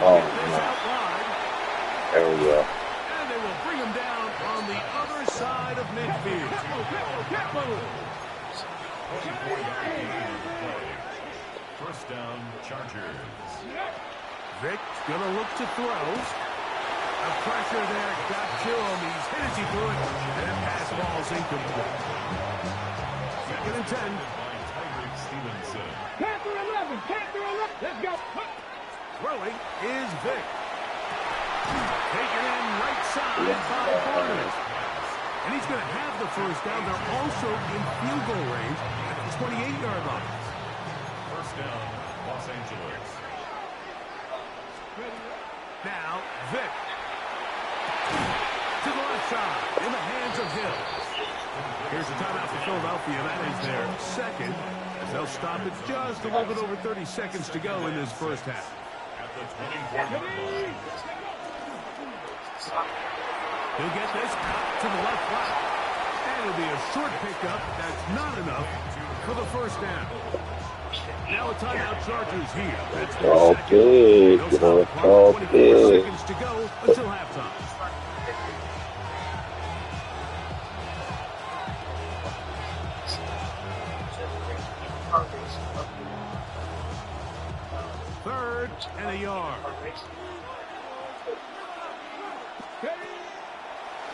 Oh, there we go. And they will bring him down on the other side of midfield. First down, Chargers. Vic's going to look to throw. The pressure there got to him. He's hit as he threw it. And pass ball's incomplete. 2nd and 10. Panther 11. Panther 11. Let's go. Throwing is Vic. Taken in right side by Barnes. And he's going to have the first down. They're also in field goal range at the 28-yard line. First down, Los Angeles. Now, Vic. To the left side, in the hands of Hill. Here's a timeout for Philadelphia. That is their second, as they'll stop it just a little bit over 30 seconds to go in this first half. At the 24-yard line. He'll get this out to the left flat. And it'll be a short pickup. That's not enough for the first down. Now a timeout Chargers here. That's their All second. big. They'll stop the All clock. 24 big. seconds to go until halftime. Third and a yard.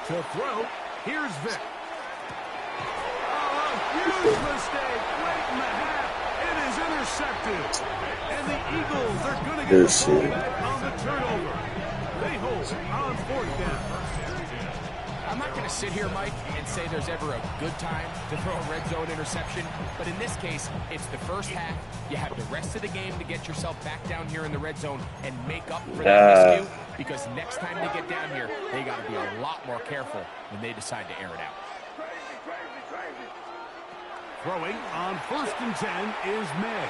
To throw, here's Vic. Oh, a huge mistake late in the half. It is intercepted. And the Eagles are going to get the ball back on the turnover. They hold on 4th down. I'm not going to sit here, Mike, and say there's ever a good time to throw a red zone interception. But in this case, it's the first half. You have the rest of the game to get yourself back down here in the red zone and make up for that miscue. Because next time they get down here, they got to be a lot more careful when they decide to air it out. Throwing on 1st and 10 is May.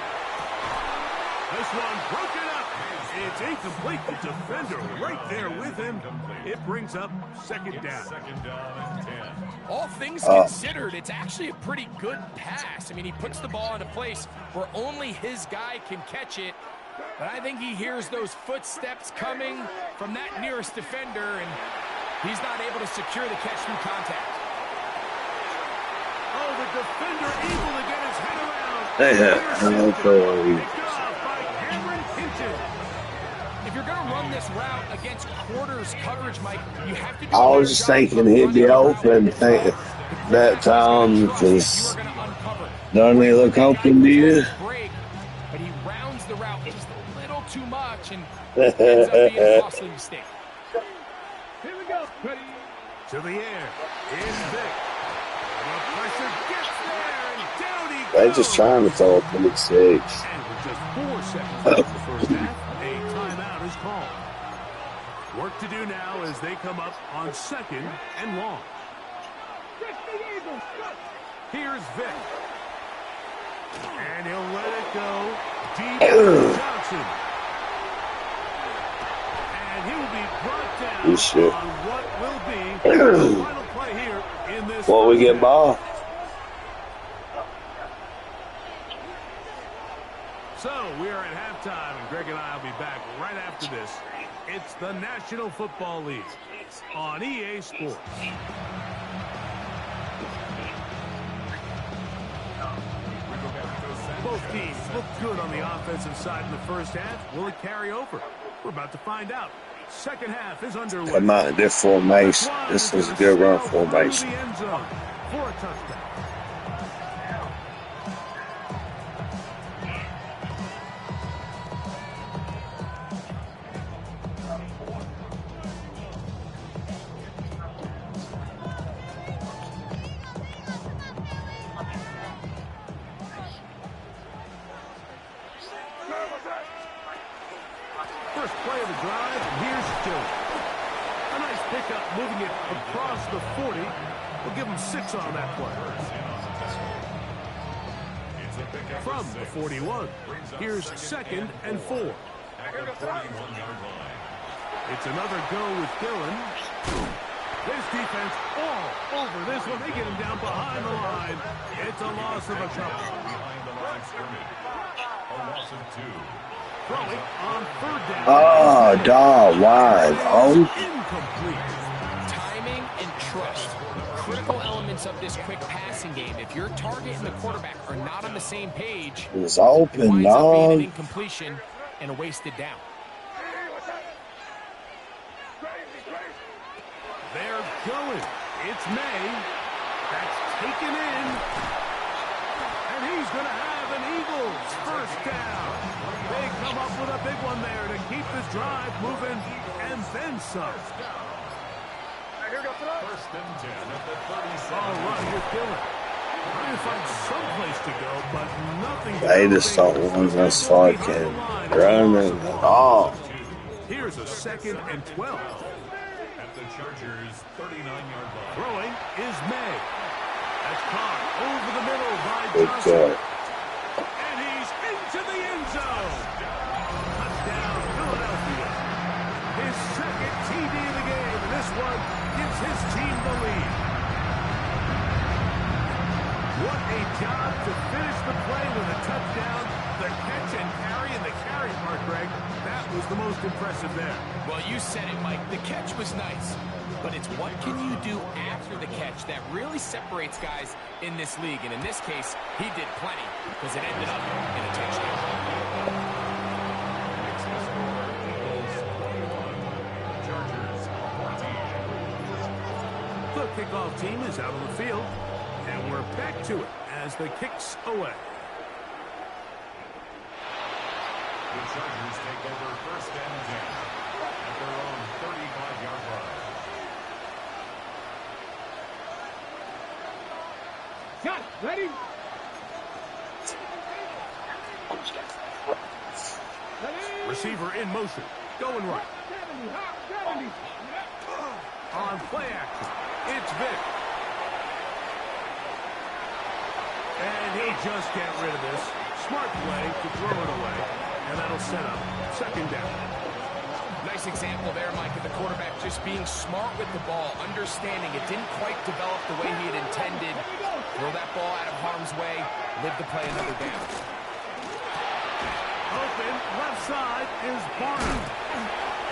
This one broken up. It's incomplete. The defender right there with him. It brings up 2nd down. Second down and 10. All things considered, it's actually a pretty good pass. I mean, he puts the ball in a place where only his guy can catch it. But I think he hears those footsteps coming from that nearest defender, and he's not able to secure the catch through contact. Oh, the defender able to get his head around. If you're going to run this route against quarters coverage, Mike, you have to do I was just thinking he'd be open that time because doesn't he look open to you? But he rounds the route just a little too much and ends up being a costly mistake. Here we go. Ready. To the air. In Vic. The pressure, gets there, and down he They're goes. just trying to throw a big six. And with just 4 seconds left in the first half, a timeout is called. Work to do now as they come up on 2nd and long. Here's Vic. And he'll let it go deep to Johnson. And he will be brought down on what will be the final play here in this. What we get, ball? So we are at halftime, and Greg and I will be back right after this. It's the National Football League on EA Sports. Both teams look good on the offensive side in the first half. Will it carry over? We're about to find out. Second half is underway. Come on, this formation. This is a good run formation. For a touchdown. First play of the drive, here's Joe. A nice pickup, moving it across the 40. We'll give him 6 on that play. From the 41, here's 2nd and 4. It's another go with Dillon. This defense all over this one. They get him down behind the line. It's a loss of a couple. A loss of 2. Throwing on 3rd down. Oh, dog, wide. Oh. Incomplete. Timing and trust. Critical elements of this quick passing game. If your target and the quarterback are not on the same page, It was open, it winds up being an dog. incompletion and a wasted down. They're going. It's May. That's taken in. And he's going to have an Eagles first down. They come up with a big one there to keep this drive moving and then some. First and 10 at the 37. All right, you're killing. Trying to find some place to go, but nothing. They just don't want us fucking running at all. Here's a 2nd and 12. At the Chargers' 39-yard line. Throwing is May. That's caught over the middle by Good Johnson. cut. And he's into the end zone. Touchdown, Philadelphia. His 2nd TD of the game, and this one gives his team the lead. What a job to finish the play with a touchdown. The catch and carry, and the carry part, Greg, that was the most impressive there. Well, you said it, Mike. The catch was nice. But it's what can you do after the catch that really separates guys in this league. And in this case, he did plenty because it ended up in a touchdown. The kickoff team is out on the field, and we're back to it as the kicks away. The Chargers take over first and 10 at their own 35-yard line. Shot, ready? Receiver in motion, going right. 70. On play action, it's Vic. And he'll just get rid of this. Smart play to throw it away, and that'll set up 2nd down. Nice example there, Mike, of the quarterback just being smart with the ball, understanding it didn't quite develop the way he had intended. Throw that ball out of harm's way, live to play another down. Open, left side is Barnum.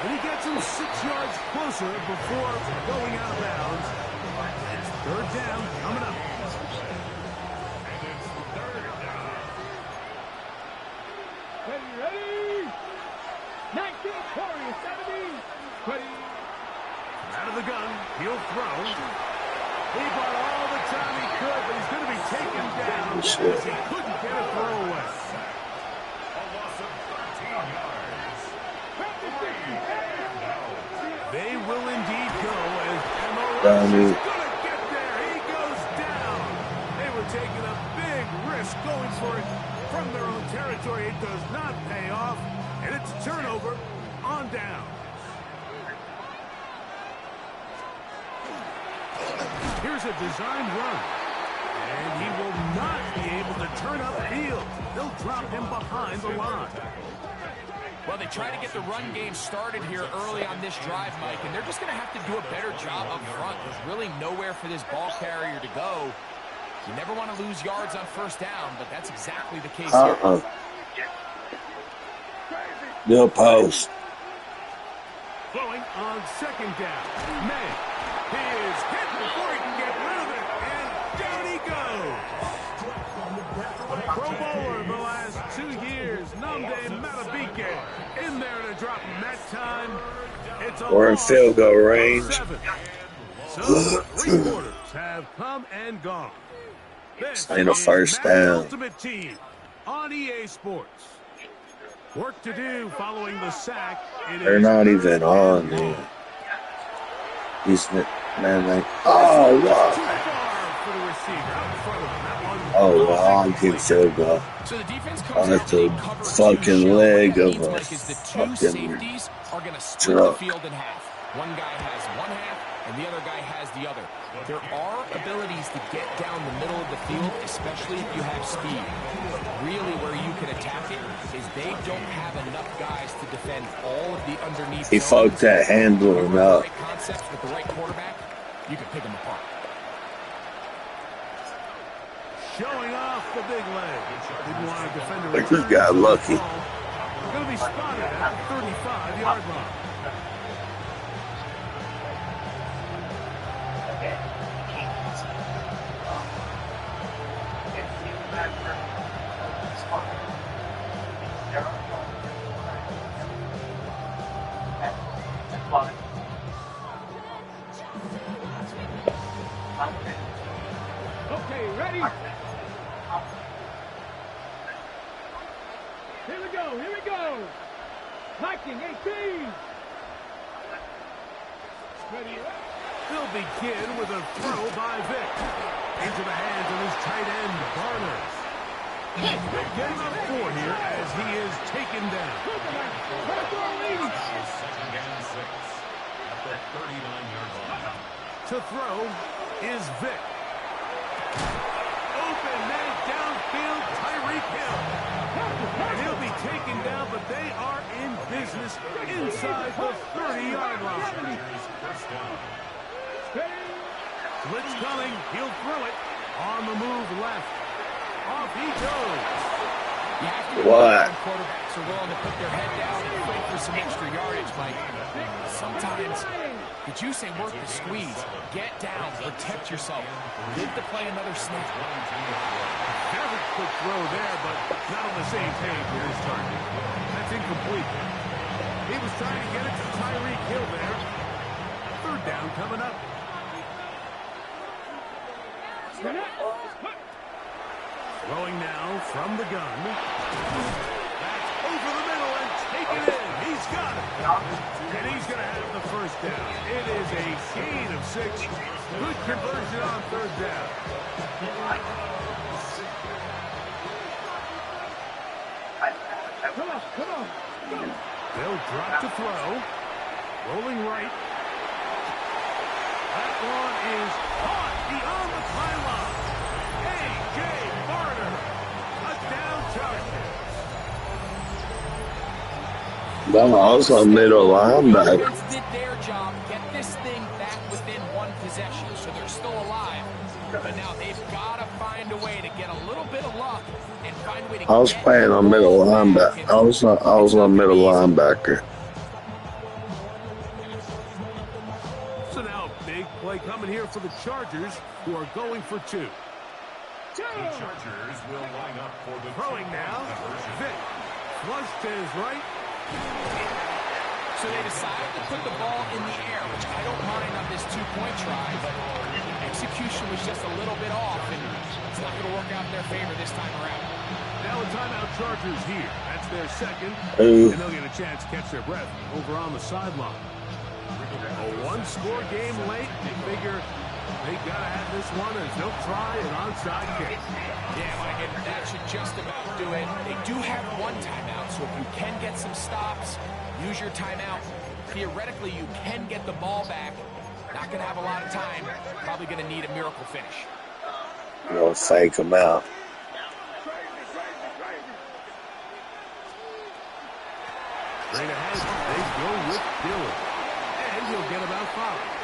And he gets him 6 yards closer before going out of bounds. It's 3rd down coming up. Ready? 19, 20, 70. Ready? Out of the gun, he'll throw. He bought all the time he could, but he's going to be taken down because he couldn't get a throw away. A loss of 13 yards. They will indeed go as Emma Down is it. going to get there. He goes down. just going for it from their own territory. It does not pay off, and it's a turnover on down. Here's a design run, and he will not be able to turn upfield. They'll drop him behind the line. Well, they try to get the run game started here early on this drive, Mike, and they're just going to have to do a better job up front. There's really nowhere for this ball carrier to go. You never want to lose yards on first down, but that's exactly the case here. No post. Throwing on second down. May. He is hit before he can get rid of it, and down he goes. Pro Bowler the last 2 years, Namde Matabike, in there to drop him that time. It's a We're in field goal range. 7. So 3 quarters have come and gone. This Ain't a first is down. Ultimate Team on EA Sports. Work to do following the sack. They're not even on, dude. He's man, like, oh wow. Oh wow, I can field goal. So the defense Oh, comes that's out, a they cover fucking two leg shell. of What a that means, Mike, is the two fucking safeties are going to split truck. the field in half. One guy has one half, and the other guy has the other. There are abilities to get down the middle of the field, especially if you have speed. Really, where you can attack it is they don't have enough guys to defend all of the underneath. He fucked that handling up. Right concepts with the right quarterback, you can pick them apart. Showing off the big leg. Didn't want to defend Like he got lucky. Going to be spotted at the 35-yard line. Okay, ready? Here we go, here we go. Hiking 18. Ready? They'll begin with a throw by Vic. Into the hands of his tight end, Barnes. They get him up 4 here as he is taken down. Second and 6 at the 39-yard line. To throw is Vic. Open man downfield, Tyreek Hill. And he'll be taken down, but they are in business inside the 30-yard line. First down. Blitz coming, he'll throw it. On the move left. Off he goes. You have to What? quarterbacks are willing to put their head down and fight for some extra yardage, Mike. Sometimes, did you say work the squeeze? Get down, protect yourself. Live to play another snap. Have a quick throw there, but not on the same page with his target. That's incomplete. He was trying to get it to Tyreek Hill there. 3rd down coming up. Throwing now from the gun. That's over the middle and taken in. He's got it. And he's going to have the first down. It is a gain of 6. Good conversion on 3rd down. Come on, come on. They'll drop to throw. Rolling right. That one is caught beyond the pylon. A.J. Barner. A down target. That was a middle linebacker. Defense did their job, get this thing back within 1 possession, so they're still alive. But now they've got to find a way to get a little bit of luck and find a way to I was playing a middle linebacker. I was a middle linebacker. So now big play coming here for the Chargers, who are going for 2. The Chargers will line up for the Throwing now. Vic. Flush to his right. So they decided to put the ball in the air, which I don't mind on this 2-point try, but execution was just a little bit off, and it's not going to work out in their favor this time around. Now a timeout Chargers here. That's their 2nd. Ooh. And they'll get a chance to catch their breath over on the sideline. A 1-score game late. They figure They gotta have this one as they'll try an onside kick. Yeah, Mike, and that should just about do it. They do have one timeout, so if you can get some stops, use your timeout. Theoretically, you can get the ball back. Not going to have a lot of time. Probably going to need a miracle finish. They'll fake them out. Straight ahead, they go with Dillon. And he'll get about 5.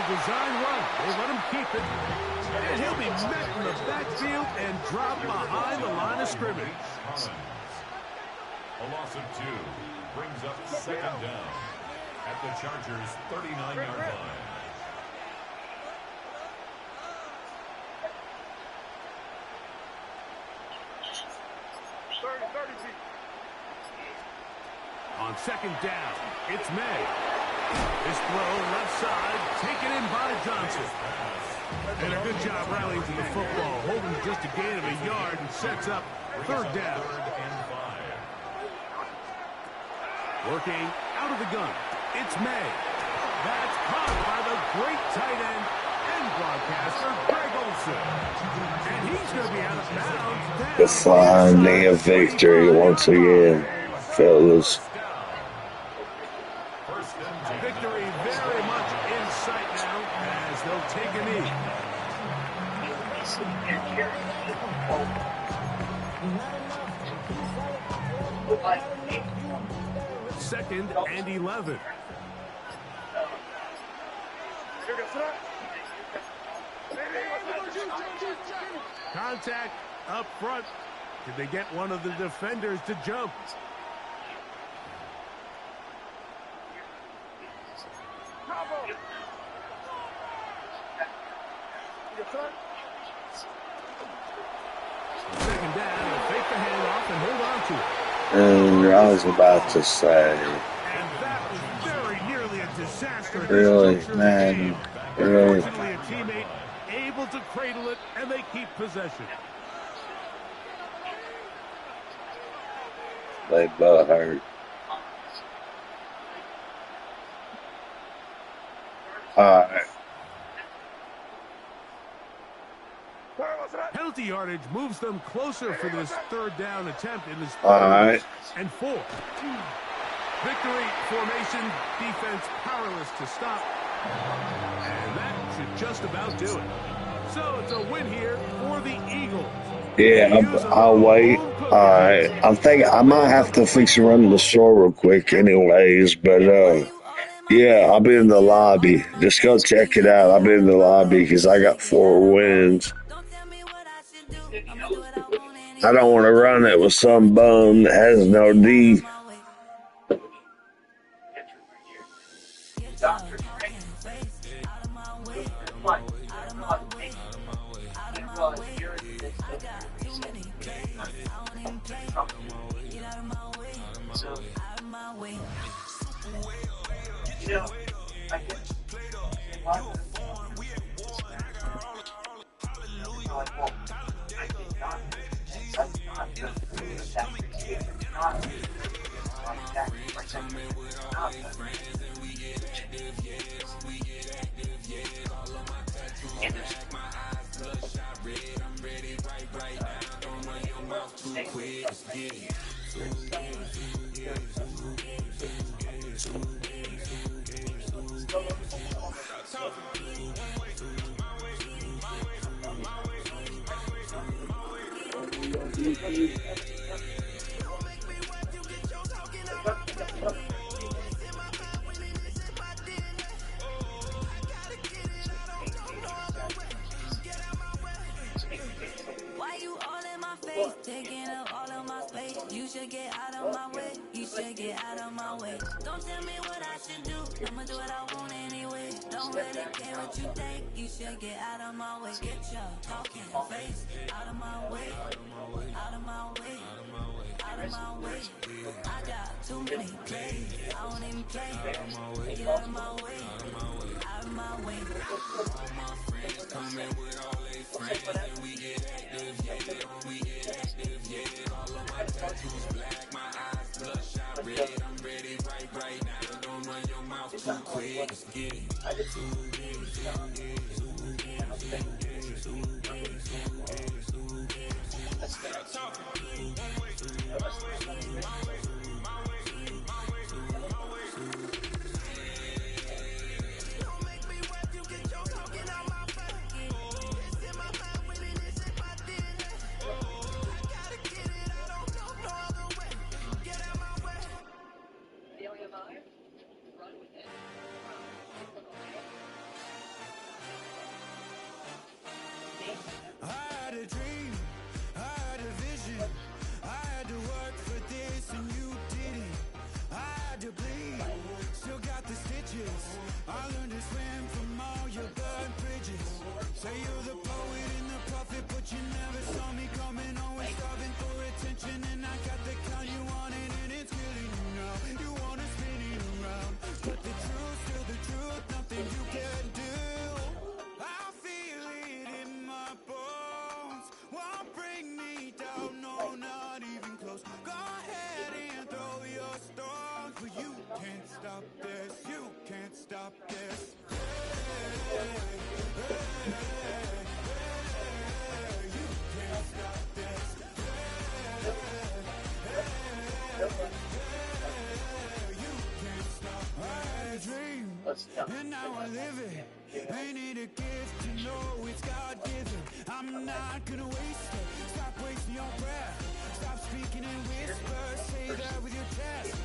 Design run. They let him keep it. And he'll be met in the backfield and dropped behind the line of scrimmage. A loss of 2 brings up 2nd down at the Chargers' 39-yard line. On 2nd down, it's May. This throw left side, taken in by Johnson. And a good job rallying to the football, holding just a gain of a yard and sets up 3rd down. Working out of the gun, it's May. That's caught by the great tight end and broadcaster, Greg Olsen. And he's going to be out of bounds. The flying knee of victory once again, fellas. Victory very much in sight now as they'll take a knee. 2nd and 11. Contact up front. Did they get one of the defenders to jump? Second down, and fake the handoff and hold on to it. And I was about to say, And that was very nearly a disaster. really, man, really. Fortunately, a teammate able to cradle it, and they keep possession. They butt hurt. Alright. Penalty yardage moves them closer for this 3rd down attempt in this. Alright. And 4. Victory formation, defense powerless to stop. And that should just about do it. So it's a win here for the Eagles. Yeah, I'll wait. Alright. I think I might have to fix and run the store real quick anyways, but yeah, I'll be in the lobby. Just go check it out. I'll be in the lobby because I got 4 wins. I don't want to run it with some bum that has no D. Why you all in my face, taking up all of my space? You should get out of my way. You should get out of my way. Don't tell me what I should do. I'ma do what I want anyway. No don't really care what you think. You should get out of my way. Get your talking face out of my way. Out of my way. Out of my way. I got too many plays. I don't even play. Get out of my way. Out of my way. All my friends coming with all their friends, and we get active, yeah. We get active, yeah. All of my tattoos black, my eyes bloodshot red. I'm ready right now. Don't run your mouth too quick. Let's get it. I had a dream, I had a vision. I had to work for this and you didn't. I had to bleed, still got the stitches. I learned to swim from all your burnt bridges. Say you're the poet and the prophet, but you never saw me coming. Always starving for attention, and I got the kind you wanted, and it's killing you now. You wanna spin it around, but the truth, still the truth, nothing you can do. I feel it in my bones, won't bring me down, no, not even close. Go ahead and throw your stones, but you can't stop this, you can't stop this. You can't stop this. You can't stop. I had a dream, and now I live it. Ain't it a gift to know it's God-given? I'm not gonna waste it. Stop wasting your breath. Stop speaking in whispers. Say that with your chest.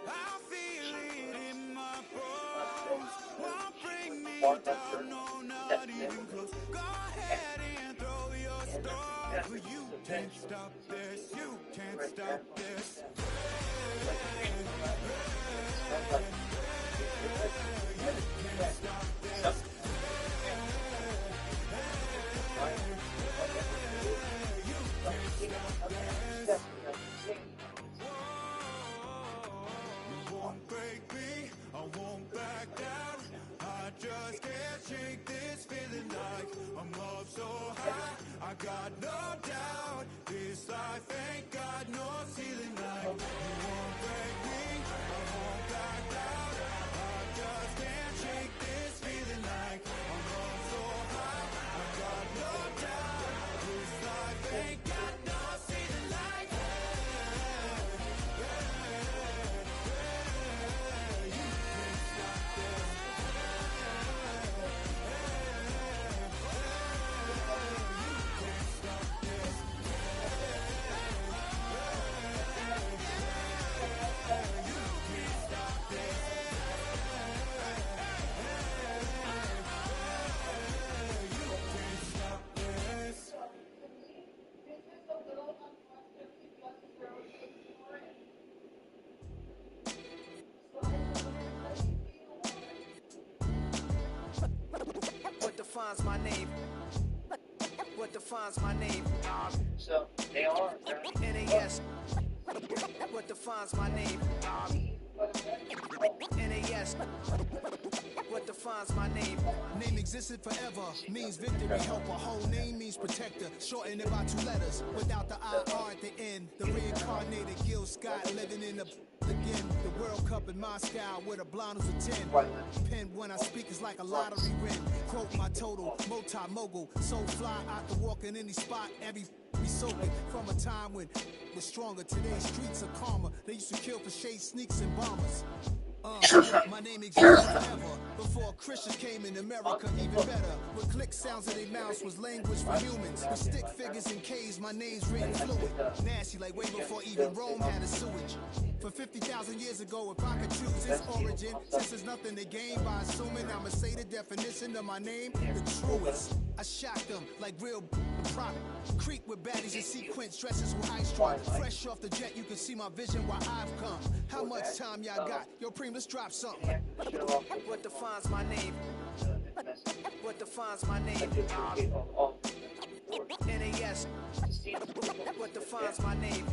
I feel it in my bones. Won't bring me down, no, not even close. Go ahead and throw your stones, but you can't stop this. You can't stop this. Won't break me, I won't back down. I just can't shake this feeling like I'm up so high. I got no doubt this life ain't got no ceiling like. You won't break me, I won't back down. I just can't shake this feeling like I'm up so high. I got no doubt this life ain't got no ceiling like. What defines my name? What defines my name? So they are. NAS. What defines my name? NAS. What defines my name? Name existed forever, means victory, helper. Whole name means protector, shorten it by 2 letters. Without the IR at the end, the reincarnated Gil Scott living in the again. The World Cup in Moscow with a blind who's a 10. Pen when I speak is like a lottery win. Quote my total, multi-mogul. So fly, I can walk in any spot, every be soaking. From a time when was stronger, today's streets are calmer. They used to kill for shade sneaks and bombers. My name existed forever. Before Christians came in America, even better. With click sounds in their mouths was language for humans. With stick figures and K's, my name's written fluid. Nasty like way before even Rome had a sewage. For 50,000 years ago, if I could choose its origin, since there's nothing to gain by assuming, I'ma say the definition of my name, the truest. I shocked them like real prop. Creek with baddies in sequence, dresses with ice drop. Fresh off the jet, you can see my vision why I've come. How much time y'all got? Yo, Preem, let's drop something. What defines my name? What defines my name? NAS. What defines my name?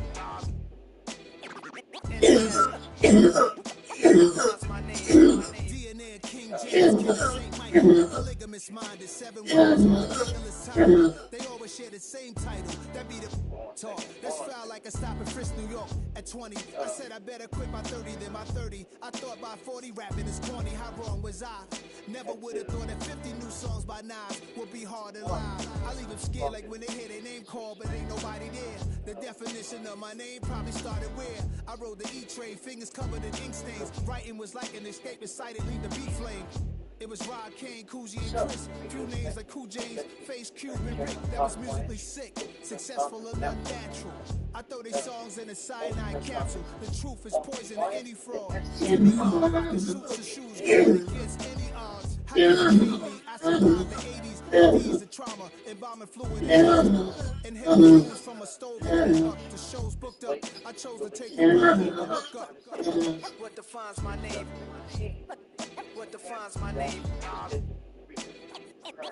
NAS. What defines my name? DNA King James, King St. Michael, polygamous minded, 7 words on ridiculous title. They always share the same title. That be the talk. That's foul like a stop in Frisk, New York. At 20, I said I better quit by 30 than by 30. I thought by 40 rapping is corny. How wrong was I? Never would have thought that 50 new songs by Nas would be hard to lie. I leave them scared like when they hear their name called, but ain't nobody there. The definition of my name probably started where I rode the E-train, fingers covered in ink stains. Writing was like an escape excited, leave the beat flame. It was Rod, Kane, Coogee, and Chris. Few names like Cool James, Face, Cube, and Rick. That was musically sick, successful and unnatural. I throw these songs in a cyanide capsule. The truth is poison to any fraud. The suits and shoes, going against any odds. How you hate me? I survived the 80s, the trauma, embalming fluid, and held tunes from a stove up to shows booked up. I chose to take the road to look up. What defines my name? What defines my name?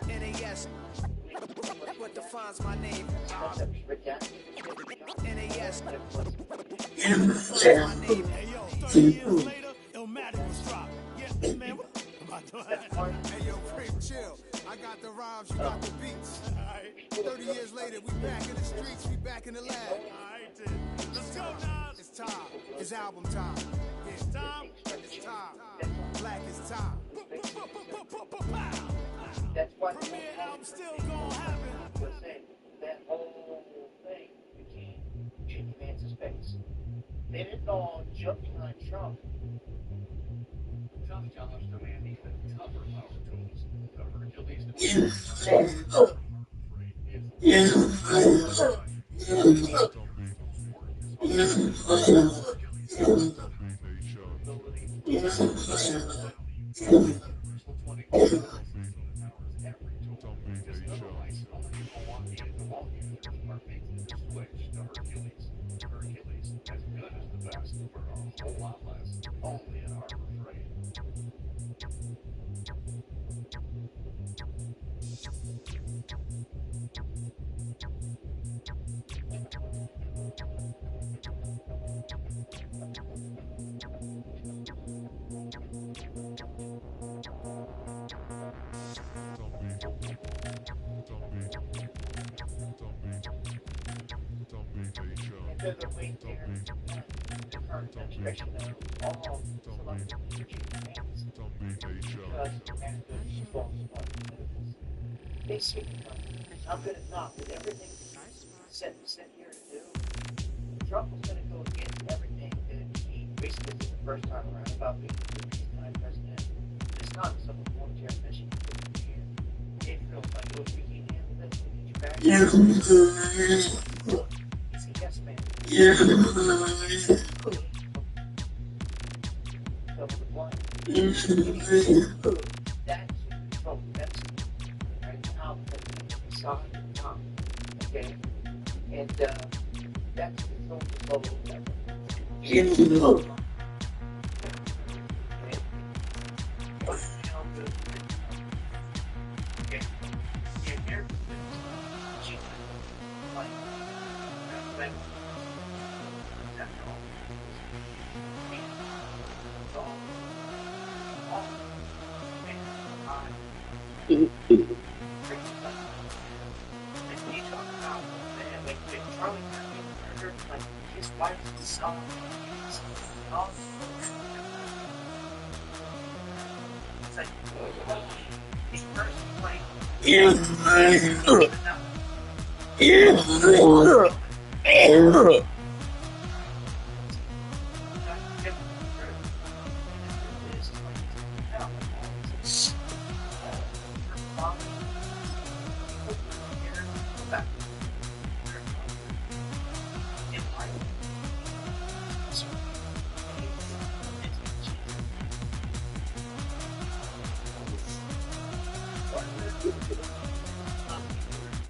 NAS. What defines my name? NAS. My name. Hey, yo, 30 years later, Illmatic was dropped. Yeah, man, what am I doing? Hey, yo, Preem, chill. I got the rhymes, you got the beats. 30 years later, we back in the streets, we back in the lab. Alright, then. Let's go, Nas. It's time. It's album time. Yeah. It's time. It's time. Black is time. That's why Premiere album still gonna happen. that whole thing became Jimmy Vance's face. They didn't all jump behind Trump. Tough jobs demand even tougher power tools. The Hercules They see I'm going to knock with everything set here to do. Trump was going to go against everything that he basically did the first time around about being the peacetime president. It's not some military mission here. It feels like it was weekend in, let's get you back. He's a yes man. Double the blind. That's who controls the medicine. Right now, the side of the tongue. Okay? And that's controls the global level.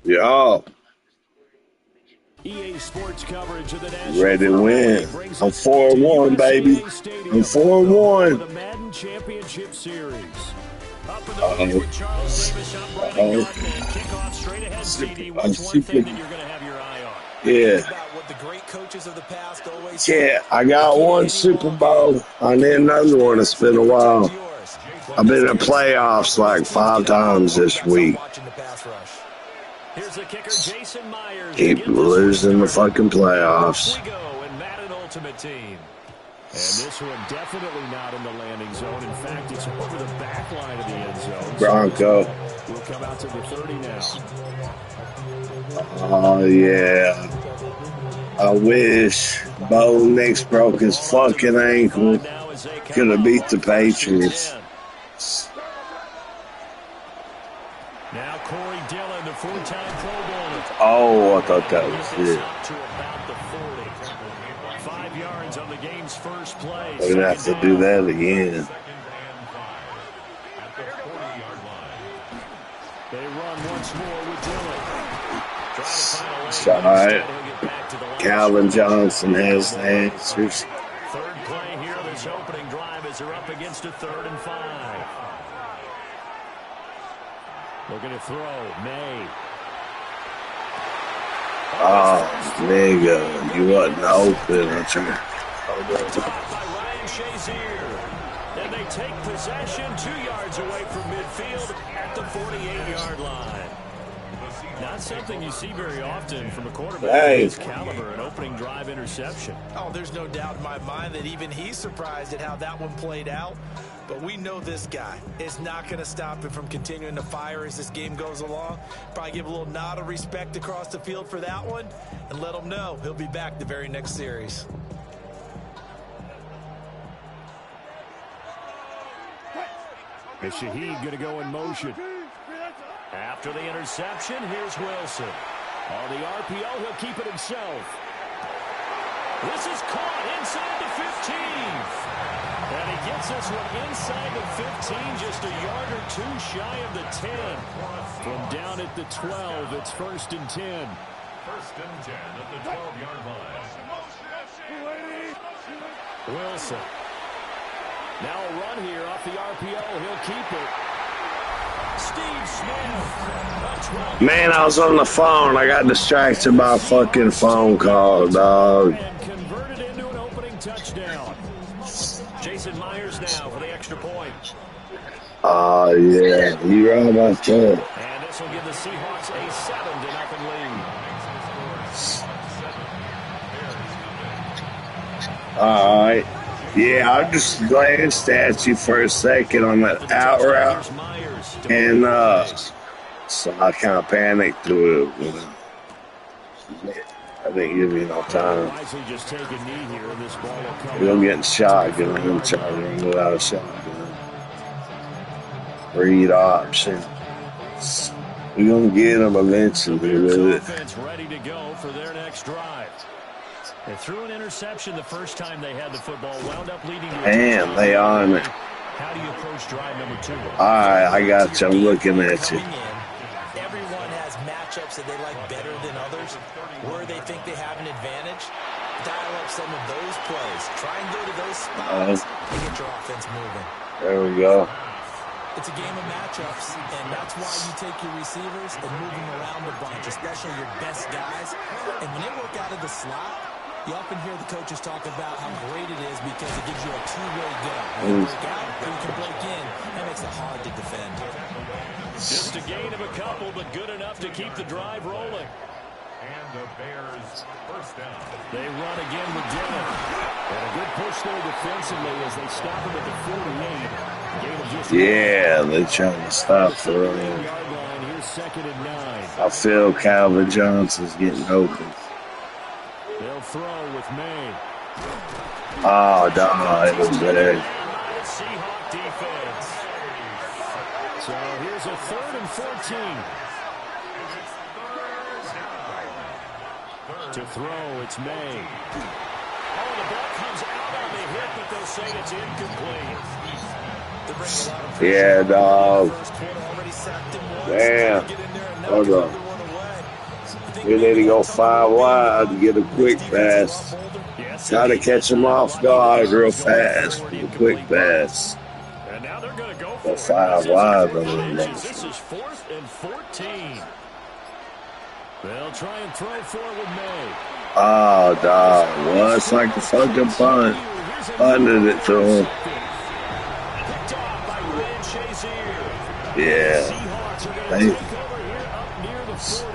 Yo. EA Sports coverage of the National Ready to win. I'm 4-1, baby. I'm 4-1. The Madden Championship Series. Up in the booth with Charles Davis, I'm Brandon Gaudin, and kickoff straight ahead, CD. What's one thing that you're going to have your eye on? Yeah. Yeah, I got one Super Bowl. I need another one. It's been a while. I've been in playoffs like 5 times this week. Here's the kicker, Jason Myers. Keep losing the fucking playoffs. And this one definitely not in the landing zone. In fact, it's over the back line of the end zone. Bronco. We'll come out to the 30 now. Oh, yeah. I wish Bo Nix broke his fucking ankle. Could have beat the Patriots. Now Corey Dillon, the 4-time Pro Bowler. Oh, I thought that was it. 5 yards on the game's first play. We're going to have to do that again. They run once more with Dillon. All right. Calvin Johnson has the answers. Third play here, this opening drive as they're up against a 3rd and 5. Looking to throw, May. Oh, nigga, you wasn't open. I'm trying to... And they take possession 2 yards away from midfield at the 48-yard line. Not something you see very often from a quarterback of his caliber, an opening drive interception. Oh, there's no doubt in my mind that even he's surprised at how that one played out. But we know this guy is not going to stop him from continuing to fire as this game goes along. Probably give a little nod of respect across the field for that one and let him know he'll be back the very next series. Is Shaheed going to go in motion? After the interception, here's Wilson. On the RPO, he'll keep it himself. This is caught inside the 15. And he gets this one inside the 15, just a yard or two shy of the 10. From down at the 12, it's 1st and 10. 1st and 10 at the 12-yard line. Wilson. Now a run here off the RPO. He'll keep it. Steve Smith. Man, I was on the phone. I got distracted by a fucking phone call, dog. And converted into an opening touchdown. Jason Myers now for the extra point. Oh, yeah. You right about that. And this will give the Seahawks a 7-0 lead. All right. Yeah, I just glanced at you for a second on that out route, and so I kind of panicked to it. You know. I didn't give you no time. We're getting shotgun. I'm trying to run without a shotgun. Read option. We're going to get them eventually with it. Ready to go for their next drive. They threw an interception the first time they had the football, wound up leading to a Damn, they on it. How do you approach drive number 2? All right, I got you. I'm looking at you. Everyone has matchups that they like better than others, where they think they have an advantage. Dial up some of those plays. Try and go to those spots and get your offense moving. There we go. It's a game of matchups, and that's why you take your receivers and move them around a bunch, especially your best guys. And when they work out of the slot, you often hear the coaches talk about how great it is because it gives you a two-way go. When you break out, or you can break in, that makes it hard to defend. Just a gain of a couple, but good enough to keep the drive rolling. And the Bears first down. They run again with Dillon. And a good push there defensively as they stop him at the 48. Yeah, they're trying to stop the run. Here's 2nd and 9. I feel Calvin Johnson's getting open. They'll throw with May. Oh, dog, it was bad. Seahawk defense. So here's a 3rd and 14. To throw, it's May. Oh, the ball comes out on the hit, but they'll say it's incomplete. Yeah, dog. Damn. Hold on. We need to go 5 wide to get a quick pass. Try to catch him off guard real fast with a quick pass. And now they're going to go for 5 wide. This is 4th and 14. They'll try and throw forward May. Oh, dog. Well, it's like the fucking punt. Punted it to him. Yeah.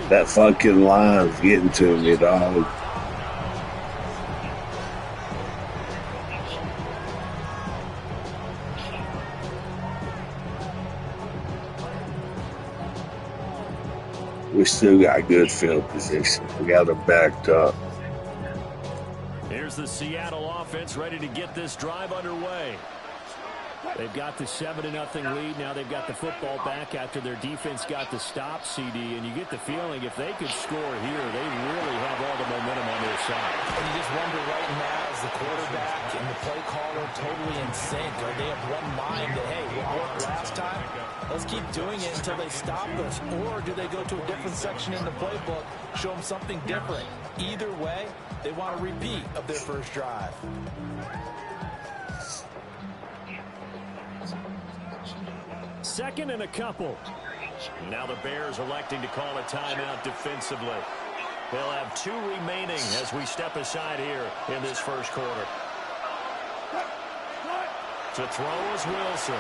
That fucking line's getting to me, dog. We still got good field position. We got them backed up. Here's the Seattle offense ready to get this drive underway. They've got the 7-0 lead. Now they've got the football back after their defense got the stop, CD. And you get the feeling if they could score here, they really have all the momentum on their side. And you just wonder right now, is the quarterback and the play caller totally in sync? Are they of one mind that, hey, what worked last time? Let's keep doing it until they stop us. Or do they go to a different section in the playbook, show them something different? Either way, they want a repeat of their first drive. Second and a couple. Now the Bears electing to call a timeout defensively. They'll have 2 remaining as we step aside here in this first quarter. To throw is Wilson.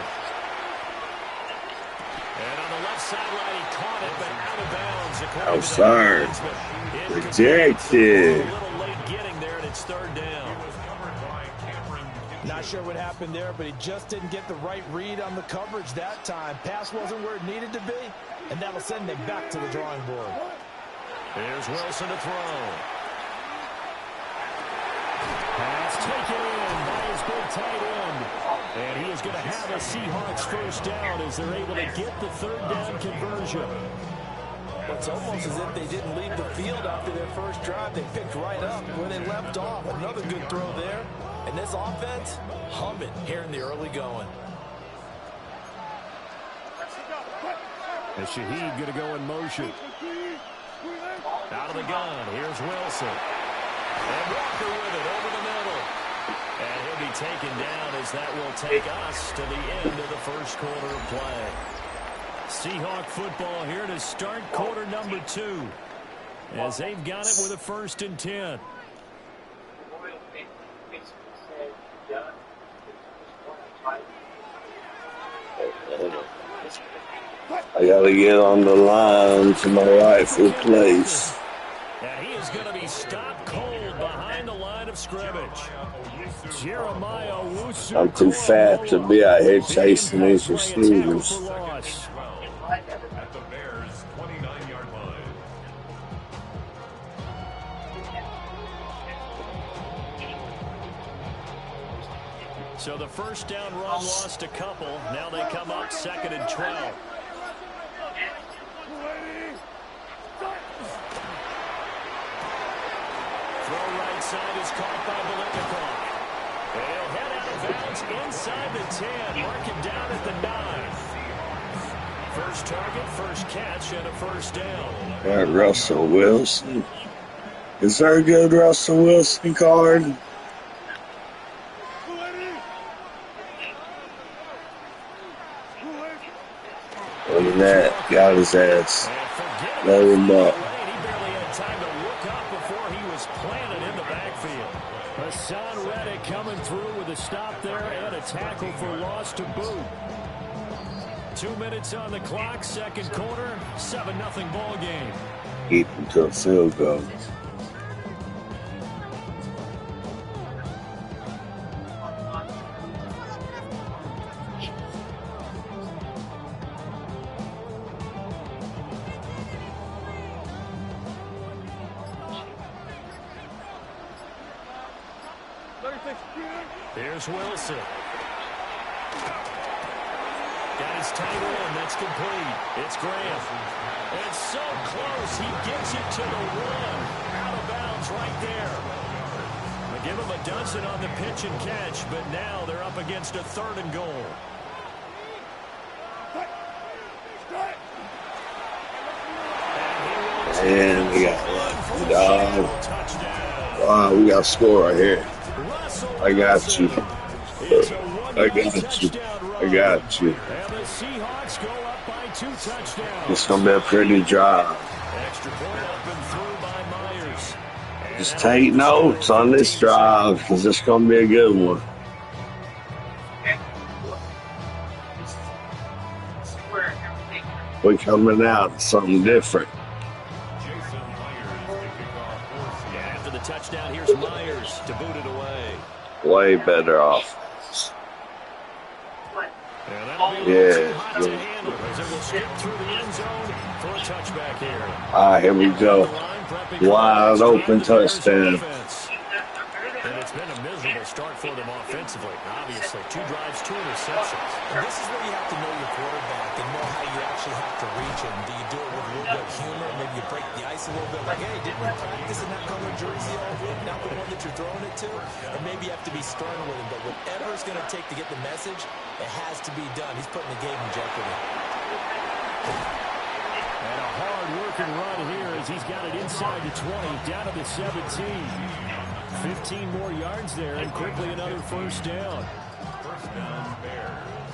And on the left sideline, he caught it, but out of bounds. Outside. Rejected. A little late getting there, and it's 3rd down. Not sure what happened there, but he just didn't get the right read on the coverage that time. Pass wasn't where it needed to be, and that'll send them back to the drawing board. Here's Wilson to throw. Pass taken in by his big tight end. And he is going to have a Seahawks first down as they're able to get the 3rd down conversion. It's almost as if they didn't leave the field after their first drive. They picked right up where they left off. Another good throw there. And this offense, humming here in the early going. And Shaheed going to go in motion. Out of the gun, here's Wilson. And Walker with it over the middle. And he'll be taken down as that will take us to the end of the first quarter of play. Seahawk football here to start quarter number 2. As they've got it with a 1st and 10. I gotta get on the line to my rightful place. And he is going to be stopped cold behind the line of scrimmage. Jeremiah Wusu. I'm too fat to be out here chasing these receivers. At the Bears' 29-yard line. So the first down run lost a couple. Now they come up 2nd and 12. Throw right side is caught by Biletnikoff. They'll head out of bounds inside the 10. Mark him down at the 9. First target, first catch, and a first down. That Russell Wilson. Is there a good Russell Wilson card? Look at that. Got his ass. Let him up. Hassan Reddick coming through with a stop there and a tackle for loss to boot. 2 minutes on the clock, 2nd quarter, 7-0 ball game. Keep him to a field goal. Here's Wilson. Got his tight end. That's complete. It's Graham. And so close. He gets it to the 1. Out of bounds right there. They give him a dozen on the pitch and catch, but now they're up against a 3rd and goal. And we got lucky, dog. Wow, we got a score right here. I got you. I got you. I got you. It's going to be a pretty drive. Just take notes on this drive because it's going to be a good one. We're coming out something different. After the touchdown, here's Myers to boot it away. Way better off. Yeah. All right, here we go. Wide open touchdown. And it's been a miserable start for them offensively. Obviously, 2 drives, 2 interceptions. And this is where you have to know your quarterback and know how you actually have to reach him. Do you do it with a little bit of humor? Maybe you break the ice a little bit. Like, hey, didn't we practice in that colored jersey all week? Not the one that you're throwing it to? And maybe you have to be sterner with him. But whatever it's going to take to get the message, it has to be done. He's putting the game in jeopardy. And a hard-working run here as he's got it inside the 20, down to the 17. 15 more yards there, and quickly another first down. First down, Bears.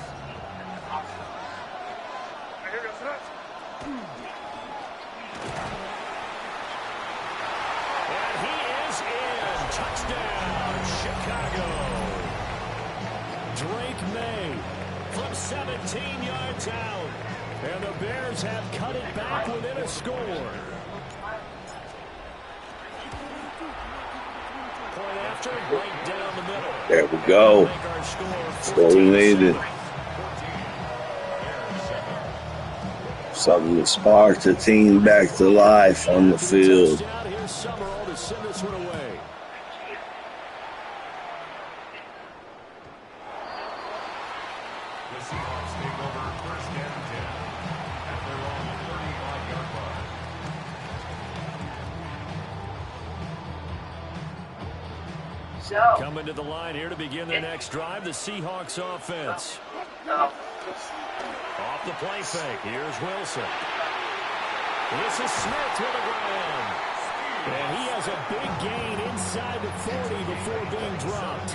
And he is in. Touchdown, Chicago. Drake May from 17 yards out. And the Bears have cut it back within a score. Right down the middle. There we go. That's what we needed. Something to spark the team back to life on the field. Here's Summerall to send this one away. The Seahawks take over first and 10 at their own 35-yard line. Coming to the line here to begin their next drive, the Seahawks offense. Off the play fake, here's Wilson. This is Smith with a run. And he has a big gain inside the 40 before being dropped.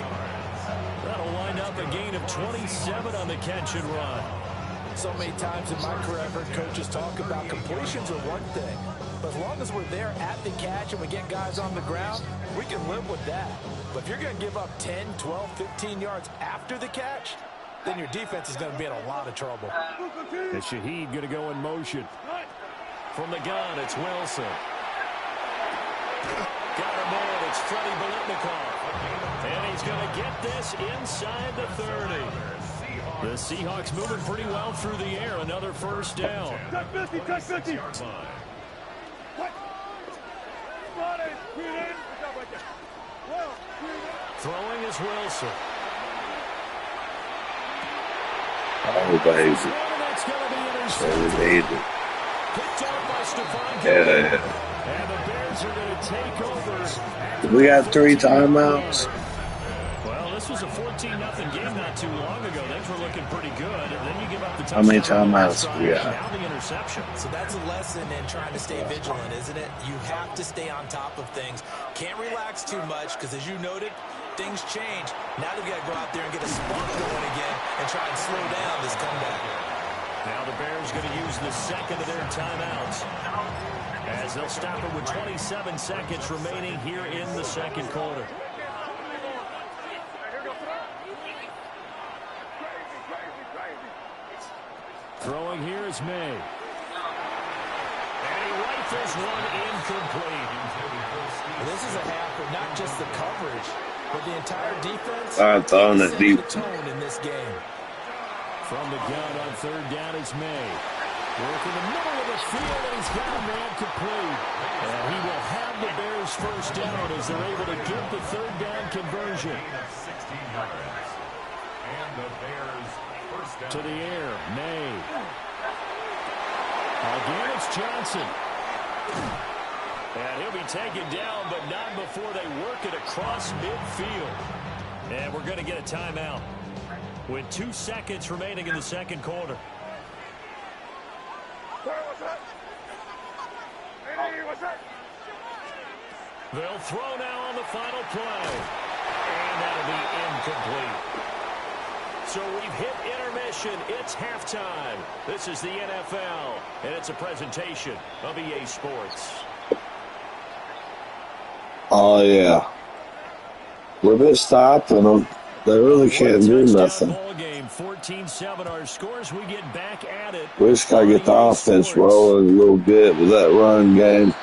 That'll wind up a gain of 27 on the catch and run. So many times in my career, I've heard coaches talk about completions are one thing. But as long as we're there at the catch and we get guys on the ground, we can live with that. But if you're going to give up 10, 12, 15 yards after the catch, then your defense is going to be in a lot of trouble. And Shaheed going to go in motion. From the gun, it's Wilson. Got him in. It's Freddie Bolitnikoff. And he's going to get this inside the 30. The Seahawks moving pretty well through the air. Another first down. Touch 50, touch 50. Throwing is Wilson. Oh, baby. So we need it. Yeah. And the Bears are going to take over. We got 3 timeouts. Well, this was a 14-0 game not too long ago. Things were looking pretty good. And then you give up the How many touchdown. timeouts we got? Now the interception. So that's a lesson in trying to stay vigilant, isn't it? You have to stay on top of things. Can't relax too much because, as you noted, things change. Now they've got to go out there and get a spark going again and try and slow down this comeback. Now the Bears going to use the second of their timeouts as they'll stop it with 27 seconds remaining here in the second quarter. Throwing here is May. And he rifles one incomplete. This is a half of not just the coverage, but the entire defense. I'm throwing it deep. Tone in this game. From the gun on third down is May. Working the middle of the field, and he's got a man complete. And he will have the Bears first down as they're able to get the third down conversion. 16 yards. And the Bears first down. To the air, May. Again, it's Johnson. And he'll be taken down, but not before they work it across midfield. And we're going to get a timeout with 2 seconds remaining in the second quarter. They'll throw now on the final play. And that'll be incomplete. So we've hit intermission. It's halftime. This is the NFL, and it's a presentation of EA Sports. Oh, yeah. With it stopping, they really can't do nothing. Ball game, 14-7 our scores. We get back at it. We just got to get the offense rolling a little bit with that run game.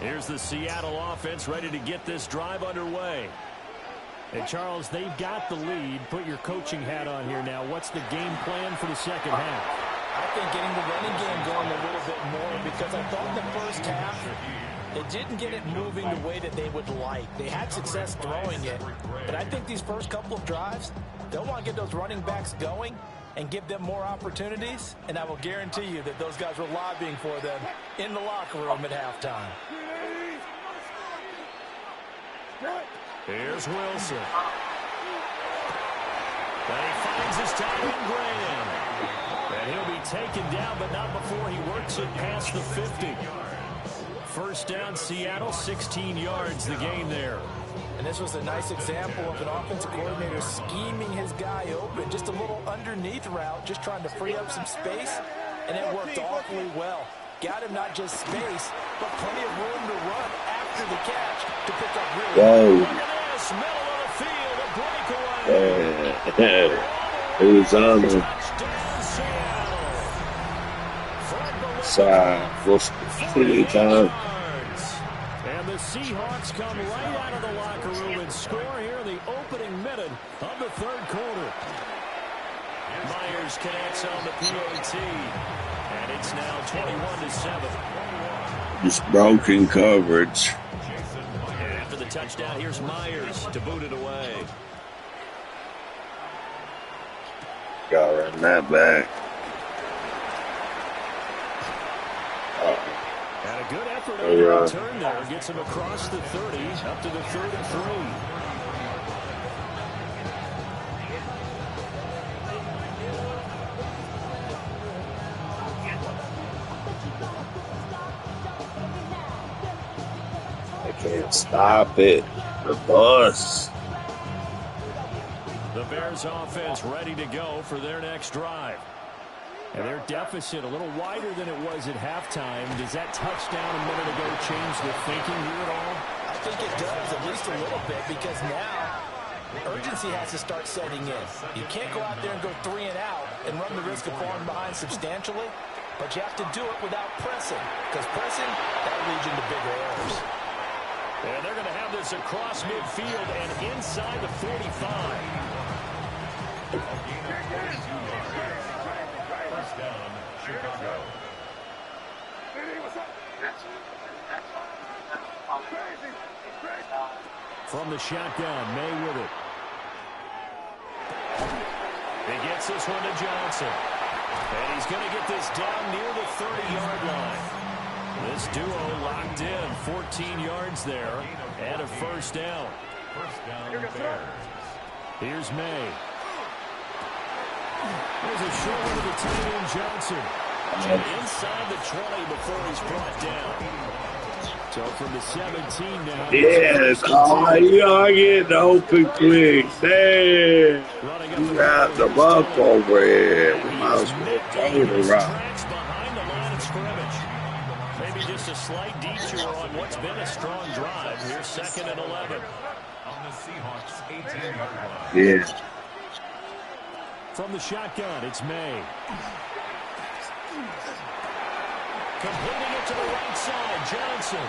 Here's the Seattle offense ready to get this drive underway. And, Charles, they've got the lead. Put your coaching hat on here now. What's the game plan for the second half? I think getting the running game going a little bit more, because I thought the first half, they didn't get it moving the way that they would like. They had success throwing it, but I think these first couple of drives, they'll want to get those running backs going and give them more opportunities, and I will guarantee you that those guys were lobbying for them in the locker room at halftime. Here's Wilson. And he finds his tight end, Graham. And he'll be taken down, but not before he works it past the 50. First down, Seattle, 16 yards the game there. And this was a nice example of an offensive coordinator scheming his guy open. Just a little underneath route, just trying to free up some space, and it worked awfully well. Got him not just space, but plenty of room to run after the catch to pick up really Whoa. Look at this, middle of the field, a breakaway. It was on the side. What's the time? And the Seahawks come right out of the locker room and score here in the opening minute of the third quarter. Myers connects on the PAT, and it's now 21-7. Just broken coverage. And after the touchdown, here's Myers to boot it away. Gotta run that back. And a good effort on the return there. Gets him across the 30, up to the 33. I can't stop it. The bus. The Bears offense ready to go for their next drive. And their deficit a little wider than it was at halftime. Does that touchdown a minute ago change the thinking here at all? I think it does, at least a little bit, because now urgency has to start setting in. You can't go out there and go 3 and out and run the risk of falling behind substantially, but you have to do it without pressing, because pressing, that leads into bigger errors. And they're going to have this across midfield and inside the 45. First down, Chicago. From the shotgun, May with it. He gets this one to Johnson. And he's going to get this down near the 30-yard line. This duo locked in, 14 yards there, and a first down. First down, Bears. Here's May. There's a short one to the tight end, Johnson. Inside the 20 before he's brought down. So from the 17 now. Yes, oh, y'all getting open quick. There. You got the buck over here. We might as well go the route. Behind the line of scrimmage. Maybe just a slight detour on what's been a strong drive. Here's 2nd and 11. On the Seahawks' 18-yard line. Yeah. From the shotgun, it's May. Completing it to the right side, Johnson.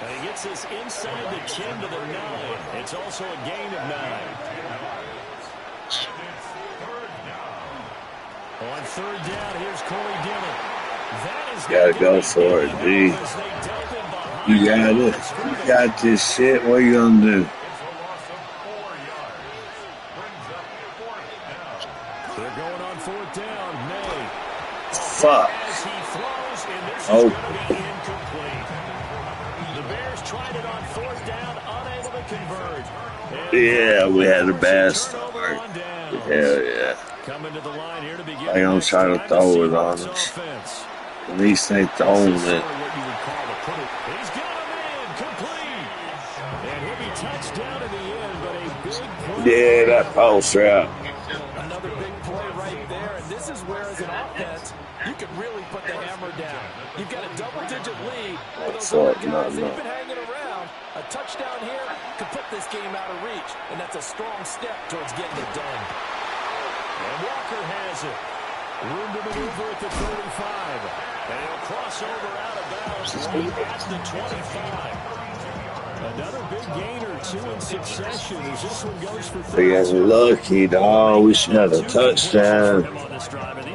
And he gets this inside the 10 to the 9. It's also a gain of 9. On third down, here's Corey Dillon. That is Gotta go for it, D. You got it. You got this shit. What are you gonna do? They're going on fourth down. May. Fuck. As he throws, and this is Oh. going to be incomplete. The Bears tried it on fourth down, unable to convert. Yeah, we had a bad start. Hell yeah. They gonna try to throw it on us. At least they throwing it. He's got him in, complete. And he'll be touchdown in the end, but a big play. Yeah, that post route. Another big play right there, and this is where, as an offense, you can really put the hammer down. You've got a double-digit lead, but those other guys, they've been hanging around. A touchdown here could put this game out of reach, and that's a strong step towards getting it done. And Walker has it. Room to maneuver at the 35. And he'll cross over out of bounds right at the 25. Another big gain or two in succession as this one goes for 30. We got lucky, dog. We should have a touchdown.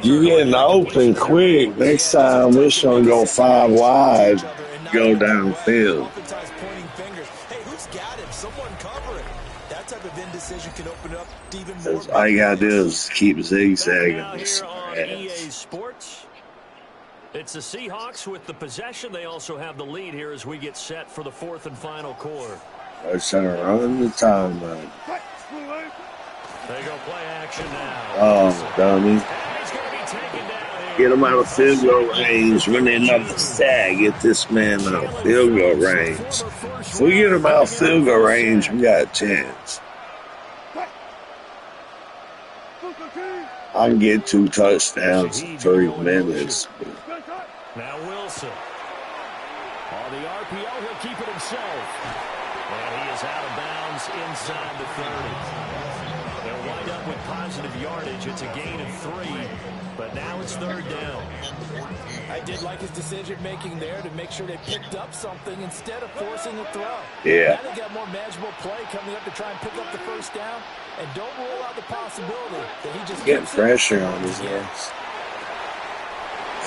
You getting open quick. Next time, we're just going to go 5 wide, go downfield. All you got to do is keep zigzagging. Sports. It's the Seahawks with the possession. They also have the lead here as we get set for the 4th and final quarter. They're trying to run the timeline. They go play action now. Oh, dummy. Get him out of field goal range. When they another sack, get this man out of field goal range. If we get him out of field goal range, we got a chance. I can get 2 touchdowns in 3 minutes. Now Wilson. On the RPO, he'll keep it himself. And he is out of bounds inside the 30. They'll wind up with positive yardage. It's a gain of 3, but now it's 3rd down. I did like his decision-making there to make sure they picked up something instead of forcing a throw. Yeah. Now they got more manageable play coming up to try and pick up the 1st down, and don't rule out the possibility that he just Getting pressure on his ass.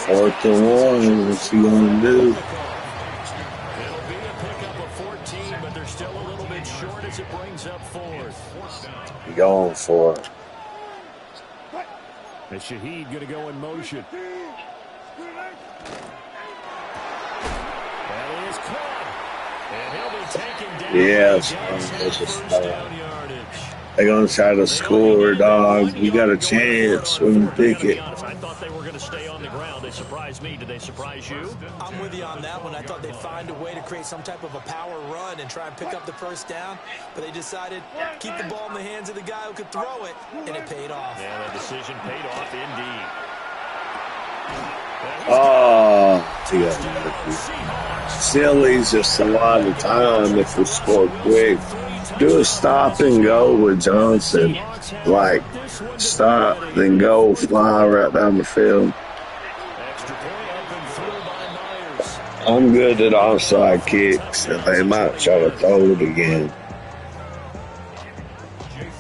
4th and 1. What's he gonna do? It'll be a pickup of 14, but they're still a little bit short as it brings up 4th. He going for it. And Shaheed going to go in motion. That is caught. And he'll be taken down. Yes. They're going to try to score, dog. We got a chance. We can pick it. I thought they were going to stay on the ground. They surprised me. Did they surprise you? I'm with you on that one. I thought they'd find a way to create some type of a power run and try and pick up the 1st down, but they decided keep the ball in the hands of the guy who could throw it, and it paid off. Yeah, that decision paid off indeed. Oh, still leaves us a lot of time if we score quick. Do a stop and go with Johnson. Like, stop, then go, fly right down the field. I'm good at onside kicks, and they might try to throw it again. And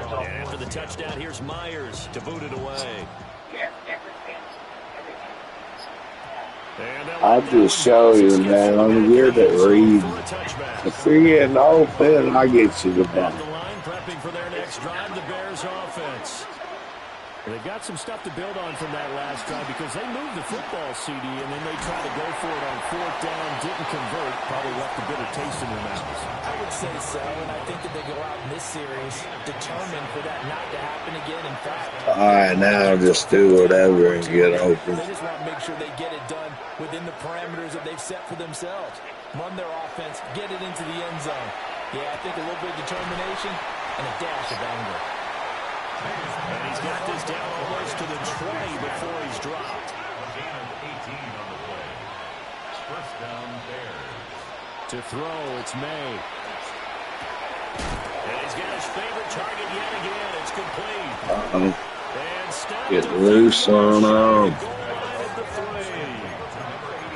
after the touchdown, here's Myers to boot it away. I'll just show you, man. I'm good at reading. If you're getting open, I get you the ball. Prepping for their next drive, the Bears offense. They've got some stuff to build on from that last drive because they moved the football, CD, and then they tried to go for it on 4th down, didn't convert, probably left a bitter taste in their mouths. I would say so, and I think that they go out in this series determined for that not to happen again. In fact, all right, now just do whatever and get open. They just want to make sure they get it done within the parameters that they've set for themselves. Run their offense, get it into the end zone. Yeah, I think a little bit of determination and a dash of anger. And he's got this down almost to the 20 before he's dropped. A gain of 18 on the play. 1st down, Bears. To throw, it's May. And he's got his favorite target yet again. It's complete. Get loose on them.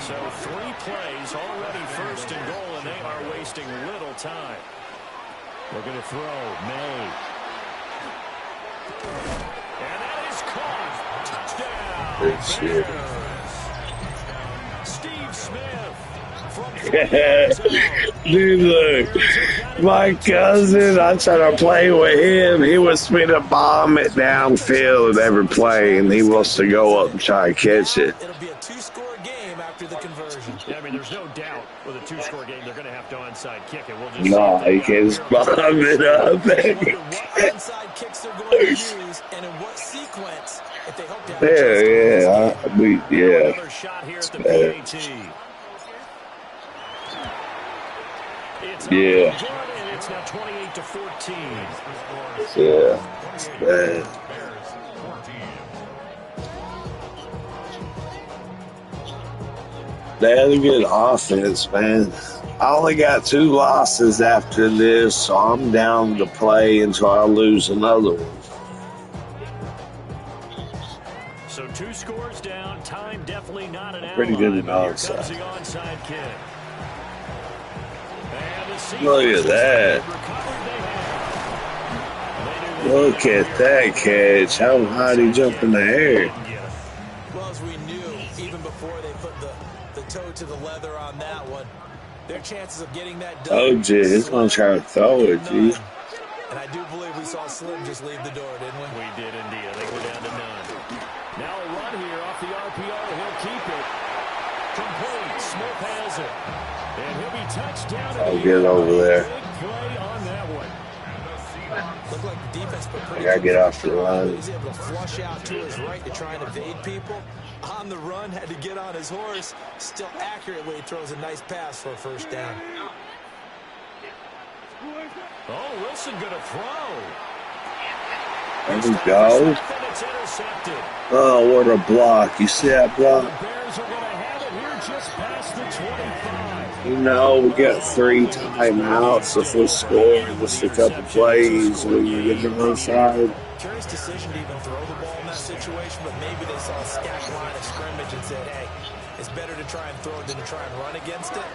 So 3 plays, already 1st and goal, and they are wasting little time. Looking to throw, May. And that is caught. Touchdown. Steve Smith. Dude, look. My cousin, I tried to play with him. He wants me to bomb it downfield every play, and he wants to go up and try to catch it. It'll be a 2-score game after the conversion. Yeah, I mean, there's no doubt With a 2-score game, they're going to have to onside kick it. We'll just No, he gets bombed up. Onside kicks they're going to use, and in what sequence if they hope to have a chance to win this game. Another shot here at the PAT. It's Yeah. and it's now 28-14. Yeah. It's bad. They had a good offense, man. I only got 2 losses after this, so I'm down to play until I lose another one. So 2 scores down. Time definitely not an Pretty good at onside. Look at that. Look at that catch. How high did he jump in the air? Well, as we knew, even before they put the toe to the leather on that one, their chances of getting that done. Oh, gee, he's going to try to throw it, gee. And I do believe we saw Slim just leave the door, didn't we? We did indeed. I think we're down to none. Now a run here off the RPO. He'll keep it. Complete. Smith has it. And he'll be touched down. I'll get over there. Big play on that one. Looked like the defense put pretty I gotta get off the line. He's able to flush out to his right to try and evade people. On the run, had to get on his horse. Still accurately throws a nice pass for a first down. Oh, Wilson gonna throw. There we go. Oh, what a block. You see that block? Bears are gonna have it here just past the 25. You know, we got 3 timeouts. If we score in just a couple plays, we can get them onside. Curious decision to even throw the ball in that situation, but maybe they saw a stacked line of scrimmage and said, hey, it's better to try and throw it than to try and run against it.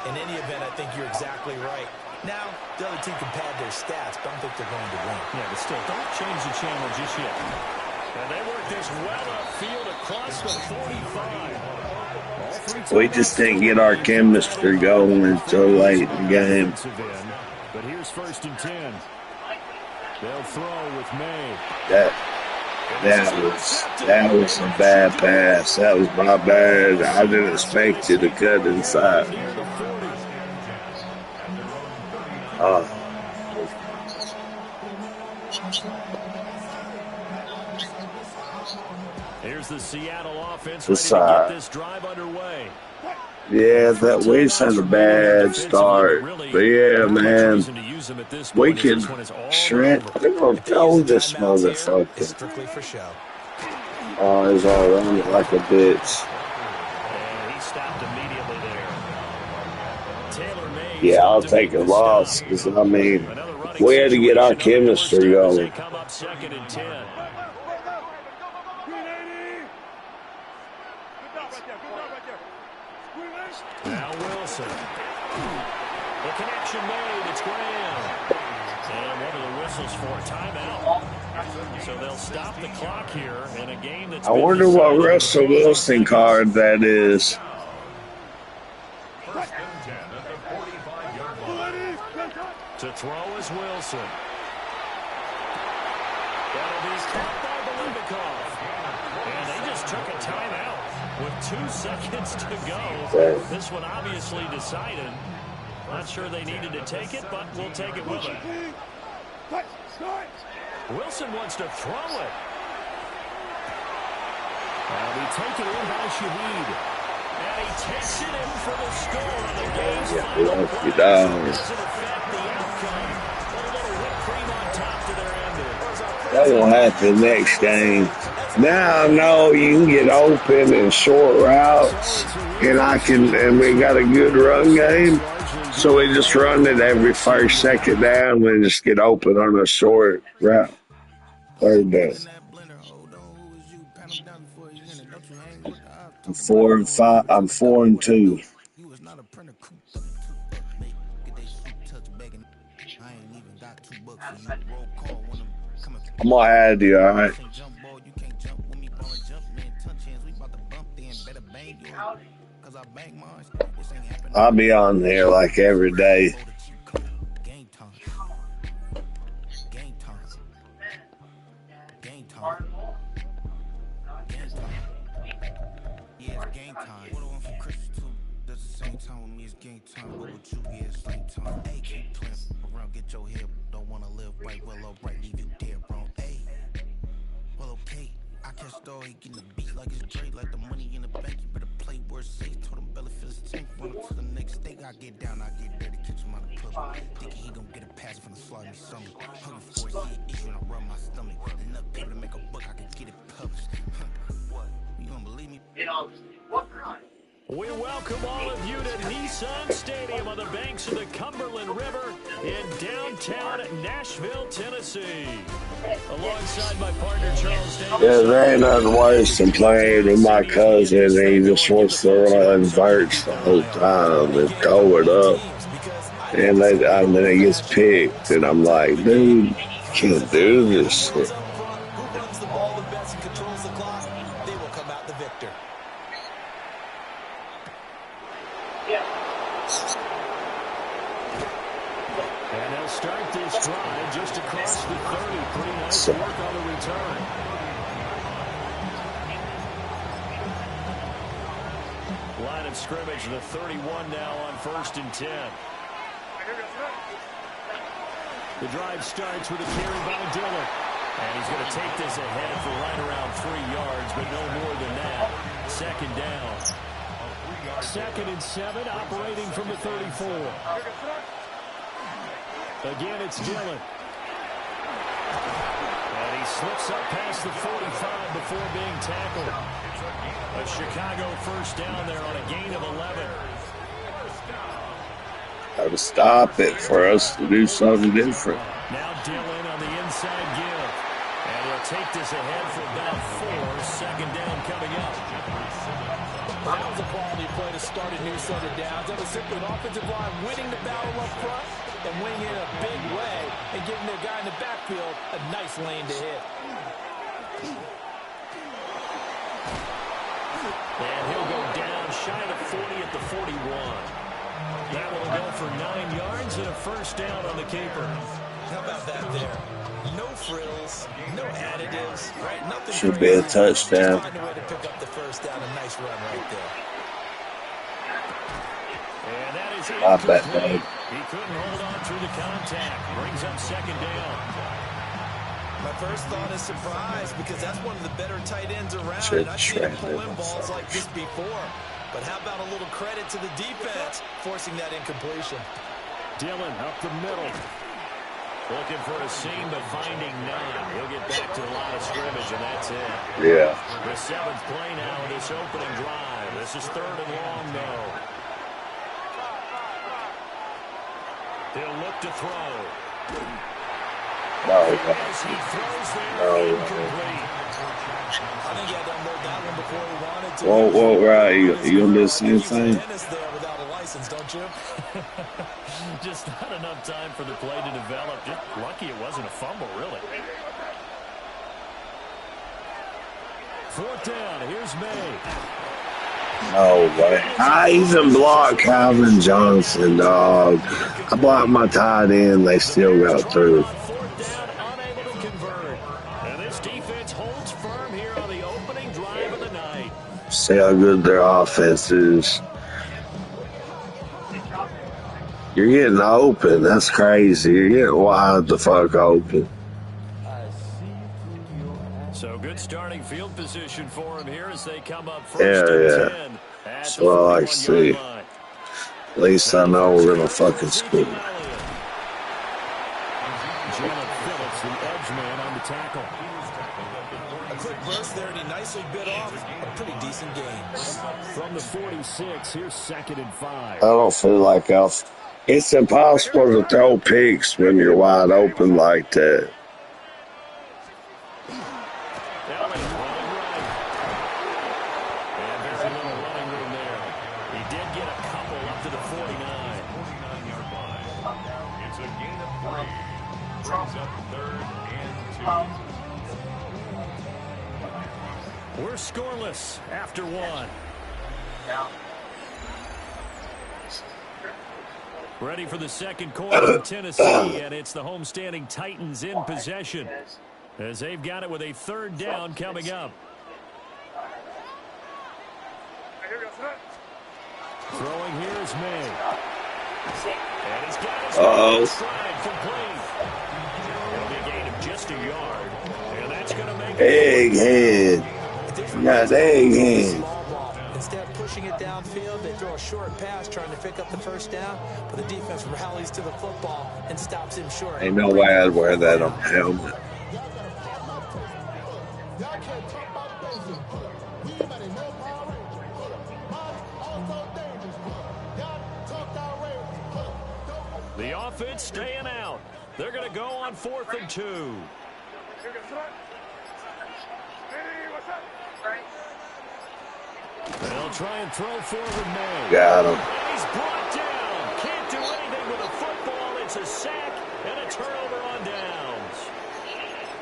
In any event, I think you're exactly right. Now, the other team can pad their stats, but I don't think they're going to win. Yeah, but still, don't change the channel just yet. And they work this well upfield across the 45. We just didn't get our chemistry going until late in the game. But here's 1st and 10. They'll throw with May. That was a bad pass. That was my bad. I didn't expect you to cut inside. Here's the Seattle offense This ready to get this drive underway. Yeah, that we just had a bad start. But yeah, man, we can shred. We're going to throw this motherfucker. Strictly for show. Oh, he's all around it like a bitch. And he stopped immediately there. Taylor Mays. Yeah, I'll take a loss because, I mean, we had to get our chemistry going. Come up 2nd and 10. Now Wilson. The connection made. It's Graham. And what are the whistles for? Timeout. So they'll stop the clock here in a game that's. I wonder what Russell Wilson card that is. To throw is Wilson. That'll be caught by Bolivnikov. And they just took a timeout with 2 seconds to go. This one obviously decided. Not sure they needed to take it, but we'll take it with them. Wilson wants to throw it. And we take it in by Shaheed. And he takes it in for the score on the game's final play. Doesn't affect the outcome. Put a little whipped cream on top to their ending. That won't happen next game. Now I know you can get open in short routes, and we got a good run game. So we just run it every 1st, 2nd down and just get open on a short route. 3rd down. I'm 4 and 5. I'm 4 and 2. I'm gonna add you, all right? I'll be on there like every day. Same time with me is game time, but with you, yeah, same time. Hey, keep playing around, get your head. Don't wanna live right, well, alright, leave you dead wrong. Hey, well, okay. I catch dog, he getting the beat like it's Dre, like the money in the bank. You better play where it's safe. Told him belly feel his tank, run up to the next state. I get down, I get dirty, catch him on the club. Thinking he gon' get a pass from the slaughter me something. Hungry for it, see an issue and I rub my stomach. Enough paper to make a book, I can get it published. What? You don't believe me? What kind? We welcome all of you to Nissan Stadium on the banks of the Cumberland River in downtown Nashville, Tennessee. Alongside my partner, Charles Davis. Yeah, there ain't nothing worse than playing with my cousin and he just wants to run verts the whole time and throw it up. And then it gets picked, and I'm like, dude, you can't do this shit. Who runs the ball the best and controls the clock, they will come out the victor. And they'll start this drive just across the 30. Pretty nice work on the return. Line of scrimmage, the 31 now on 1st and 10. The drive starts with a carry by Dillon. And he's going to take this ahead for right around 3 yards, but no more than that. 2nd down. 2nd and 7, operating from the 34. Again, it's Dillon. And he slips up past the 45 before being tackled. A Chicago 1st down there on a gain of 11. Got to stop it for us to do something different. Now Dillon on the inside give. And he'll take this ahead for about 4. 2nd down coming up. That was a quality play to start a new set of downs. That was simply an offensive line winning the battle up front and winning it in a big way and giving their guy in the backfield a nice lane to hit. And he'll go down shy of 40 at the 41. That will go for 9 yards and a 1st down on the keeper. How about that there? No frills, no additives, right? Nothing Should be a touchdown. Find a way to pick up the 1st down. A nice run right there. And that is Not that bad. He couldn't hold on through the contact. Brings up 2nd down. My first thought is surprise because that's one of the better tight ends around. Should And I've seen him pull in shred balls like this before. But how about a little credit to the defense forcing that incompletion? Dillon up the middle. Looking for a seam, but finding none. He'll get back to the line of scrimmage, and that's it. Yeah. The 7th play now of this opening drive. This is 3rd and long, though. He'll look to throw. No. He throws there, incomplete. I think he had to unload that one before he wanted to. Whoa, right. You gonna do the same thing? Dennis there without a license, don't you? Just not enough time for the play to develop. Just lucky it wasn't a fumble, really. 4th down. Here's May. No way. I even blocked Calvin Johnson, dog. I blocked my tight end. They still got through. 4th down, unable to convert. And this defense holds firm here on the opening drive of the night. See how good their offense is. You're getting open. That's crazy. You're getting wide the fuck open. So good starting field position for him here as they come up 1st Yeah. and 10. That's what I like to see. At least I know we're gonna fucking score. Jalen Phillips, the edge man on the tackle. A quick burst there, and he nicely bit off a pretty decent game. From the 46, here's 2nd and 5. I don't feel like it's impossible to throw picks when you're wide open like that. We're scoreless after 1. Ready for the 2nd quarter in Tennessee, and it's the homestanding Titans in possession as they've got it with a 3rd down coming up. Throwing here is May. And he's got his stride complete. It'll be a gain of just a yard. And that's going to make Egghead. You got egghead. Instead of pushing it downfield, they throw a short pass trying to pick up the first down, but the defense rallies to the football and stops him short. Ain't no way I'd wear that on my helmet. The offense staying out. They're going to go on 4th and 2. They'll try and throw forward May. Got him. He's brought down. Can't do anything with a football. It's a sack and a turnover on downs.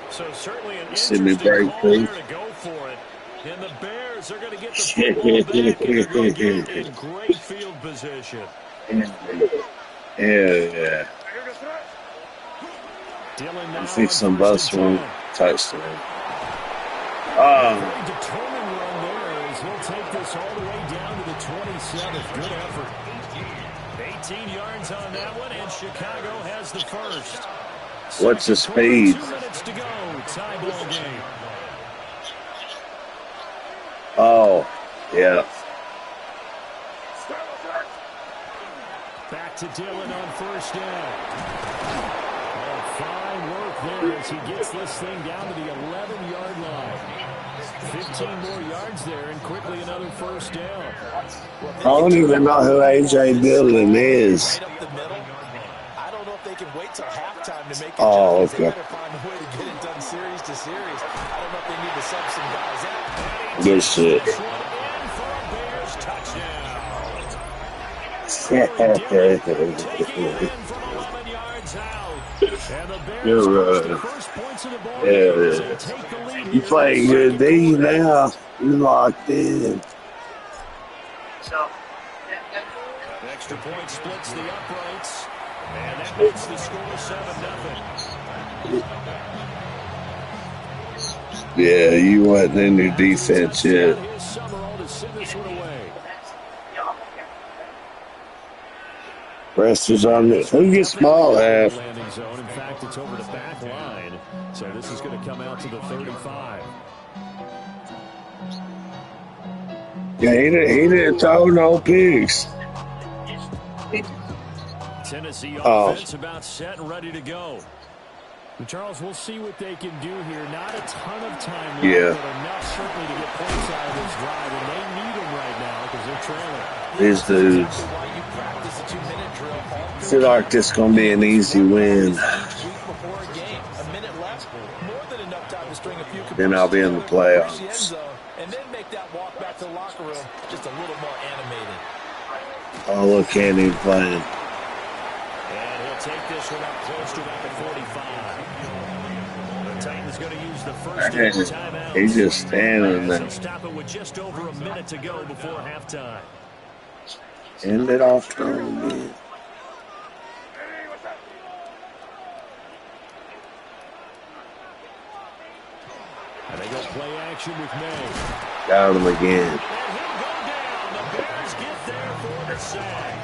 So certainly an interesting call there to go for it. And the Bears are going to get the football back and they're going to get it in great field position. Yeah. I'm fixing some bus one touchdown. Very determined run there as he'll take this all the way down to the 27th. Good effort. 18 yards on that one, and Chicago has the first. What's the speed? 2 minutes to go. Tie ball game. Oh, yeah. Back to Dillon on first down. Oh, fine work there as he gets this thing down to the 11-yard line. 15 more yards there and quickly another first down. I don't even know who A.J. Dillon is. I don't know if they can wait till halftime to make it. Oh, okay. They better find a way to get it done series to series. I don't know if they need to sub some guys out. Good shit. You're right. Yeah. You playing good D now. You locked in. Extra point splits the uprights, and that makes the score 7-0. Yeah, you wasn't in your defense yet. Rest is on it. Who gets ball half? Landing zone. In fact, it's over the back line. So this is going to come out to the 35. Yeah, he didn't throw no pigs. Tennessee offense about set and ready to go. And Charles, we'll see what they can do here. Not a ton of time left, but enough certainly to get points out of this drive, and they need them right now because they're trailing. These dudes. I feel like this is going to be an easy win. Then I'll be in the playoffs. And then make that walk back to the locker room just a little more animated. Oh, look, can't even play him. And he'll take this one up close to about the 45. The Titans going to use the first timeout. He's just standing there. They'll stop it with just over a minute to go before halftime. End it off again. And they go play action with May. Got him again. And he'll go down. The Bears get there for the sack.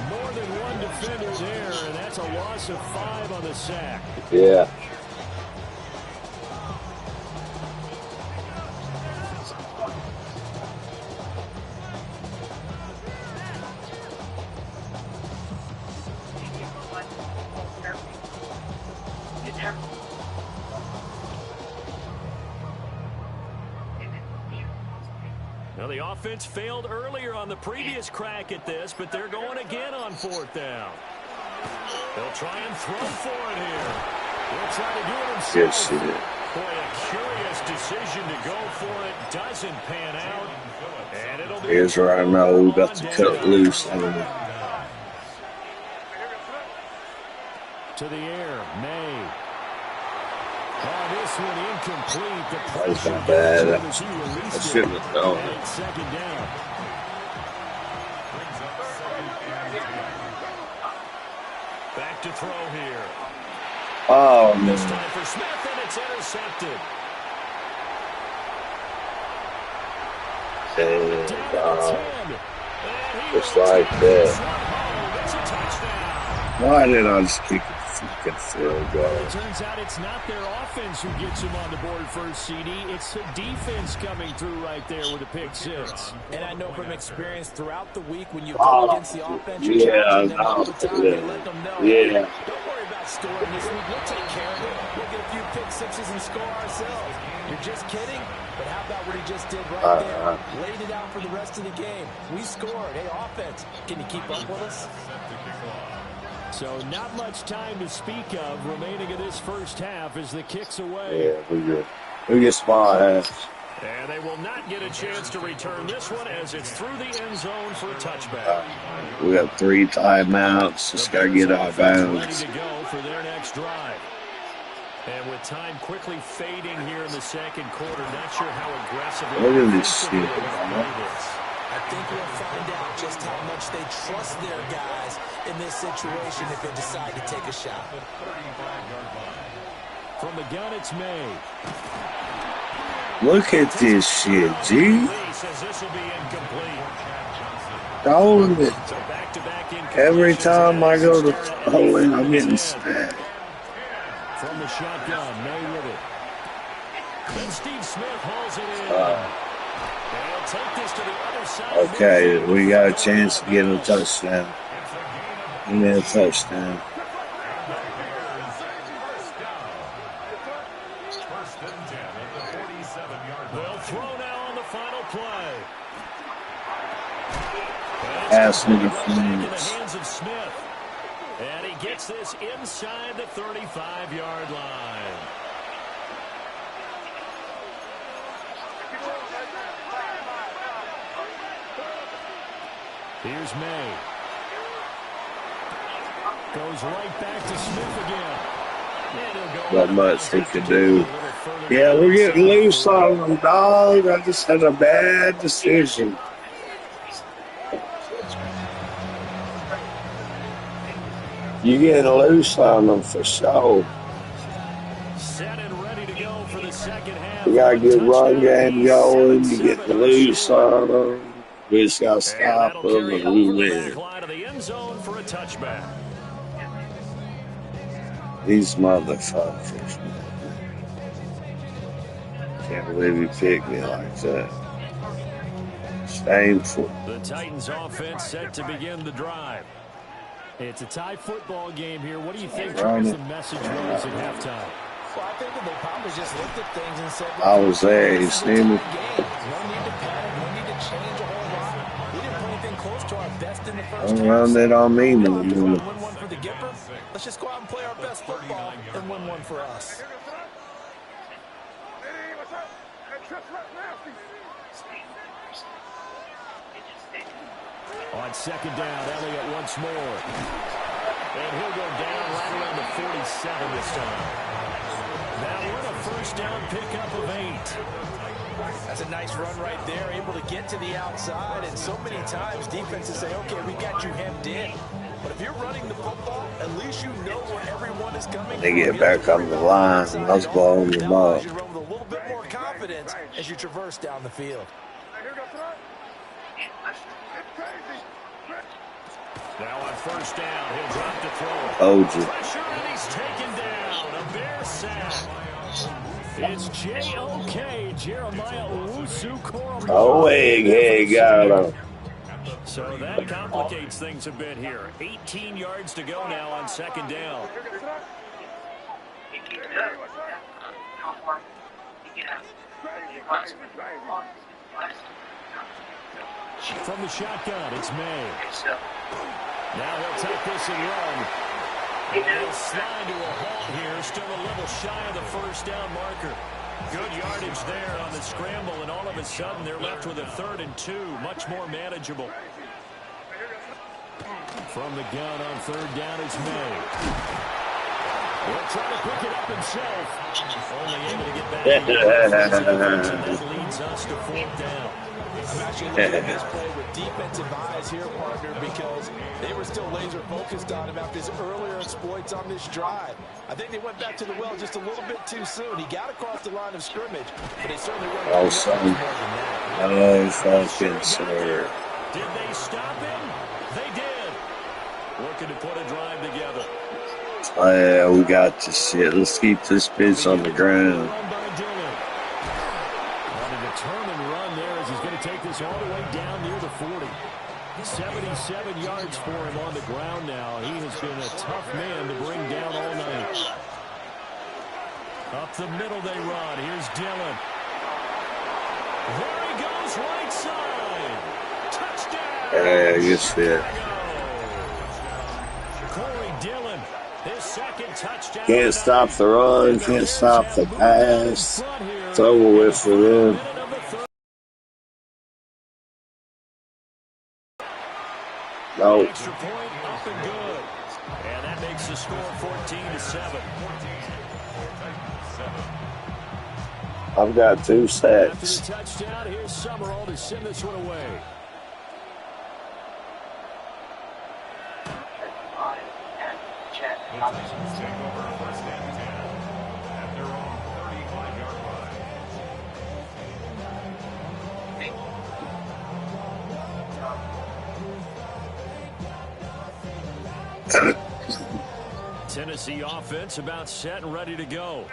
More than one defender there, and that's a loss of 5 on the sack. Yeah. Now, the offense failed earlier on the previous crack at this, but they're going again on 4th down. They'll try and throw for it here. They'll try to do it himself. Good shit. Boy, a curious decision to go for it. Doesn't pan out. And it'll be Here's where I know we got to cut loose on him. to the air. May. Oh, this one incomplete. The That was pressure not bad. gets as he I released it. shouldn't have thrown And it. it's 2nd down. Back to throw here. Oh, This man. time for Smith, and it's intercepted. Down to 10. And Just like that. Why did I just kick a fucking field goal? It turns out it's not their offense who gets him on the board first, CD. It's the defense coming through right there with a pick six. And I know from experience throughout the week when you go against the offense, you're challenging them all the time. You're letting them know, hey, don't worry about scoring this week. We'll take care of it. We'll get a few pick sixes and score ourselves. You're just kidding? But how about what he just did right there? Laid it out for the rest of the game. We scored. Hey, offense, can you keep up with us? So not much time to speak of remaining in this first half as the kick's away. Yeah, we get small hands. And they will not get a chance to return this one as it's through the end zone for a touchback. We got 3 timeouts. Just got to get out of bounds. Ready to go for their next drive. And with time quickly fading here in the second quarter, not sure how aggressive. Look at this shit. I think we'll find out just how much they trust their guys in this situation if they decide to take a shot. From the gun, it's May. Look at this shit, G. Throwing it. Every time I go to throw it, I'm getting sacked. From the shotgun, May with it. Then Steve Smith hauls it in. They'll take this to the other side. Okay, we got a chance to get a touchdown. Give me a touchdown. They'll throw now on the final play. Pass in the interference. hands of Smith. And he gets this inside the 35-yard line. Here's May. Goes right back to Smith again. Not much he could do. Yeah, we're getting loose on them, dog. I just had a bad decision. You're getting loose on them for sure. Set and ready to go for the second half. We got a good run game going. You get the loose on them. We just got to stop them and we win. These motherfuckers. Can't believe he picked me like that. Shameful. The Titans offense set to begin the drive. It's a tie football game here. What do you think the message was at halftime? Well, I think that they probably just looked at things and said, I was there. You see me? no need to panic, no need to change a whole lot. We didn't put anything close to our best in the first half. Don't run that on me no more. Win one for the Gipper. Let's just go out and play our best football and win one for us. On second down, Elliott once more. And he'll go down right around the 47 this time. Now we're a first down pickup of 8. That's a nice run right there, able to get to the outside. And so many times defenses say, okay, we got you hemmed in. But if you're running the football, at least you know where everyone is coming from. They get back on the line and I was blowing them up. You run with a little bit more confidence as you traverse down the field. Now on first down, he'll drop to throw. Pressure, and he's taken down. A Bear sack. It's J.O.K. Jeremiah Owusu-Koramoah. Oh, egghead got him. So that complicates things a bit here. 18 yards to go now on second down. From the shotgun, it's May. Now he'll take this and run. And he'll slide to a halt here, still a little shy of the first down marker. Good yardage there on the scramble, and all of a sudden they're left with a 3rd and 2, much more manageable. From the gun on third down, it's May. He'll try to pick it up himself. Only able to get back. That leads us to 4th down. I'm actually looking at this play with defensive eyes here, partner, because they were still laser focused on him after his earlier exploits on this drive. I think they went back to the well just a little bit too soon. He got across the line of scrimmage, but they certainly weren't. Oh, son. Oh, fucking sir. Did they stop him? They did. Looking to put a drive together. Oh, yeah, we got this shit. Let's keep this bitch on the ground. On a determined run there as he's going to take this all the way down near the 40. 77 yards for him on the ground now. He has been a tough man to bring down all night. Up the middle they run. Here's Dillon. There he goes, right side. Touchdown. Yeah, you see it. Corey Dillon, his second touchdown. Can't stop the run. Can't stop the pass. It's over with for them. No. Extra point up and good. And that makes the score 14-7. I've got 2 After sacks. the touchdown, here's Summerall to send this one away. Tennessee offense about set and ready to go.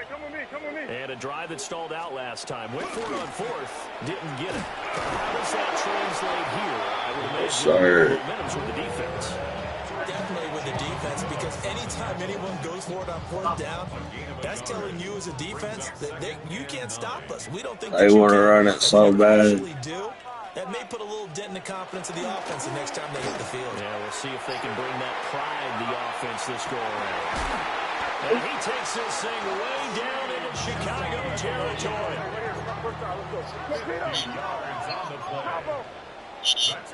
And a drive that stalled out last time. Went for it on 4th. Didn't get it. How does that translate here? I would imagine momentum's with the defense. Definitely with the defense, because anytime anyone goes for it on 4th down, that's telling you as a defense that you can't stop us. We don't think They want to run it so bad. That may put a little dent in the confidence of the offense the next time they hit the field. Yeah, we'll see if they can bring that pride the offense this go-around. And he takes this thing way down into Chicago territory. That's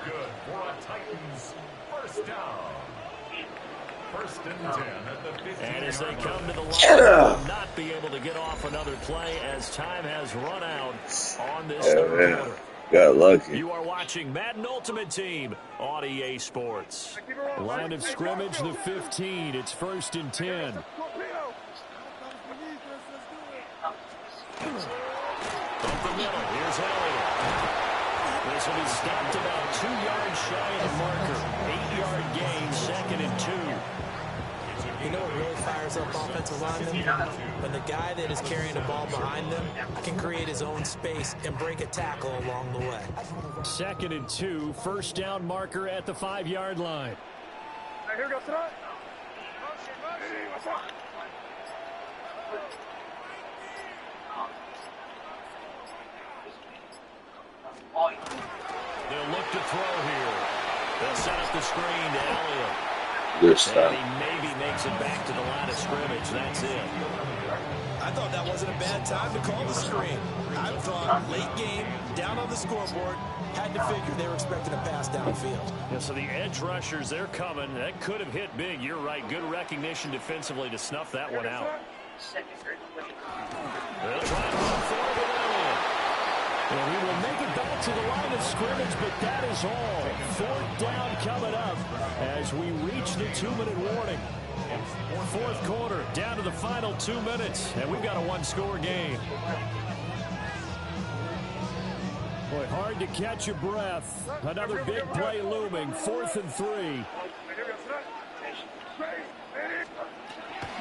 good for a Titans first down. First and 10 at the 15. And as they come to the line, they will not be able to get off another play as time has run out on this third quarter. Got lucky. You are watching Madden Ultimate Team on EA Sports. Line of scrimmage, the 15. It's 1st and 10. Up the middle, here's Elliott. This will be stopped about 2 yards shy of the marker. 8-yard gain, 2nd and 2. You know what really fires up offensive linemen? When the guy that is carrying the ball behind them can create his own space and break a tackle along the way. 2nd and 2, first down marker at the 5-yard line. Here we go, tonight. They'll look to throw here. They'll set up the screen to Elliott. And he maybe makes it back to the line of scrimmage. That's it. I thought that wasn't a bad time to call the screen. I thought late game, down on the scoreboard, had to figure they were expecting a pass downfield. Yeah, so the edge rushers, they're coming. That could have hit big. You're right. Good recognition defensively to snuff that one out. They'll try to run forward with Elliott. And he will make it back to the line of scrimmage, but that is all. 4th down coming up as we reach the 2-minute warning. 4th quarter, down to the final 2 minutes, and we've got a 1-score game. Boy, hard to catch your breath. Another big play looming. 4th and 3.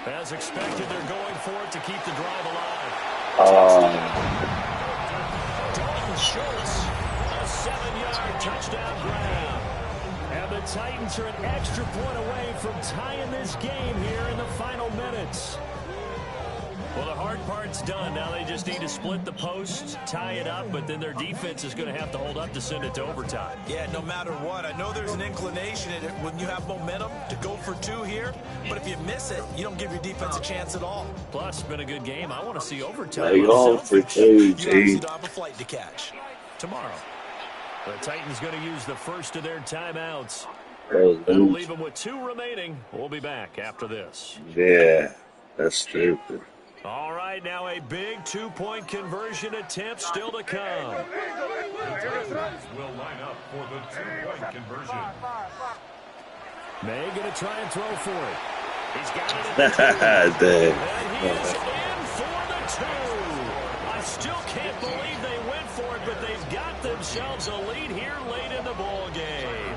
As expected, they're going for it to keep the drive alive. Dalton Schultz, a 7-yard touchdown grab. And the Titans are an extra point away from tying this game here in the final minutes. Well, the hard part's done. Now they just need to split the posts, tie it up, but then their defense is going to have to hold up to send it to overtime. Yeah, no matter what. I know there's an inclination in it when you have momentum to go for 2 here, but if you miss it, you don't give your defense a chance at all. Plus, it's been a good game. I want to see overtime. They go for 2, You obviously don't have a flight to catch. Tomorrow, the Titans going to use the first of their timeouts. That'll leave them with 2 remaining. We'll be back after this. Yeah, that's stupid. All right, now a big 2-point conversion attempt still to come. The Titans will line up for the 2-point conversion. May going to try and throw for it. He's got it. And he is in for the 2. I still can't believe they went for it, but they've got them themselves a lead here late in the ball game.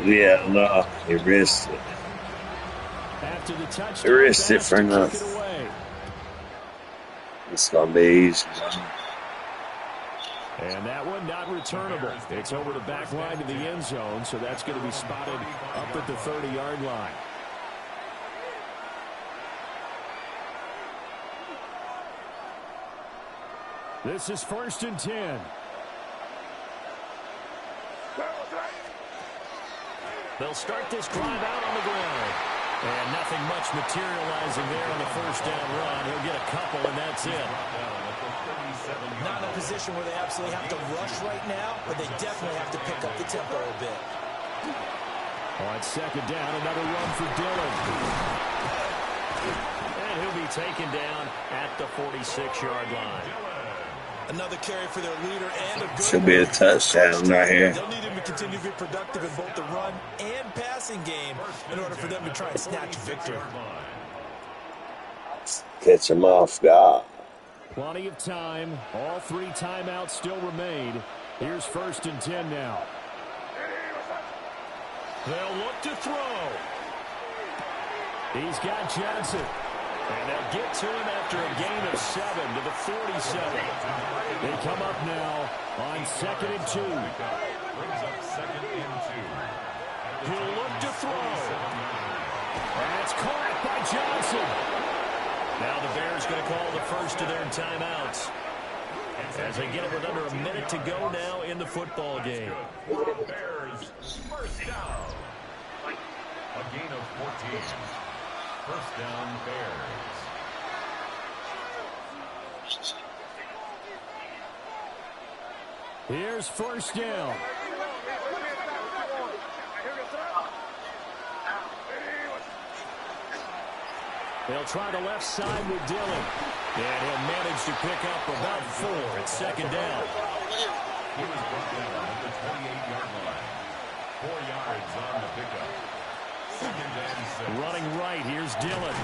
Yeah, no, he risked it. After the touchdown, He risked it for nothing. It's going to be easy. And that one not returnable. It's over the back line to the end zone, so that's going to be spotted up at the 30-yard line. This is 1st and 10. They'll start this drive out on the ground. And nothing much materializing there on the first down run. He'll get a couple, and that's it. Not in a position where they absolutely have to rush right now, but they definitely have to pick up the tempo a bit. On 2nd down, another run for Dillon. And he'll be taken down at the 46-yard line. Another carry for their leader and a good Should be a touchdown right here. They'll need him to continue to be productive in both the run and passing game in order for them to try and snatch victory. Catch him off guard. Plenty of time. All 3 timeouts still remain. Here's 1st and 10 now. They'll look to throw. He's got Johnson. And they'll get to him after a gain of 7 to the 47. They come up now on 2nd and 2. He'll look to throw. That's caught by Johnson. Now the Bears going to call the first of their timeouts as they get it with under a minute to go now in the football game. Bears first down. A gain of 14. First down, Bears. Here's 1st down. They'll try the left side with Dillon. And he'll manage to pick up about 4 at 2nd down. He was brought down at the 28-yard line. 4 yards on the pickup. Running right, here's Dillon.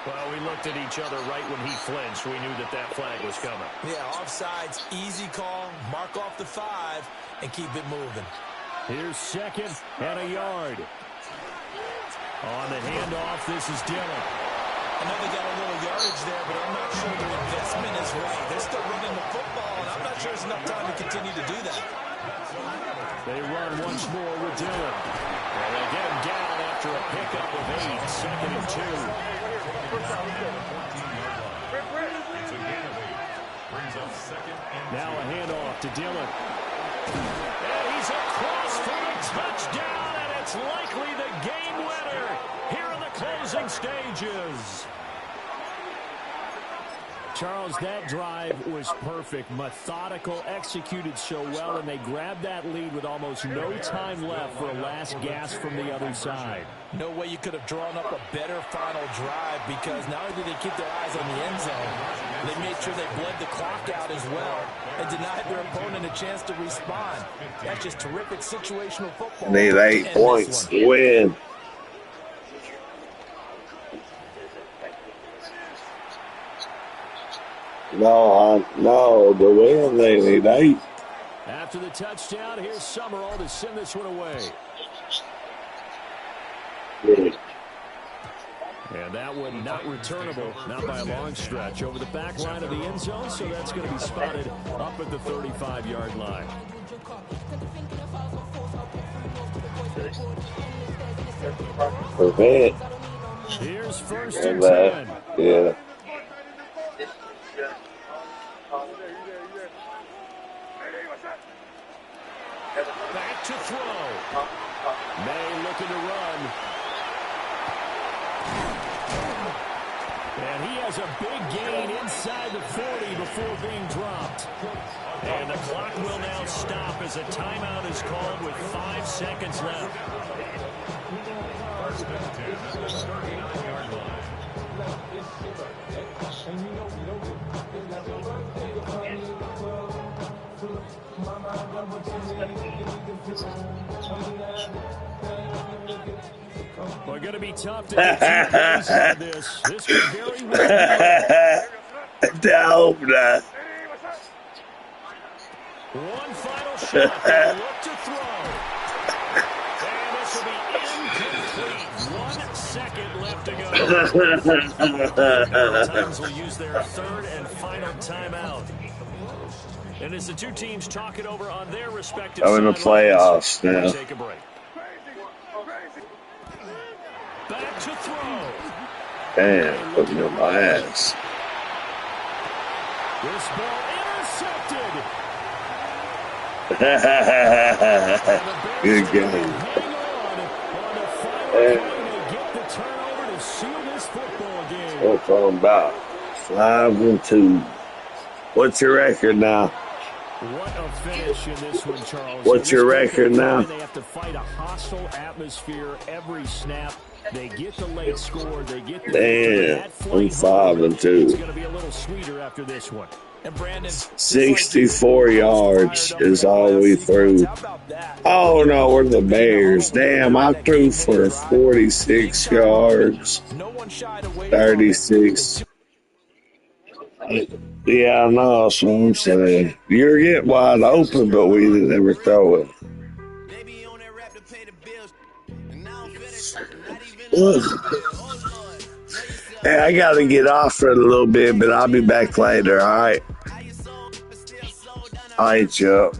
Well, we looked at each other right when he flinched. We knew that that flag was coming. Yeah, offsides, easy call, mark off the 5, and keep it moving. Here's 2nd and a yard. On the handoff, this is Dillon. I know they got a little yardage there, but I'm not sure their investment is right. They're still running the football, and I'm not sure there's enough time to continue to do that. They run once more with Dillon. Well, they get him down after a pickup of 8, 2nd and 2. Now a handoff to Dillon. And he's across for a touchdown, and it's likely the game winner here in the closing stages. Charles, that drive was perfect, methodical, executed so well, and they grabbed that lead with almost no time left for a last gasp from the other side. No way you could have drawn up a better final drive, because not only did they keep their eyes on the end zone, they made sure they bled the clock out as well and denied their opponent a chance to respond. That's just terrific situational football. Need 8 points to win. No, the win, they need 8. After the touchdown, here's Summerall to send this one away. Yeah. And that one not returnable, not by a long stretch, over the back line of the end zone, so that's going to be spotted up at the 35-yard line. Prevent. Here's 1st and 10. Yeah. Back to throw. May looking to run. And he has a big gain inside the 40 before being dropped. And the clock will now stop as a timeout is called with 5 seconds left. First and 10 at the 39-yard line. We're going to be tough to get 2 plays out of this. This could very well Down there. One final shot. They look to throw. And this will be incomplete. 1 second left to go. Titans will use their third and final timeout. And as the two teams talk it over on their respective I'm in the playoffs now. Take a break. Back to throw. Damn, put me on my ass. This ball intercepted. Good game. What I'm about? 5-2. What's your record now? What a finish in this one, Charles. What's your record now? They have to fight a hostile atmosphere every snap. They get the late score. They get the Damn, I'm 5-2. It's going to be a little sweeter after this one. And Brandon, 64 yards is all we threw. Oh no, we're the Bears. Damn, I threw for 46 yards. 36. Yeah, I know, that's what I'm saying. You're getting wide open, but we didn't ever throw it. Hey, I got to get off for a little bit, but I'll be back later, all right? All right, Joe.